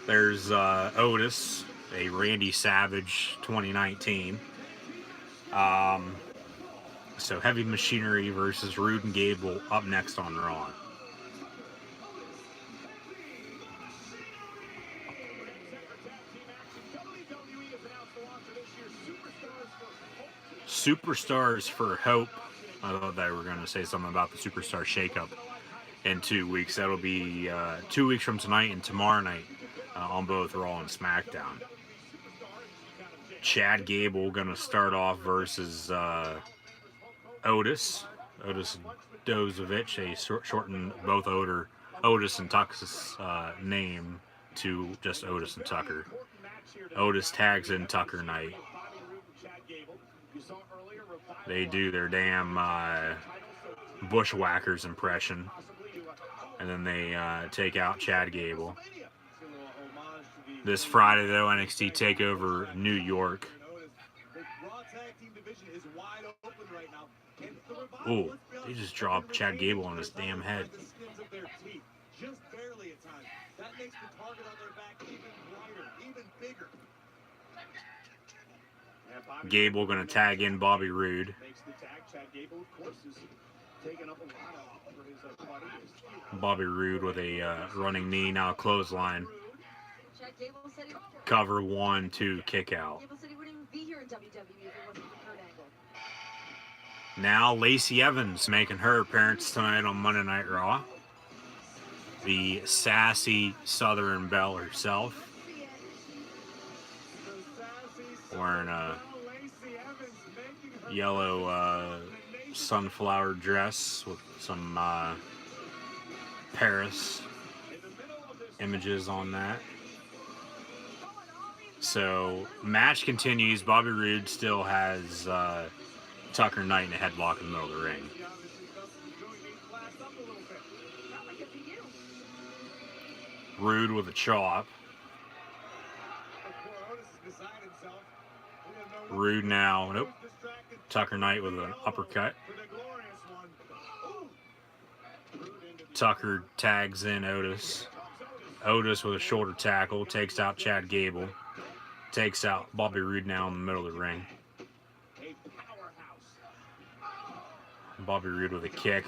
There's Otis, a Randy Savage 2019. So Heavy Machinery versus Roode and Gable up next on Raw. Superstars for Hope I thought they were going to say something about the Superstar Shakeup in 2 weeks. That'll be 2 weeks from tonight and tomorrow night on both Raw and SmackDown. Chad Gable going to start off versus Otis. Otis Dozovich. They shortened both Otis and Tucker's name to just Otis and Tucker. Otis tags in Tucker Knight. They do their damn Bushwhackers impression. And then they take out Chad Gable. This Friday, though, NXT TakeOver New York. Ooh, they just dropped Chad Gable on his damn head. Just barely at times. That makes the target on their back even brighter, even bigger. Gable gonna tag in Bobby Roode. Makes the tag. Chad Gable, of course, is taking up a lot for his buddy. Bobby Roode with a running knee, now clothesline. Cover 1, 2, kick out. Now Lacey Evans making her appearance tonight on Monday Night Raw. The sassy Southern Belle herself. Wearing a yellow sunflower dress with some Paris images on that. So, match continues. Bobby Roode still has Tucker Knight in a headlock in the middle of the ring. Roode with a chop. Roode now. Nope. Tucker Knight with an uppercut. Tucker tags in Otis. Otis with a shoulder tackle. Takes out Chad Gable. Takes out Bobby Roode now in the middle of the ring. Bobby Roode with a kick.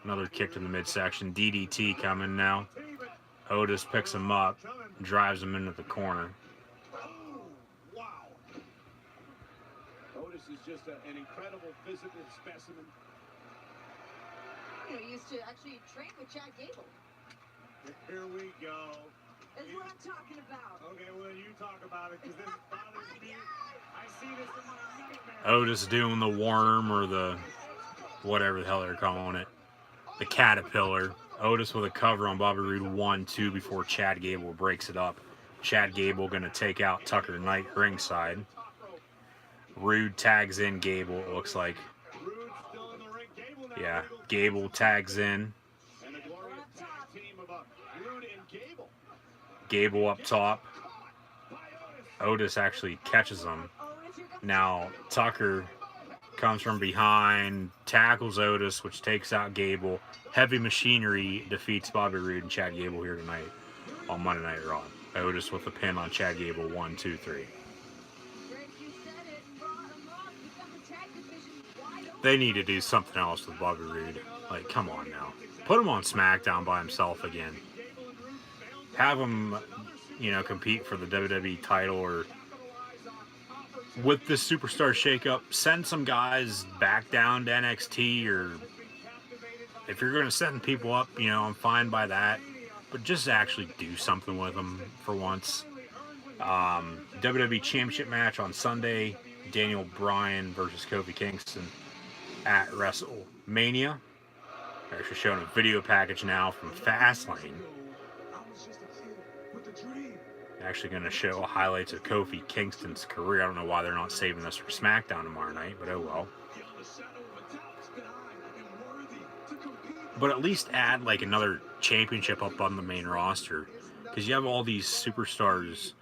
Another kick to the midsection. DDT coming now. Otis picks him up. Drives him into the corner. Otis is just an incredible physical specimen. You know, he used to actually train with Chad Gable. Here we go. That's what I'm talking about. Okay, well, you talk about it, because this bothers me. I see this in my nightmares. Otis doing the worm or the whatever the hell they're calling it. The caterpillar. Otis with a cover on Bobby Roode 1, 2 before Chad Gable breaks it up. Chad Gable going to take out Tucker Knight ringside. Roode tags in Gable, it looks like. Yeah, Gable tags in. Gable up top. Otis actually catches him. Now Tucker comes from behind, tackles Otis, which takes out Gable. Heavy Machinery defeats Bobby Roode and Chad Gable here tonight on Monday Night Raw. Otis with a pin on Chad Gable, 1, 2, 3. They need to do something else with Bobby Roode. Like, come on now. Put him on SmackDown by himself again. Have him, you know, compete for the WWE title, or with this Superstar Shakeup, send some guys back down to NXT, or if you're going to send people up, you know, I'm fine by that. But just actually do something with them for once. WWE Championship match on Sunday. Daniel Bryan versus Kofi Kingston at WrestleMania. They're actually showing a video package now from Fastlane. Actually going to show highlights of Kofi Kingston's career. I don't know why they're not saving this for SmackDown tomorrow night, but oh well. But at least add like another championship up on the main roster, because you have all these superstars,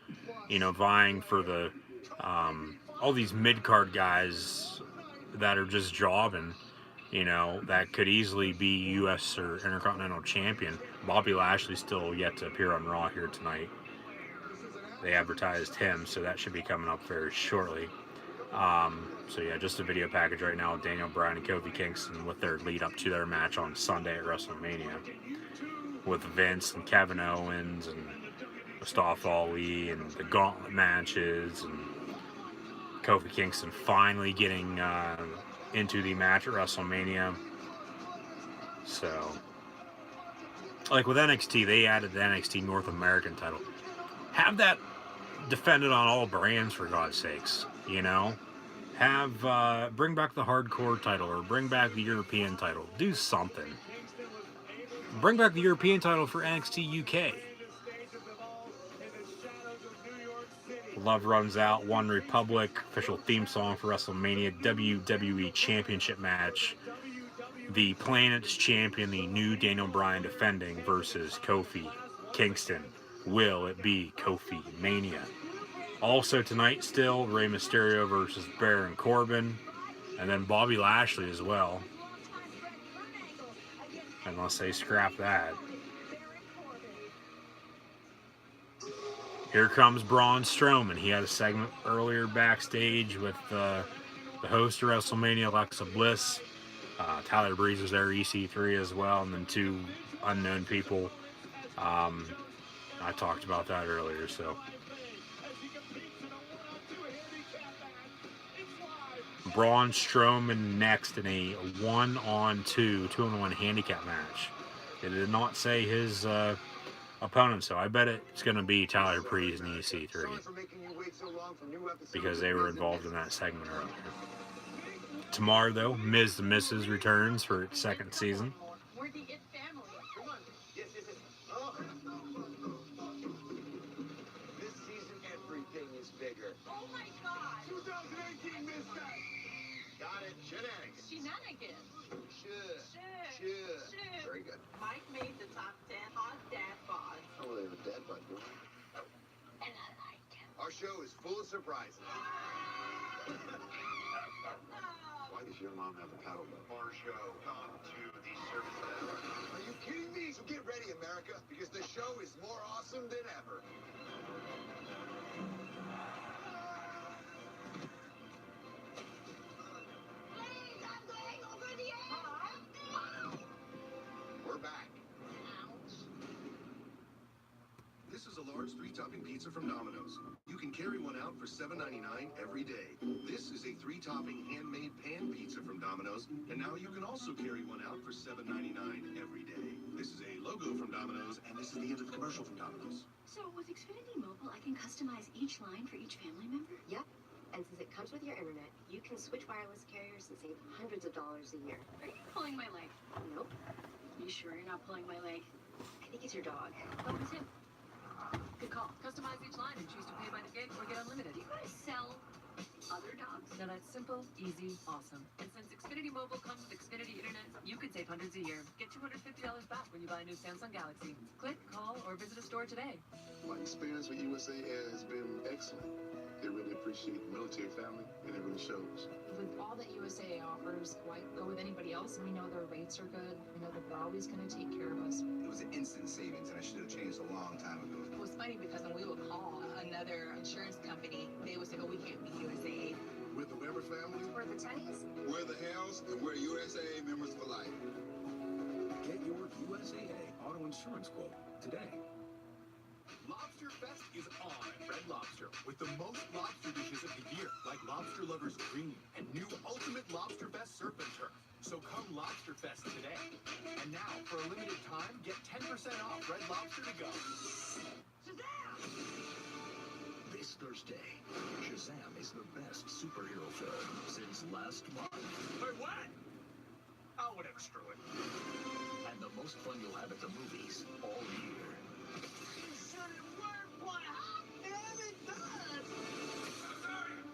you know, vying for the all these mid-card guys that are just jobbing, you know, that could easily be U.S. or Intercontinental Champion. Bobby Lashley's still yet to appear on Raw here tonight. They advertised him, so that should be coming up very shortly. So yeah, just a video package right now with Daniel Bryan and Kofi Kingston with their lead up to their match on Sunday at WrestleMania. With Vince and Kevin Owens and Mustafa Ali and the gauntlet matches, and Kofi Kingston finally getting into the match at WrestleMania. So, like with NXT, they added the NXT North American title. Have that defended on all brands, for God's sakes. You know, have bring back the hardcore title or bring back the European title. Do something. Bring back the European title for NXT UK. Love Runs Out, One Republic, official theme song for WrestleMania, WWE Championship match. The Planet's champion, the new Daniel Bryan defending versus Kofi Kingston. Will it be Kofi Mania? Also tonight still, Rey Mysterio versus Baron Corbin. And then Bobby Lashley as well. Unless they scrap that. Here comes Braun Strowman. He had a segment earlier backstage with the host of WrestleMania, Alexa Bliss. Tyler Breeze was there, EC3 as well, and then two unknown people. I talked about that earlier, so. Braun Strowman next in a 1-on-2, 2-on-1 handicap match. It did not say his opponent, so I bet it's going to be Tyler Breeze and EC3 because they were involved in that segment earlier. Tomorrow, though, Miz the Mrs. returns for its second season. We're the It family. Come on. Yes. Oh. This season, everything is bigger. Oh my God. 2018 Miss That. Got it. Shenanigans. Should. Very good. Mike made the top 10 hot dad bods. Oh, they have a dad bod, boy. And I like him. Our show is full of surprises. Why does your mom have a paddle boat? Our show, come to the service center. Are you kidding me? So get ready, America, because the show is more awesome than ever. Please, I'm going over the edge. We're back. This is a large 3-topping pizza from Domino's. You can carry one out for $7.99 every day. This is a 3-topping handmade pan pizza from Domino's, and now you can also carry one out for $7.99 every day. This is a logo from Domino's, and this is the end of the commercial from Domino's. So with Xfinity Mobile, I can customize each line for each family member? Yep. And since it comes with your internet, you can switch wireless carriers and save hundreds of dollars a year. Are you pulling my leg? Nope. You sure you're not pulling my leg? I think it's your dog. Oh, it's him. Good call. Customize each line and choose to pay by the gig or get unlimited. You guys sell other dogs? No, that's simple, easy, awesome. And since Xfinity Mobile comes with Xfinity Internet, you could save hundreds a year. Get $250 back when you buy a new Samsung Galaxy. Click, call, or visit a store today. My experience with USA Air has been excellent. They really appreciate the military family, and it really shows. With all that USA offers, why go with anybody else? We know their rates are good. We know that they're always going to take care of us. It was an instant savings, and I should have changed a long time ago. It was funny because when we would call another insurance company, they would say, oh, we can't be USA. We're the Weber family. We're the Tennies. We're the Hells, and we're USA members for life. Get your USAA auto insurance quote today. Lobster Fest is on at Red Lobster with the most lobster dishes of the year, like Lobster Lovers Green and new Ultimate Lobster Fest Surf and Turf. So come Lobster Fest today. And now, for a limited time, get 10% off Red Lobster to go. This Thursday, Shazam is the best superhero film since last month. Wait, what? Oh, whatever, screw it. And the most fun you'll have at the movies all year.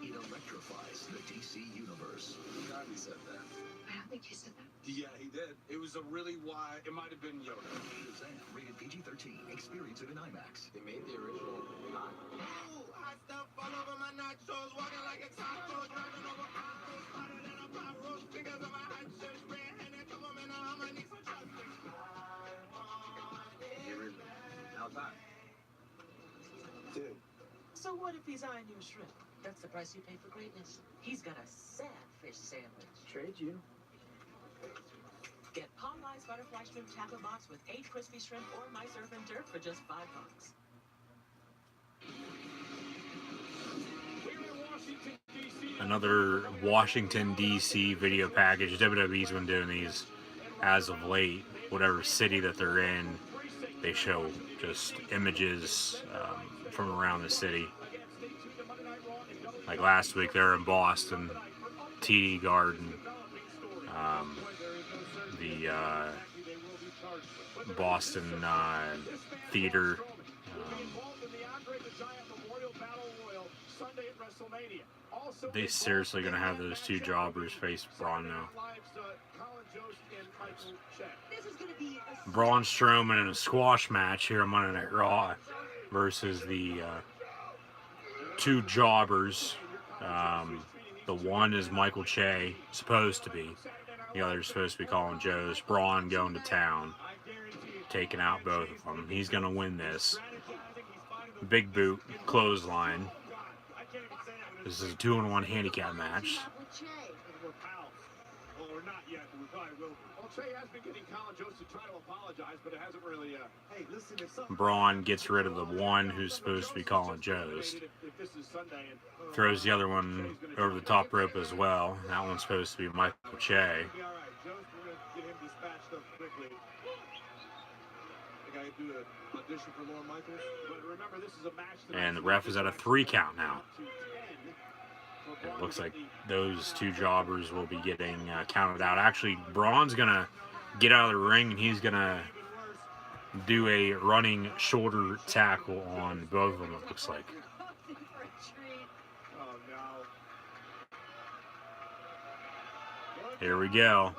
It electrifies the DC universe. God, he said that. I don't think he said that. Yeah, he did. It was a really wide, it might have been Yoda. Shazam, rated PG-13. Experience it in IMAX. They made the original not. Ooh, hot stuff all over my nachos, walking like a taco, driving over Costco, hotter than a pot roast, because of my hot shirt, red handed, come on, man, I'm gonna need some chopsticks. The original. How's that? Dude. So what if he's eyeing your shrimp? That's the price you pay for greatness. He's got a sad fish sandwich. Trade you. Get Popeye's Butterfly Shrimp Tackle Box with 8 crispy shrimp or my surf and turf for just $5. We're in Washington, D.C. another Washington, D.C. video package. WWE's been doing these as of late. Whatever city that they're in, they show just images from around the city. Like last week, they were in Boston, TD Garden, the Boston Theater. They seriously gonna have those two jobbers face Braun now. Braun Strowman in a squash match here on Monday Night Raw versus the two jobbers. The one is Michael Che, supposed to be. The other is supposed to be Colin Jost. Braun going to town, taking out both of them. He's gonna win this. Big boot, clothesline. This is a 2-on-1 handicap match. Braun gets rid of the one who's supposed to be Colin Jost. Throws the other one over the top rope as well. That one's supposed to be Michael Che. And the ref is at a 3 count now. It looks like those two jobbers will be getting counted out. Actually, Braun's going to get out of the ring, and he's going to do a running shoulder tackle on both of them, it looks like. Here we go.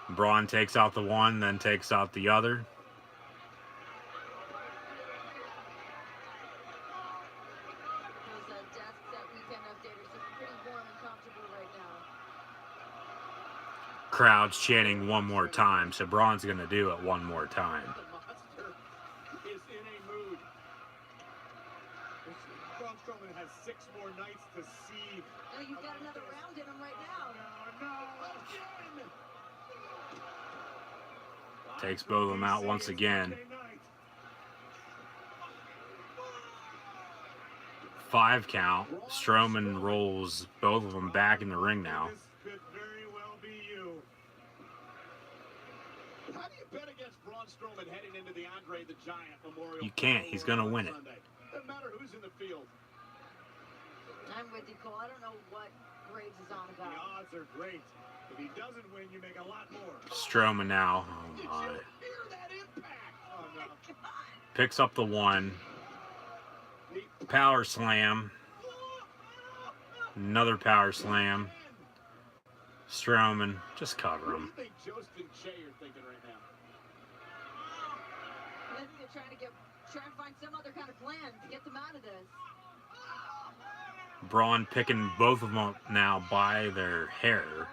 Braun takes out the one, then takes out the other. Crowd's chanting one more time, so Braun's going to do it one more time. Braun Strowman has 6 more nights to see. Oh, you've got another round in him right now. Takes both of them out once again. 5 count. Strowman rolls both of them back in the ring now. How do you bet against Braun Strowman heading into the Andre the Giant Memorial? You can't. He's going to win it. Doesn't matter who's in the field. I'm with you, Cole. I don't know what Graves is on about. The odds are great. If he doesn't win, you make a lot more. Strowman now. Did you hear that impact? Oh, no. Picks up the one. Power slam. Another power slam. Strowman, just cover him. What do you think Jost and Che are thinking right now? I think they're trying to find some other kind of plan to get them out of this. Braun picking both of them up now by their hair.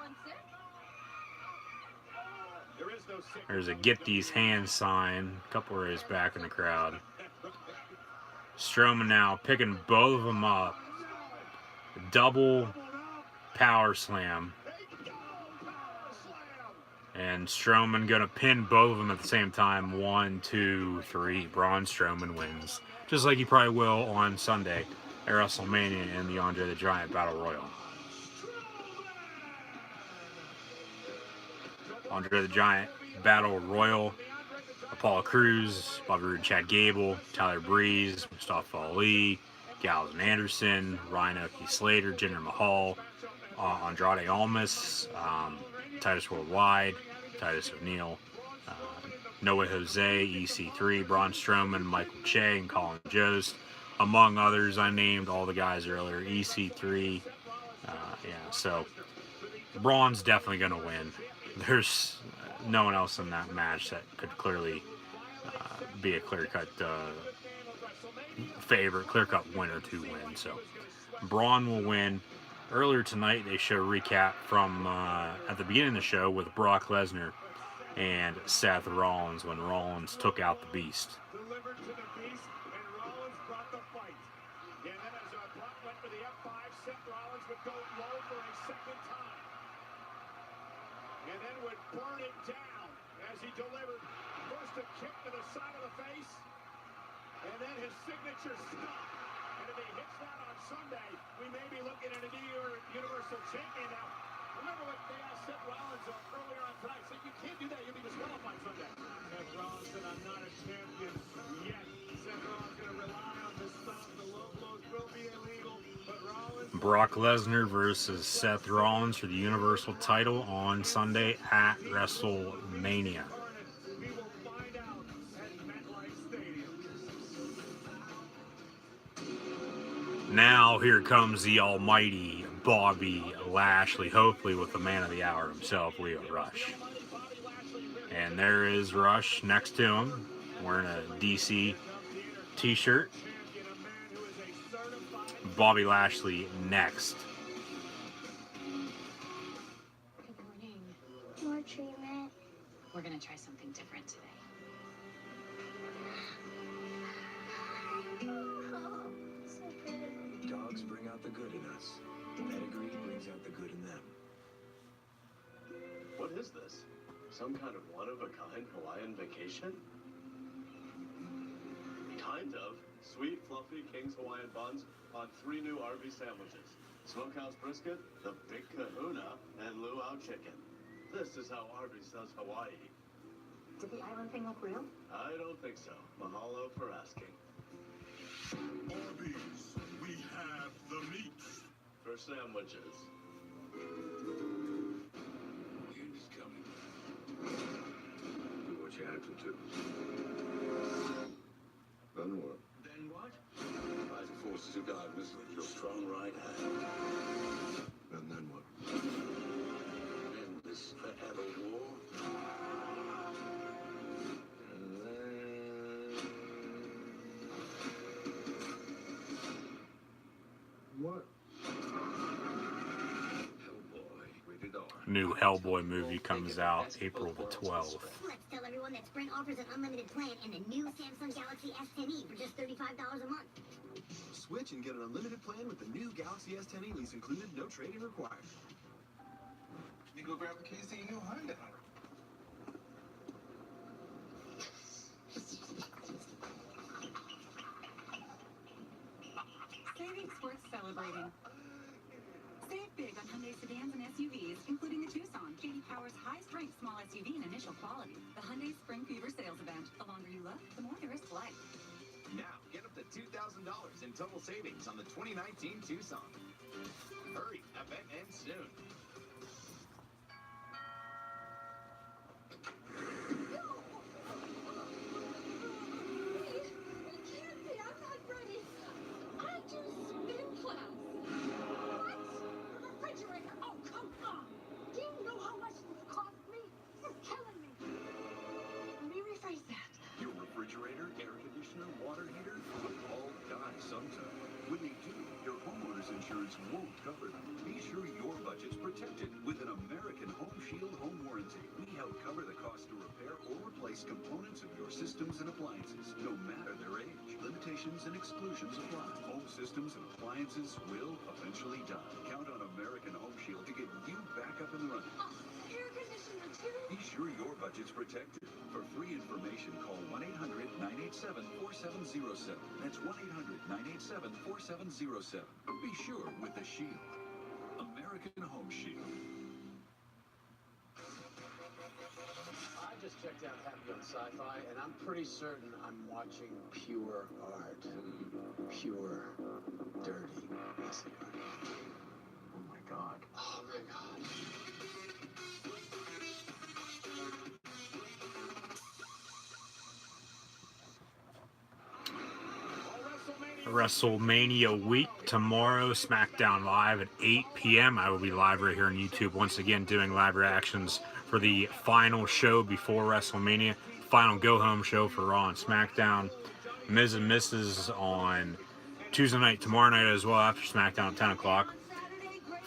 There's a get these hands sign. A couple rows back in the crowd. Strowman now picking both of them up. Double power slam. And Strowman gonna pin both of them at the same time. 1, 2, 3. Braun Strowman wins. Just like he probably will on Sunday at WrestleMania in the Andre the Giant Battle Royal. Andre the Giant Battle Royal. Apollo Crews, Bobby Roode, Chad Gable, Tyler Breeze, Mustafa Ali, Gallows and Anderson, Rhino, Keith Slater, Jinder Mahal, Andrade Almas, Titus Worldwide, Titus O'Neil, Noah Jose, EC3, Braun Strowman, Michael Che, and Colin Jost, among others. I named all the guys earlier. EC3, so Braun's definitely going to win. There's no one else in that match that could clearly be a clear-cut favorite, clear-cut winner to win. So Braun will win. Earlier tonight, they show a recap from at the beginning of the show with Brock Lesnar and Seth Rollins when Rollins took out the Beast. Delivered to the Beast, and Rollins brought the fight. And then as Brock went for the F5, Seth Rollins would go low for a second time. And then would burn it down as he delivered first a kick to the side of the face, and then his signature stop. And if he hits that on Sunday, we may be looking at a new Universal Champion now. Remember what they asked Seth Rollins earlier on tonight. Said you can't do that. You'll be disqualified Sunday. Seth Rollins said, I'm not a champion yet. Seth Rollins going to rely on the stuff. The low blows will be illegal. But Rollins... Brock Lesnar versus Seth Rollins for the Universal title on Sunday at WrestleMania. We will find out at MetLife Stadium. Now here comes the almighty Bobby Lashley, hopefully with the man of the hour himself, Leo Rush. And there is Rush next to him, wearing a DC t-shirt. Bobby Lashley next. Good morning. More treatment. We're gonna try something different today. So good. Dogs bring out the good in us. Pedigree brings out the good in them. What is this? Some kind of one-of-a-kind Hawaiian vacation? Kind of. Sweet, fluffy King's Hawaiian buns on 3 new RV sandwiches. Smokehouse brisket, the Big Kahuna, and luau chicken. This is how Arby's does Hawaii. Did the island thing look real? I don't think so. Mahalo for asking. Arby's, we have the meat. For sandwiches. He's coming. Do what you have to do. Then what? Then what? Try to force to guide this with your strong right hand. And then what? End this forever war. And then... What? Hellboy, rated R. New Hellboy movie comes out April the 12th. Let's tell everyone that Sprint offers an unlimited plan and the new Samsung Galaxy S10e for just $35 a month. Switch and get an unlimited plan with the new Galaxy S10e lease included, no trading required. You go grab the keys to your new Honda. Savings worth celebrating. Save big on Hyundai sedans and SUVs, including the Tucson, J.D. Power's high-strength small SUV and initial quality. The Hyundai Spring Fever sales event. The longer you look, the more there is to life. Now, get up to $2,000 in total savings on the 2019 Tucson. Hurry, event ends soon. Your refrigerator, air conditioner, water heater will all die sometime. When they do, your homeowner's insurance won't cover them. Be sure your budget's protected with an American Home Shield home warranty. We help cover the cost to repair or replace components of your systems and appliances, no matter their age. Limitations and exclusions apply. Home systems and appliances will eventually die. Count on American Home Shield to get you back up and running. Air conditioner too? Be sure your budget's protected. For free information, call 1-800-987-4707. That's 1-800-987-4707. Be sure with the Shield. American Home Shield. I just checked out Happy on Sci-Fi, and I'm pretty certain I'm watching pure art. Pure, dirty, messy art. Oh my God. Oh my God. WrestleMania week tomorrow, SmackDown Live at 8 p.m. I will be live right here on YouTube once again doing live reactions for the final show before WrestleMania, final go-home show for Raw and SmackDown. Miz and Mrs. on Tuesday night, tomorrow night as well after SmackDown at 10 o'clock.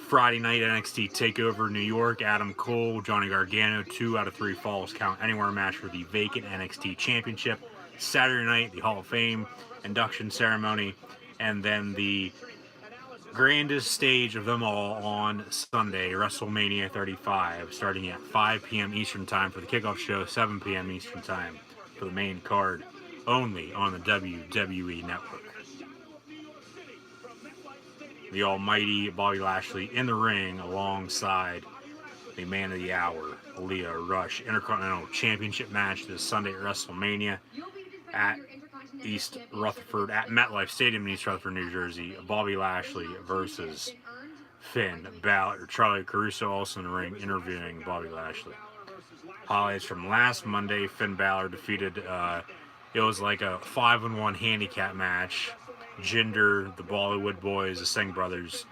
Friday night NXT TakeOver New York, Adam Cole, Johnny Gargano, 2 out of 3 Falls Count Anywhere match for the vacant NXT Championship. Saturday night, the Hall of Fame induction ceremony, and then the grandest stage of them all on Sunday, WrestleMania 35, starting at 5 p.m. Eastern Time for the kickoff show, 7 p.m. Eastern Time for the main card, only on the WWE Network. the almighty Bobby Lashley in the ring alongside the man of the hour, Lio Rush. Intercontinental Championship match this Sunday at WrestleMania at East Rutherford, at MetLife Stadium in East Rutherford, New Jersey. Bobby Lashley versus Finn Balor. Charlie Caruso also in the ring interviewing Bobby Lashley. Highlights from last Monday: Finn Balor defeated, it was like a 5-on-1 handicap match. Jinder, the Bollywood Boys, the Singh brothers,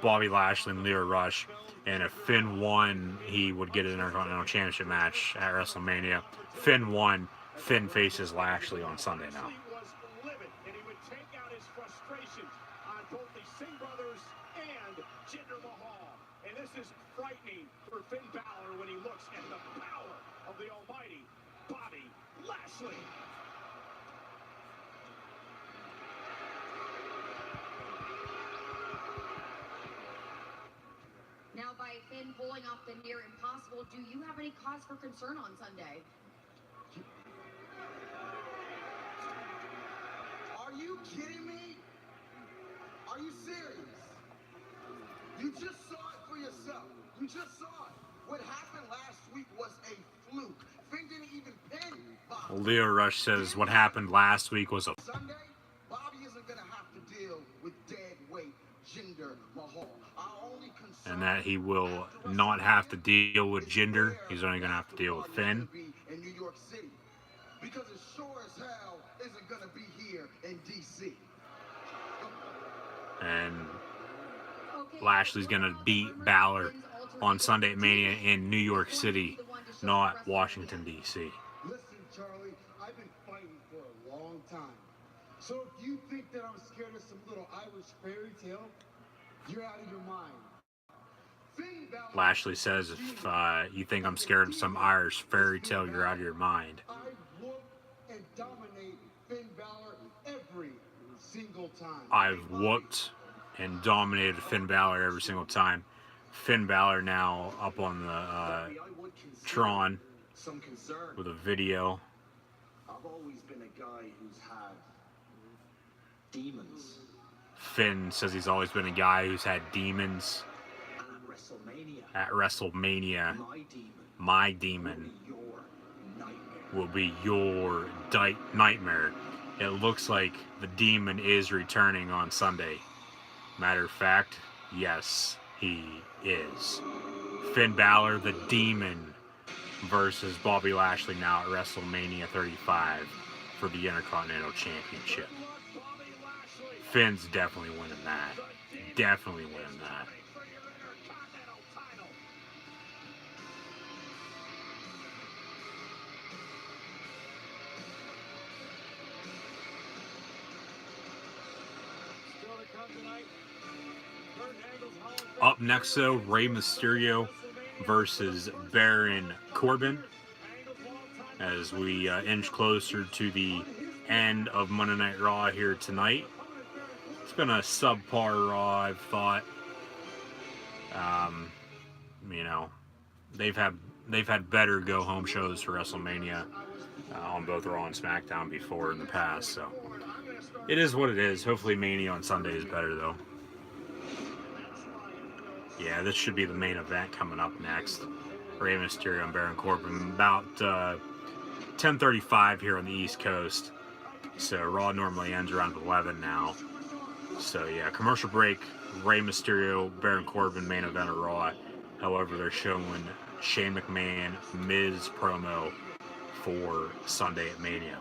Bobby Lashley and Lio Rush. And if Finn won, he would get an Intercontinental Championship match at WrestleMania. Finn won. Finn faces Lashley on Sunday now. And he would take out his frustrations on both the Singh brothers and Jinder Mahal. And this is frightening for Finn Balor when he looks at the power of the almighty Bobby Lashley. Now, by Finn pulling off the near impossible, do you have any cause for concern on Sunday? Are you kidding me? Are you serious? You just saw it for yourself. You just saw it. What happened last week was a fluke. Finn didn't even pin Bobby. Lio Rush says what happened last week was a Sunday, Bobby isn't going to have to deal with dead weight Jinder Mahal. Our only concern, and that he will not have to deal with Jinder. He's only going to have to deal with Finn. in New York City, because it sure as hell isn't going to be here in D.C. And Lashley's going to beat Balor on Sunday at Mania in New York City, not Washington, D.C. Listen, Charlie, I've been fighting for a long time. So if you think that I'm scared of some little Irish fairy tale, you're out of your mind. Lashley says, if you think I'm scared of some Irish fairy tale, you're out of your mind. I whoop and dominate Finn Balor every single time. I've whooped and dominated Finn Balor every single time. Finn Balor now up on the Tron with a video. I've always been a guy who's had demons. Finn says he's always been a guy who's had demons. At WrestleMania, my demon will be your nightmare. It looks like the demon is returning on Sunday. Matter of fact, yes, he is. Finn Balor, the demon, versus Bobby Lashley now at WrestleMania 35 for the Intercontinental Championship. Finn's definitely winning that. Definitely winning that. Up next, though, Rey Mysterio versus Baron Corbin. As we inch closer to the end of Monday Night Raw here tonight. It's been a subpar Raw, I've thought. You know, they've had better go-home shows for WrestleMania on both Raw and SmackDown before in the past. So it is what it is. Hopefully, Mania on Sunday is better, though. Yeah, this should be the main event coming up next. Rey Mysterio and Baron Corbin. About 10:35 here on the East Coast. So Raw normally ends around 11 now. So yeah, commercial break. Rey Mysterio, Baron Corbin, main event of Raw. However, they're showing Shane McMahon, Miz promo for Sunday at Mania.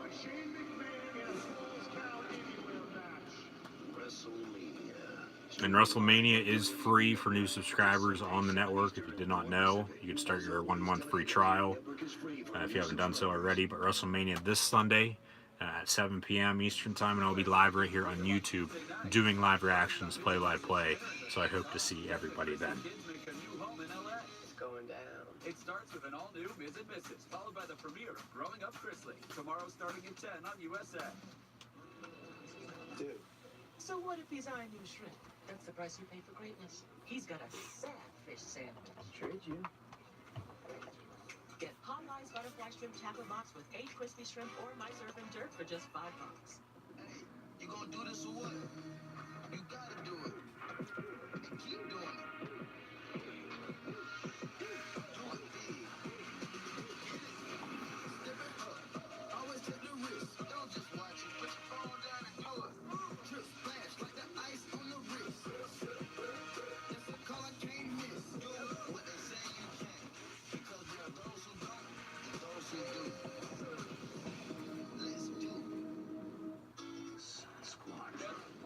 And WrestleMania is free for new subscribers on the network. If you did not know, you can start your 1-month free trial if you haven't done so already. But WrestleMania this Sunday at 7 p.m. Eastern Time, and I'll be live right here on YouTube doing live reactions, play-by-play. So I hope to see everybody then. It's going down. It starts with an all-new Ms. and Mrs., followed by the premiere of Growing Up Chrisley, tomorrow starting at 10 on USA. Dude. So what if he's eyeing you shrimp? That's the price you pay for greatness. He's got a sad fish sandwich. Trade you. Get Popeye's butterfly shrimp tackle box with 8 crispy shrimp or my surf and turf for just $5. Hey, you gonna do this or what? You gotta do it. And keep doing it. Do it big. Step it up. Always take the risk. Don't just watch it. Put your phone down and do it. Drip splash like the ice on the wrist. That's a call I can't miss. Do what they say you can. Because there are those who don't and those who do. Let's do it. Squad.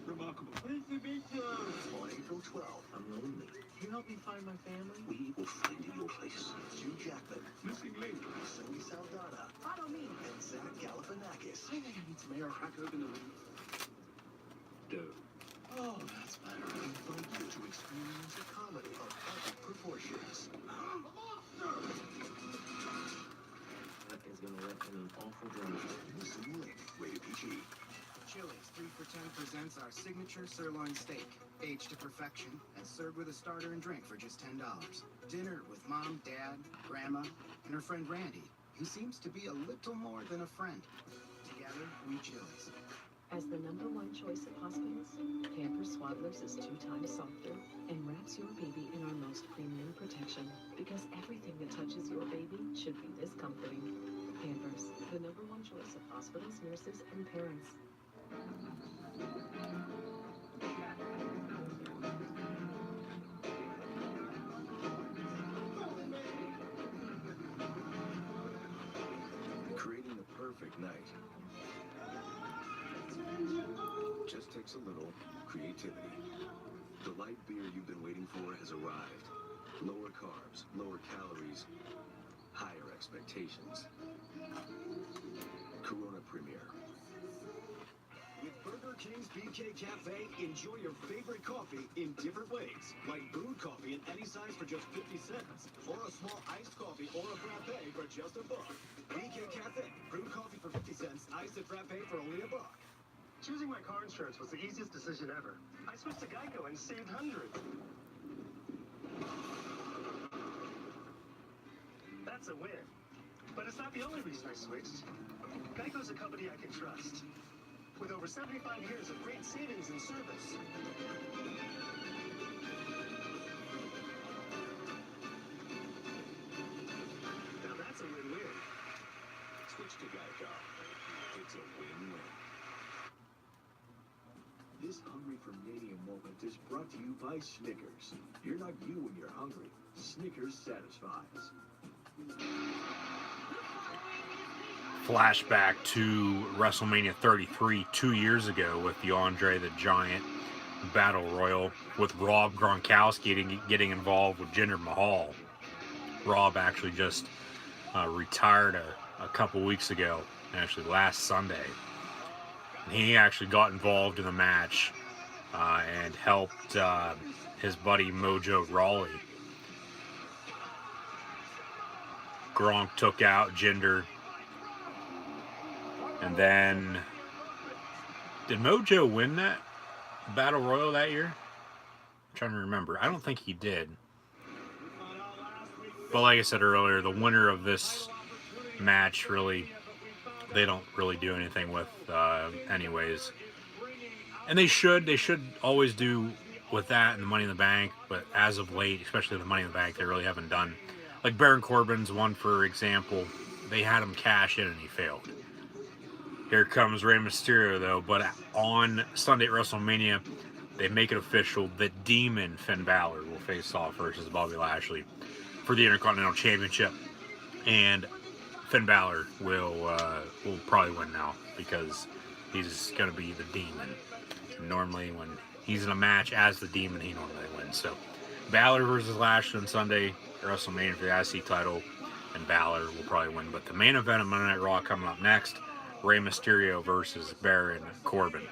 Remarkable. Nice to meet you. On April 12th, I'm lonely. Can you help me find my family? We will find you your place. Hugh Jackman. Missing link. Zoe Saldana. Follow me. And Zach Galifianakis. I think I need some air. Crack open the window. Dude. Oh, that's better. I invite you to experience a comedy of epic proportions. That is gonna let in an awful drama. Missing link. Rated PG. Chili's 3 for $10 presents our signature sirloin steak, aged to perfection and served with a starter and drink for just $10. Dinner with Mom, Dad, Grandma, and her friend Randy, who seems to be a little more than a friend. Together, we Chili's. As the #1 choice of hospitals, Pampers Swaddlers is 2 times softer and wraps your baby in our most premium protection, because everything that touches your baby should be this comforting. Pampers, the #1 choice of hospitals, nurses, and parents. Creating the perfect night just takes a little creativity. The light beer you've been waiting for has arrived. Lower carbs, lower calories, higher expectations. Corona Premier. With Burger King's BK Cafe, enjoy your favorite coffee in different ways. Like brewed coffee in any size for just 50 cents. Or a small iced coffee or a frappe for just $1. BK Cafe, brewed coffee for 50 cents, iced and frappe for only $1. Choosing my car insurance was the easiest decision ever. I switched to Geico and saved hundreds. That's a win. But it's not the only reason I switched. Geico's a company I can trust. With over 75 years of great savings and service. Now that's a win-win. Switch to Geico. It's a win-win. This Hungry for Mania moment is brought to you by Snickers. You're not you when you're hungry. Snickers satisfies. Flashback to WrestleMania 33 2 years ago with the Andre the Giant Battle Royal with Rob Gronkowski getting involved with Jinder Mahal. Rob actually just retired a couple weeks ago, actually last Sunday. He actually got involved in the match and helped his buddy Mojo Rawley. Gronk took out Jinder. And then, did Mojo win that Battle Royal that year? I'm trying to remember. I don't think he did. But like I said earlier, the winner of this match really, they don't really do anything with anyways. And they should always do with that and the Money in the Bank, but as of late, especially the Money in the Bank, they really haven't done. Like Baron Corbin's one, for example, they had him cash in and he failed. Here comes Rey Mysterio, though, but on Sunday at WrestleMania, they make it official that Demon Finn Balor will face off versus Bobby Lashley for the Intercontinental Championship. And Finn Balor will probably win now because he's going to be the Demon. And normally when he's in a match as the Demon, he normally wins. So Balor versus Lashley on Sunday at WrestleMania for the IC title, and Balor will probably win. But the main event of Monday Night Raw coming up next, Rey Mysterio versus Baron Corbin.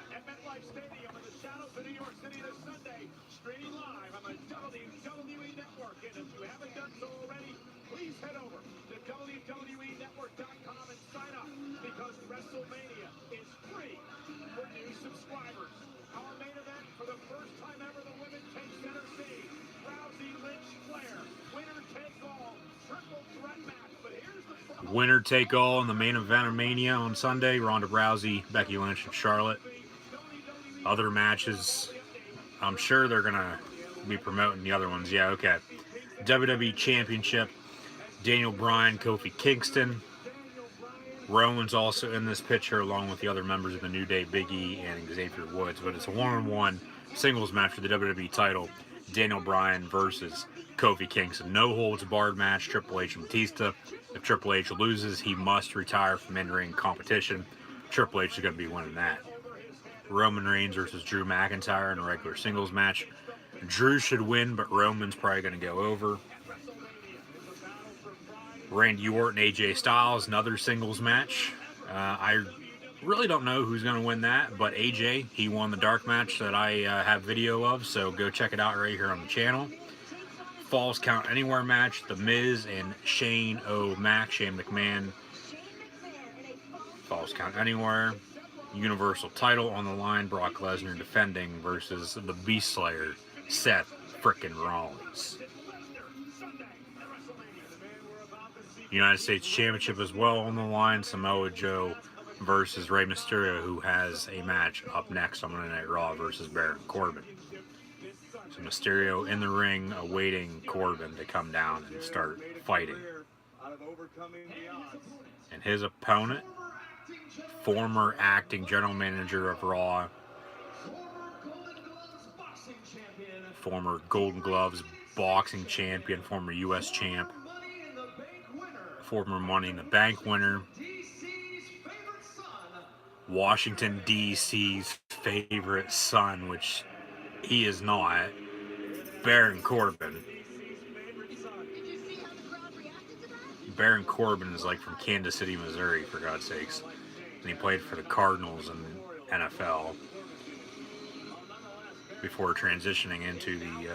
Streaming live on the WWE Network. And if you haven't done so already, please head over to WWENetwork.com and sign up, because WrestleMania is free for new subscribers. Our main event, for the first time ever, the women take center stage. Rousey, Lynch, Flair, winner take all, triple threat match. But here's the problem. Winner take all in the main event of Mania on Sunday. Ronda Rousey, Becky Lynch, and Charlotte. Other matches I'm sure they're going to be promoting the other ones. Yeah, okay. WWE Championship, Daniel Bryan, Kofi Kingston. Roman's also in this picture along with the other members of the New Day, Big E and Xavier Woods. But it's a one-on-one singles match for the WWE title. Daniel Bryan versus Kofi Kingston. No holds barred match, Triple H and Batista. If Triple H loses, he must retire from in-ring competition. Triple H is going to be winning that. Roman Reigns versus Drew McIntyre in a regular singles match. Drew should win, but Roman's probably going to go over. Randy Orton, AJ Styles, another singles match. I really don't know who's going to win that, but AJ, he won the dark match that I have video of, so go check it out right here on the channel. Falls Count Anywhere match, The Miz and Shane McMahon. Falls Count Anywhere. Universal title on the line, Brock Lesnar defending versus the Beast Slayer, Seth frickin' Rollins. United States Championship as well on the line, Samoa Joe versus Rey Mysterio, who has a match up next on Monday Night Raw versus Baron Corbin. So Mysterio in the ring awaiting Corbin to come down and start fighting. And his opponent, former acting general manager of Raw, former Golden Gloves boxing champion, former U.S. champ, former Money in the Bank winner, Washington, D.C.'s favorite son, which he is not, Baron Corbin. Baron Corbin is like from Kansas City, Missouri, for God's sakes. And he played for the Cardinals in the NFL before transitioning into the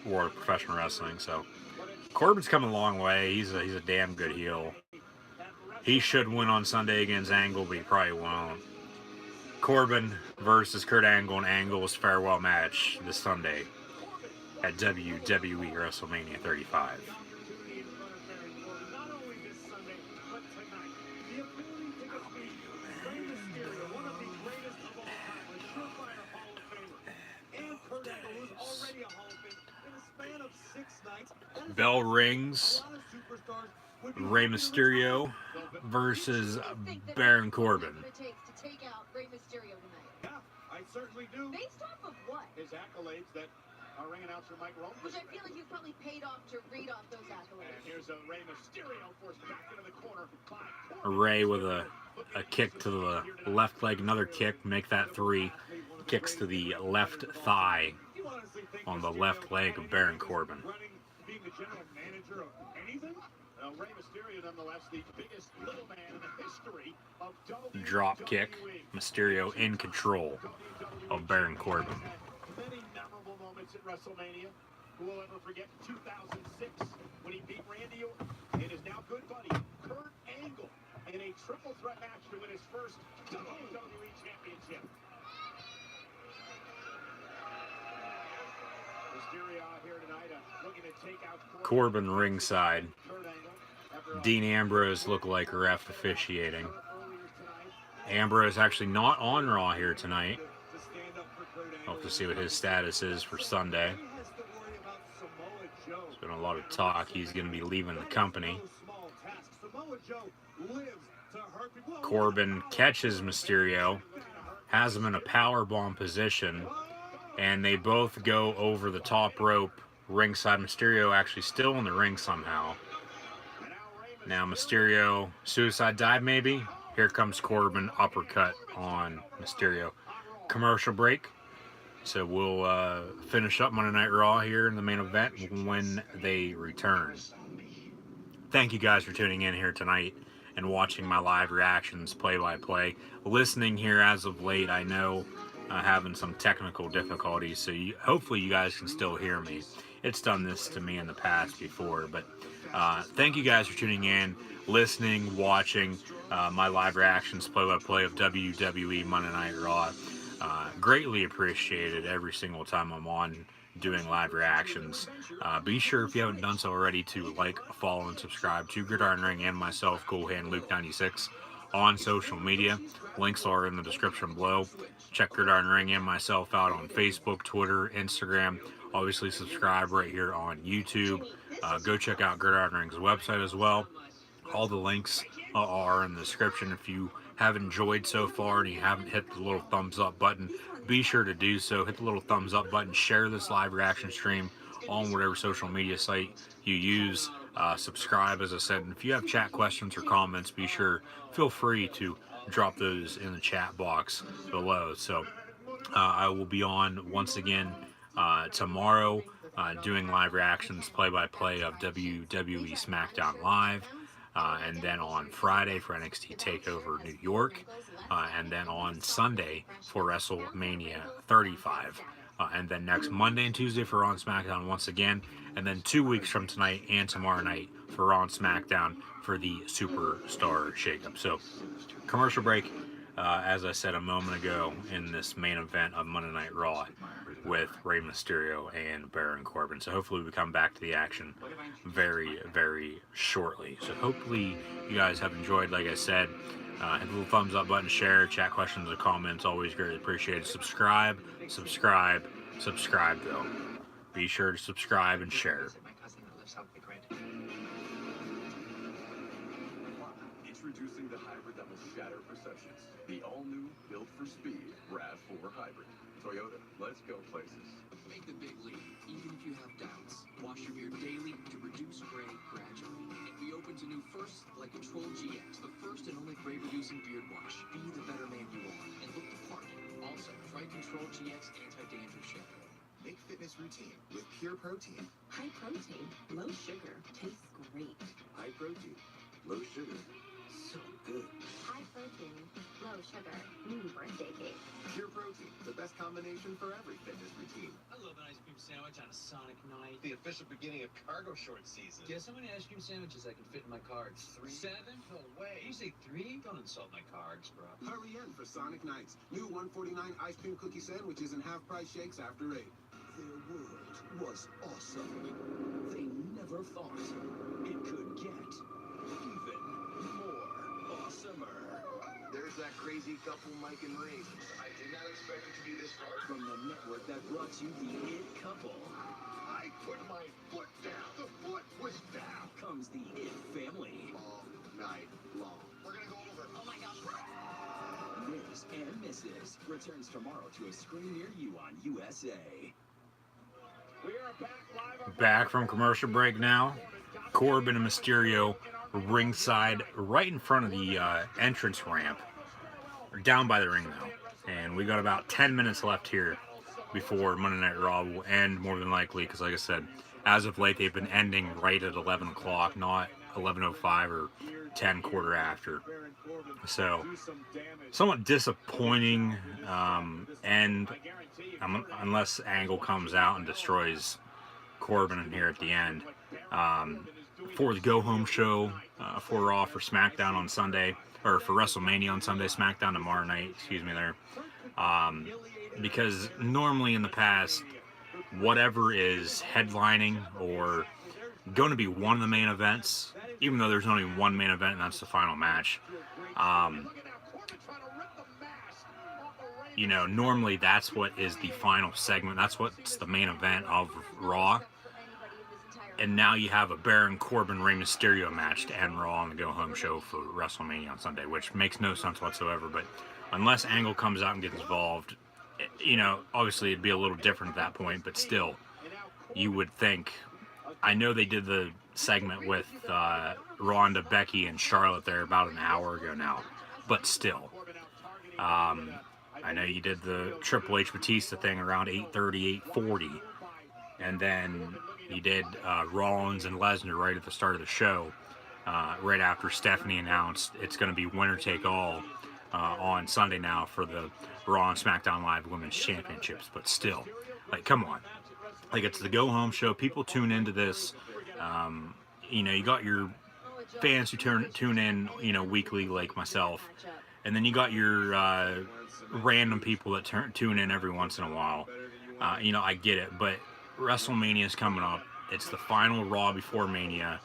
world of professional wrestling. So Corbin's come a long way. He's a damn good heel. He should win on Sunday against Angle, but he probably won't. Corbin versus Kurt Angle in Angle's farewell match this Sunday at WWE WrestleMania 35. Bell rings. Rey Mysterio versus Baron Corbin. Yeah, I certainly do. Based off of what? His accolades that our ring announcer Mike Rome. Which I feel like you probably paid off to read off those accolades. And here's a Rey Mysterio forced back into the corner by Rey with a kick to the left leg, another kick, make that 3. Kicks to the left thigh on the left leg of Baron Corbin. Being the general manager of anything? Rey Mysterio, nonetheless, the biggest little man in the history of WWE. Drop kick. Mysterio in control of Baron Corbin. Many memorable moments at WrestleMania. Who will ever forget 2006 when he beat Randy Orton and his now good buddy Kurt Angle in a triple threat match to win his first WWE Championship. Mysterio out here tonight, looking to take out Corbin ringside. Dean Ambrose looked like ref officiating. Ambrose actually not on Raw here tonight. We'll have to see what his status is for Sunday. There's been a lot of talk he's going to be leaving the company. Corbin catches Mysterio, has him in a powerbomb position, and they both go over the top rope ringside. Mysterio actually still in the ring somehow. Now Mysterio, suicide dive maybe? Here comes Corbin, uppercut on Mysterio. Commercial break. So we'll finish up Monday Night Raw here in the main event when they return. Thank you guys for tuning in here tonight and watching my live reactions play-by-play. Listening here as of late, I know having some technical difficulties, so hopefully you guys can still hear me. It's done this to me in the past before, but thank you guys for tuning in, listening, watching my live reactions play-by-play of WWE Monday Night Raw. Greatly appreciated every single time I'm on doing live reactions. Be sure, if you haven't done so already, to like, follow, and subscribe to Gridiron Ring and myself, Cool Hand Luke 96, on social media. Links are in the description below. Check Gridiron Ring and myself out on Facebook, Twitter, Instagram. Obviously, subscribe right here on YouTube. Go check out Gridiron Ring's website as well. All the links are in the description. If you have enjoyed so far and you haven't hit the little thumbs up button, be sure to do so. Hit the little thumbs up button. Share this live reaction stream on whatever social media site you use. Subscribe, as I said. And if you have chat questions or comments, be sure, feel free to drop those in the chat box below. So I will be on once again tomorrow doing live reactions, play-by-play of WWE SmackDown Live. And then on Friday for NXT TakeOver New York, and then on Sunday for WrestleMania 35, and then next Monday and Tuesday for Raw and SmackDown once again, and then 2 weeks from tonight and tomorrow night for Raw and SmackDown for the Superstar Shakeup. So, commercial break, as I said a moment ago, in this main event of Monday Night Raw with Rey Mysterio and Baron Corbin. So hopefully we come back to the action very, very shortly. So hopefully you guys have enjoyed. Like I said, hit the little thumbs up button, share, chat questions or comments, always greatly appreciated. Subscribe though. Be sure to subscribe and share. Introducing the hybrid that will shatter perceptions. The all-new, built for speed, RAV4 hybrid. Toyota, let's go places. Make the big leap, even if you have doubts. Wash your beard daily to reduce gray gradually. And be open to new firsts like Control GX, the first and only gray-reducing beard wash. Be the better man you are and look the part. Also, try Control GX anti-dandruff shampoo. Make fitness routine with pure protein. High protein, low sugar, tastes great. High protein, low sugar, so good. High protein, low sugar, birthday cake. Pure protein, the best combination for every fitness routine. I love an ice cream sandwich on a Sonic night. The official beginning of cargo short season. Guess how many ice cream sandwiches I can fit in my cards? 3? 7? No way. You say 3? Don't insult my cards, bro. Hurry in for Sonic Nights. New $1.49 ice cream cookie sandwiches and half-price shakes after 8. Their world was awesome. They never thought it could get even more awesomer. There's that crazy couple, Mike and Ray. I did not expect it to be this far. From the network that brought you the It Couple. I put my foot down. The foot was down. Comes the It Family. All night long. We're gonna go over. Oh my gosh. Ms. and Mrs. returns tomorrow to a screen near you on USA. We are Back from commercial break now. Corbin and Mysterio ringside right in front of the entrance ramp. Or down by the ring now. And we got about 10 minutes left here before Monday Night Raw will end, more than likely, because like I said, as of late they've been ending right at 11 o'clock, not 11:05 or 10 quarter after. So somewhat disappointing end, unless Angle comes out and destroys Corbin in here at the end. For the go-home show for Raw, for SmackDown on Sunday, or for WrestleMania on Sunday, SmackDown tomorrow night, excuse me there. Because normally in the past, whatever is headlining or going to be one of the main events, even though there's only one main event and that's the final match, you know, normally that's what is the final segment. That's what's the main event of Raw. And now you have a Baron Corbin Rey Mysterio match to end Raw on the go-home show for WrestleMania on Sunday, which makes no sense whatsoever. But unless Angle comes out and gets involved, you know, obviously it'd be a little different at that point. But still, you would think. I know they did the segment with Ronda, Becky, and Charlotte there about an hour ago now, but still. I know you did the Triple H Batista thing around 8:30, 8:40, and then you did Rollins and Lesnar right at the start of the show, right after Stephanie announced it's going to be winner take all on Sunday now for the Raw and SmackDown Live Women's Championships. But still, like, come on, like, it's the go home show. People tune into this. You know, you got your fans who tune in, you know, weekly like myself, and then you got your random people that tune in every once in a while. You know, I get it, but WrestleMania is coming up. It's the final Raw before Mania.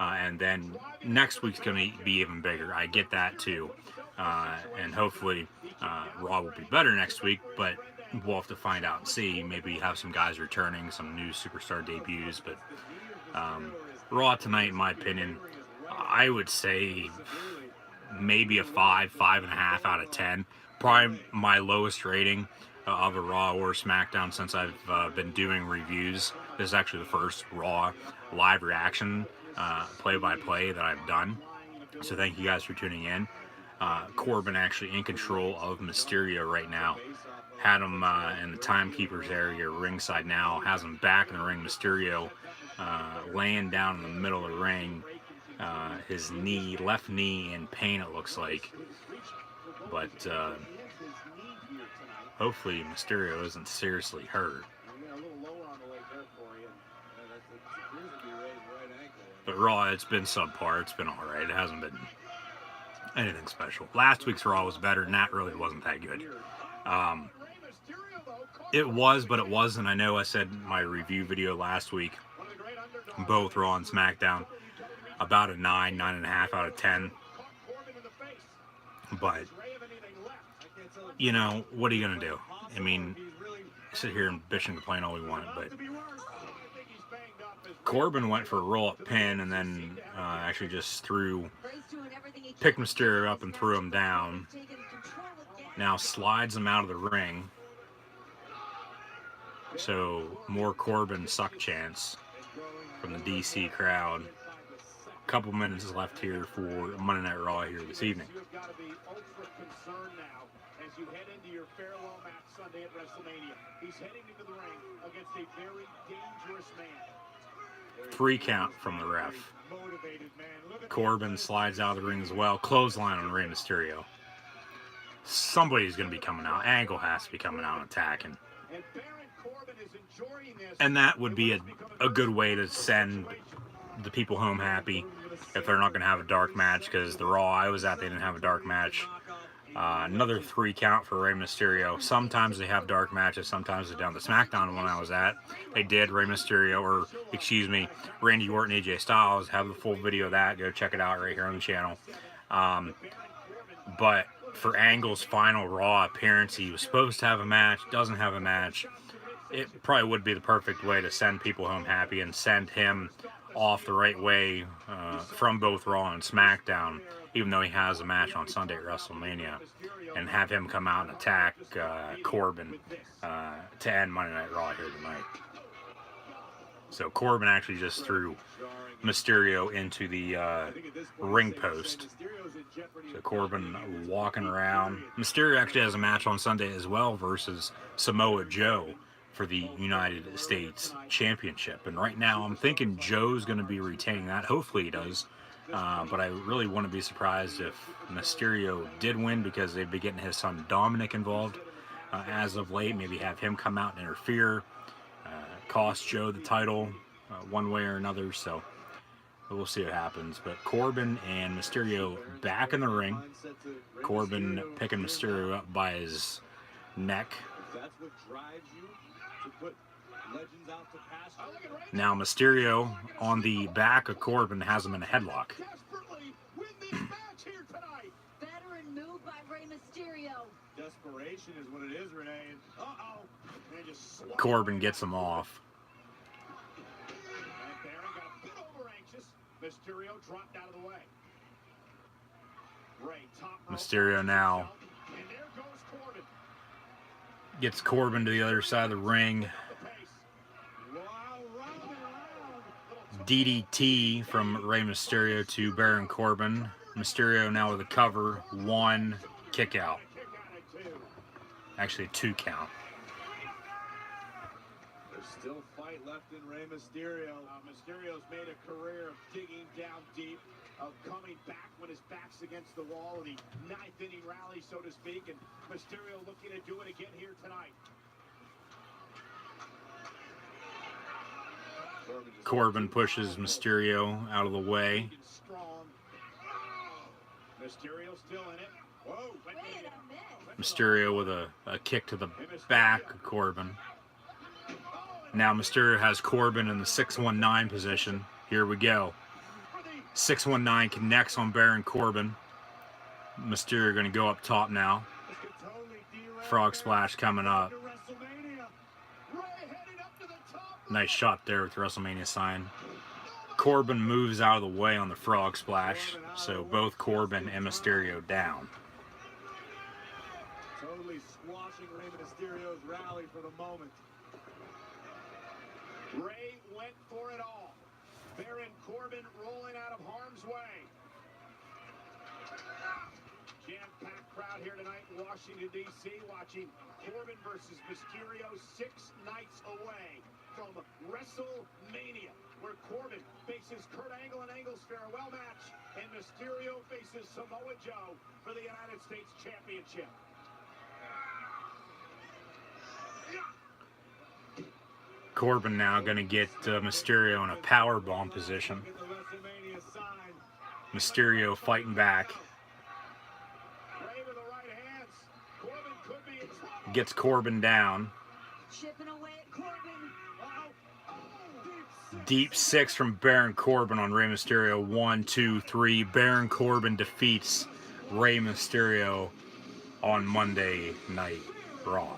and then next week's going to be even bigger. I get that too. And hopefully Raw will be better next week, but we'll have to find out and see. Maybe have some guys returning, some new superstar debuts. But Raw tonight, in my opinion, I would say maybe a 5.5 out of 10. Probably my lowest rating of a Raw or SmackDown since I've been doing reviews. This is actually the first Raw live reaction play-by-play that I've done. So thank you guys for tuning in. Corbin actually in control of Mysterio right now. Had him in the timekeeper's area ringside now. Has him back in the ring. Mysterio laying down in the middle of the ring. His knee, left knee in pain it looks like. But hopefully Mysterio isn't seriously hurt. But Raw, it's been subpar. It's been alright. It hasn't been anything special. Last week's Raw was better, and that really wasn't that good. It was, but it wasn't. I know I said in my review video last week, both Raw and SmackDown, about a 9.5 out of 10. But, you know, what are you going to do? I mean, sit here and bitch and complain all we want, but Corbin went for a roll-up pin and then actually just picked Mysterio up and threw him down. Now slides him out of the ring. So more Corbin suck chants from the DC crowd. A couple minutes left here for Monday Night Raw here this evening. You've got to be ultra concerned now as you head into your farewell match Sunday at WrestleMania. He's heading into the ring against a very dangerous man. 3 count from the ref. Corbin slides out of the ring as well. Clothesline on Rey Mysterio. Somebody's going to be coming out. Angle has to be coming out and attacking. And that would be a good way to send the people home happy if they're not going to have a dark match, because the Raw I was at, they didn't have a dark match. Another 3 count for Rey Mysterio. Sometimes they have dark matches, sometimes they don't. The SmackDown one I was at, they did. Rey Mysterio, or excuse me, Randy Orton, AJ Styles, have the full video of that. Go check it out right here on the channel. But for Angle's final Raw appearance, he was supposed to have a match, doesn't have a match. It probably would be the perfect way to send people home happy and send him off the right way from both Raw and SmackDown, even though he has a match on Sunday at WrestleMania, and have him come out and attack Corbin to end Monday Night Raw here tonight. So Corbin actually just threw Mysterio into the ring post. So Corbin walking around. Mysterio actually has a match on Sunday as well versus Samoa Joe for the United States Championship. And right now I'm thinking Joe's going to be retaining that. Hopefully he does. But I really wouldn't be surprised if Mysterio did win, because they've been getting his son Dominic involved as of late. Maybe have him come out and interfere, cost Joe the title one way or another. So we'll see what happens. But Corbin and Mysterio back in the ring. Corbin picking Mysterio up by his neck. Now Mysterio on the back of Corbin has him in a headlock. Veteran move by Rey Mysterio. Desperation is what it is, Renee. Uh-oh. And just Corbin gets him off. And Baron got a bit over anxious. Mysterio dropped out of the way. Rey top rope. Mysterio now And there goes Corbin. gets Corbin to the other side of the ring. DDT from Rey Mysterio to Baron Corbin. Mysterio now with a cover. 1 kick out. Actually 2 count. There's still fight left in Rey Mysterio. Mysterio's made a career of digging down deep, of coming back when his back's against the wall in the 9th inning rally, so to speak, and Mysterio looking to do it again here tonight. Corbin pushes Mysterio out of the way. Mysterio still in it. Whoa, Mysterio with a kick to the back of Corbin. Now Mysterio has Corbin in the 619 position. Here we go. 619 connects on Baron Corbin. Mysterio going to go up top now. Frog Splash coming up. Nice shot there with the WrestleMania sign. Corbin moves out of the way on the Frog Splash, so both Corbin and Mysterio down. Totally squashing Rey Mysterio's rally for the moment. Rey went for it all. Baron Corbin rolling out of harm's way. Jam-packed crowd here tonight in Washington, D.C. watching Corbin versus Mysterio 6 nights away from WrestleMania, where Corbin faces Kurt Angle in Angle's farewell match, and Mysterio faces Samoa Joe for the United States Championship. Corbin now going to get Mysterio in a powerbomb position. Mysterio fighting back. Gets Corbin down. Deep 6 from Baron Corbin on Rey Mysterio. 1, 2, 3. Baron Corbin defeats Rey Mysterio on Monday Night Raw.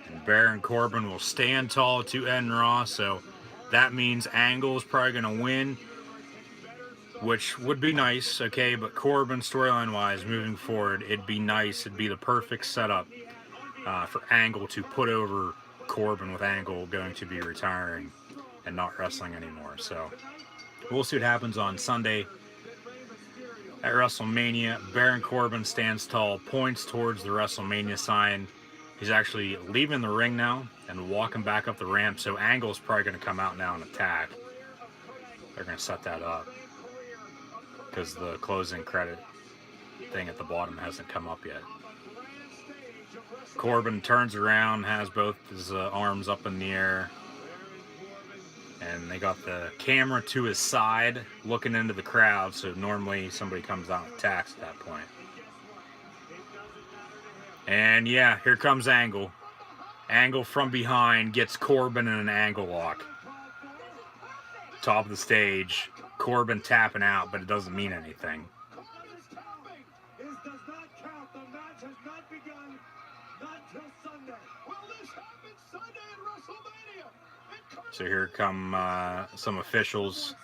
And Baron Corbin will stand tall to end Raw, so that means Angle's probably going to win, which would be nice, okay? But Corbin, storyline-wise, moving forward, it'd be nice. It'd be the perfect setup for Angle to put over Corbin, with Angle going to be retiring and not wrestling anymore. So we'll see what happens on Sunday at WrestleMania. Baron Corbin stands tall, points towards the WrestleMania sign. He's actually leaving the ring now and walking back up the ramp, so Angle's probably going to come out now and attack. They're going to set that up because the closing credit thing at the bottom hasn't come up yet. Corbin turns around, has both his arms up in the air, and they got the camera to his side looking into the crowd, so normally somebody comes out and attacks at that point. And yeah, here comes Angle. Angle from behind gets Corbin in an angle lock. Top of the stage. Corbin tapping out, but it doesn't mean anything. So here come some officials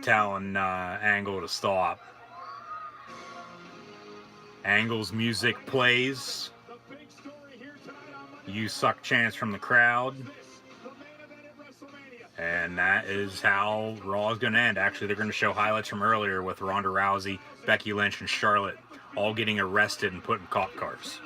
telling Angle to stop. Angle's music plays. You suck chants from the crowd. And that is how Raw is going to end. Actually, they're going to show highlights from earlier with Ronda Rousey, Becky Lynch, and Charlotte all getting arrested and put in cop cars.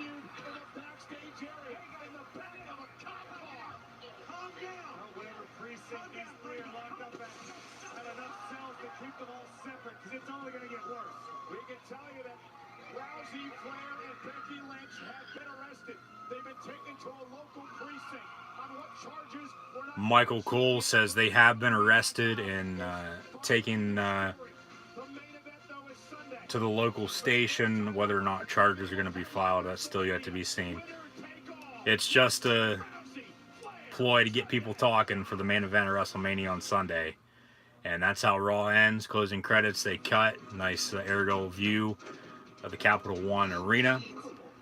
Michael Cole says they have been arrested and taken to the local station. Whether or not charges are going to be filed, that's still yet to be seen. It's just a ploy to get people talking for the main event of WrestleMania on Sunday. And that's how Raw ends. Closing credits, they cut. Nice aerial view of the Capital One Arena.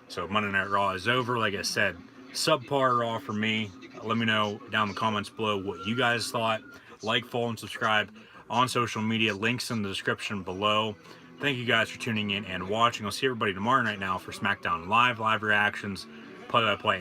So Monday Night Raw is over. Like I said, subpar Raw for me. Let me know down in the comments below what you guys thought. Like, follow, and subscribe on social media. Links in the description below. Thank you guys for tuning in and watching. I'll see everybody tomorrow night now for SmackDown Live reactions, play-by-play,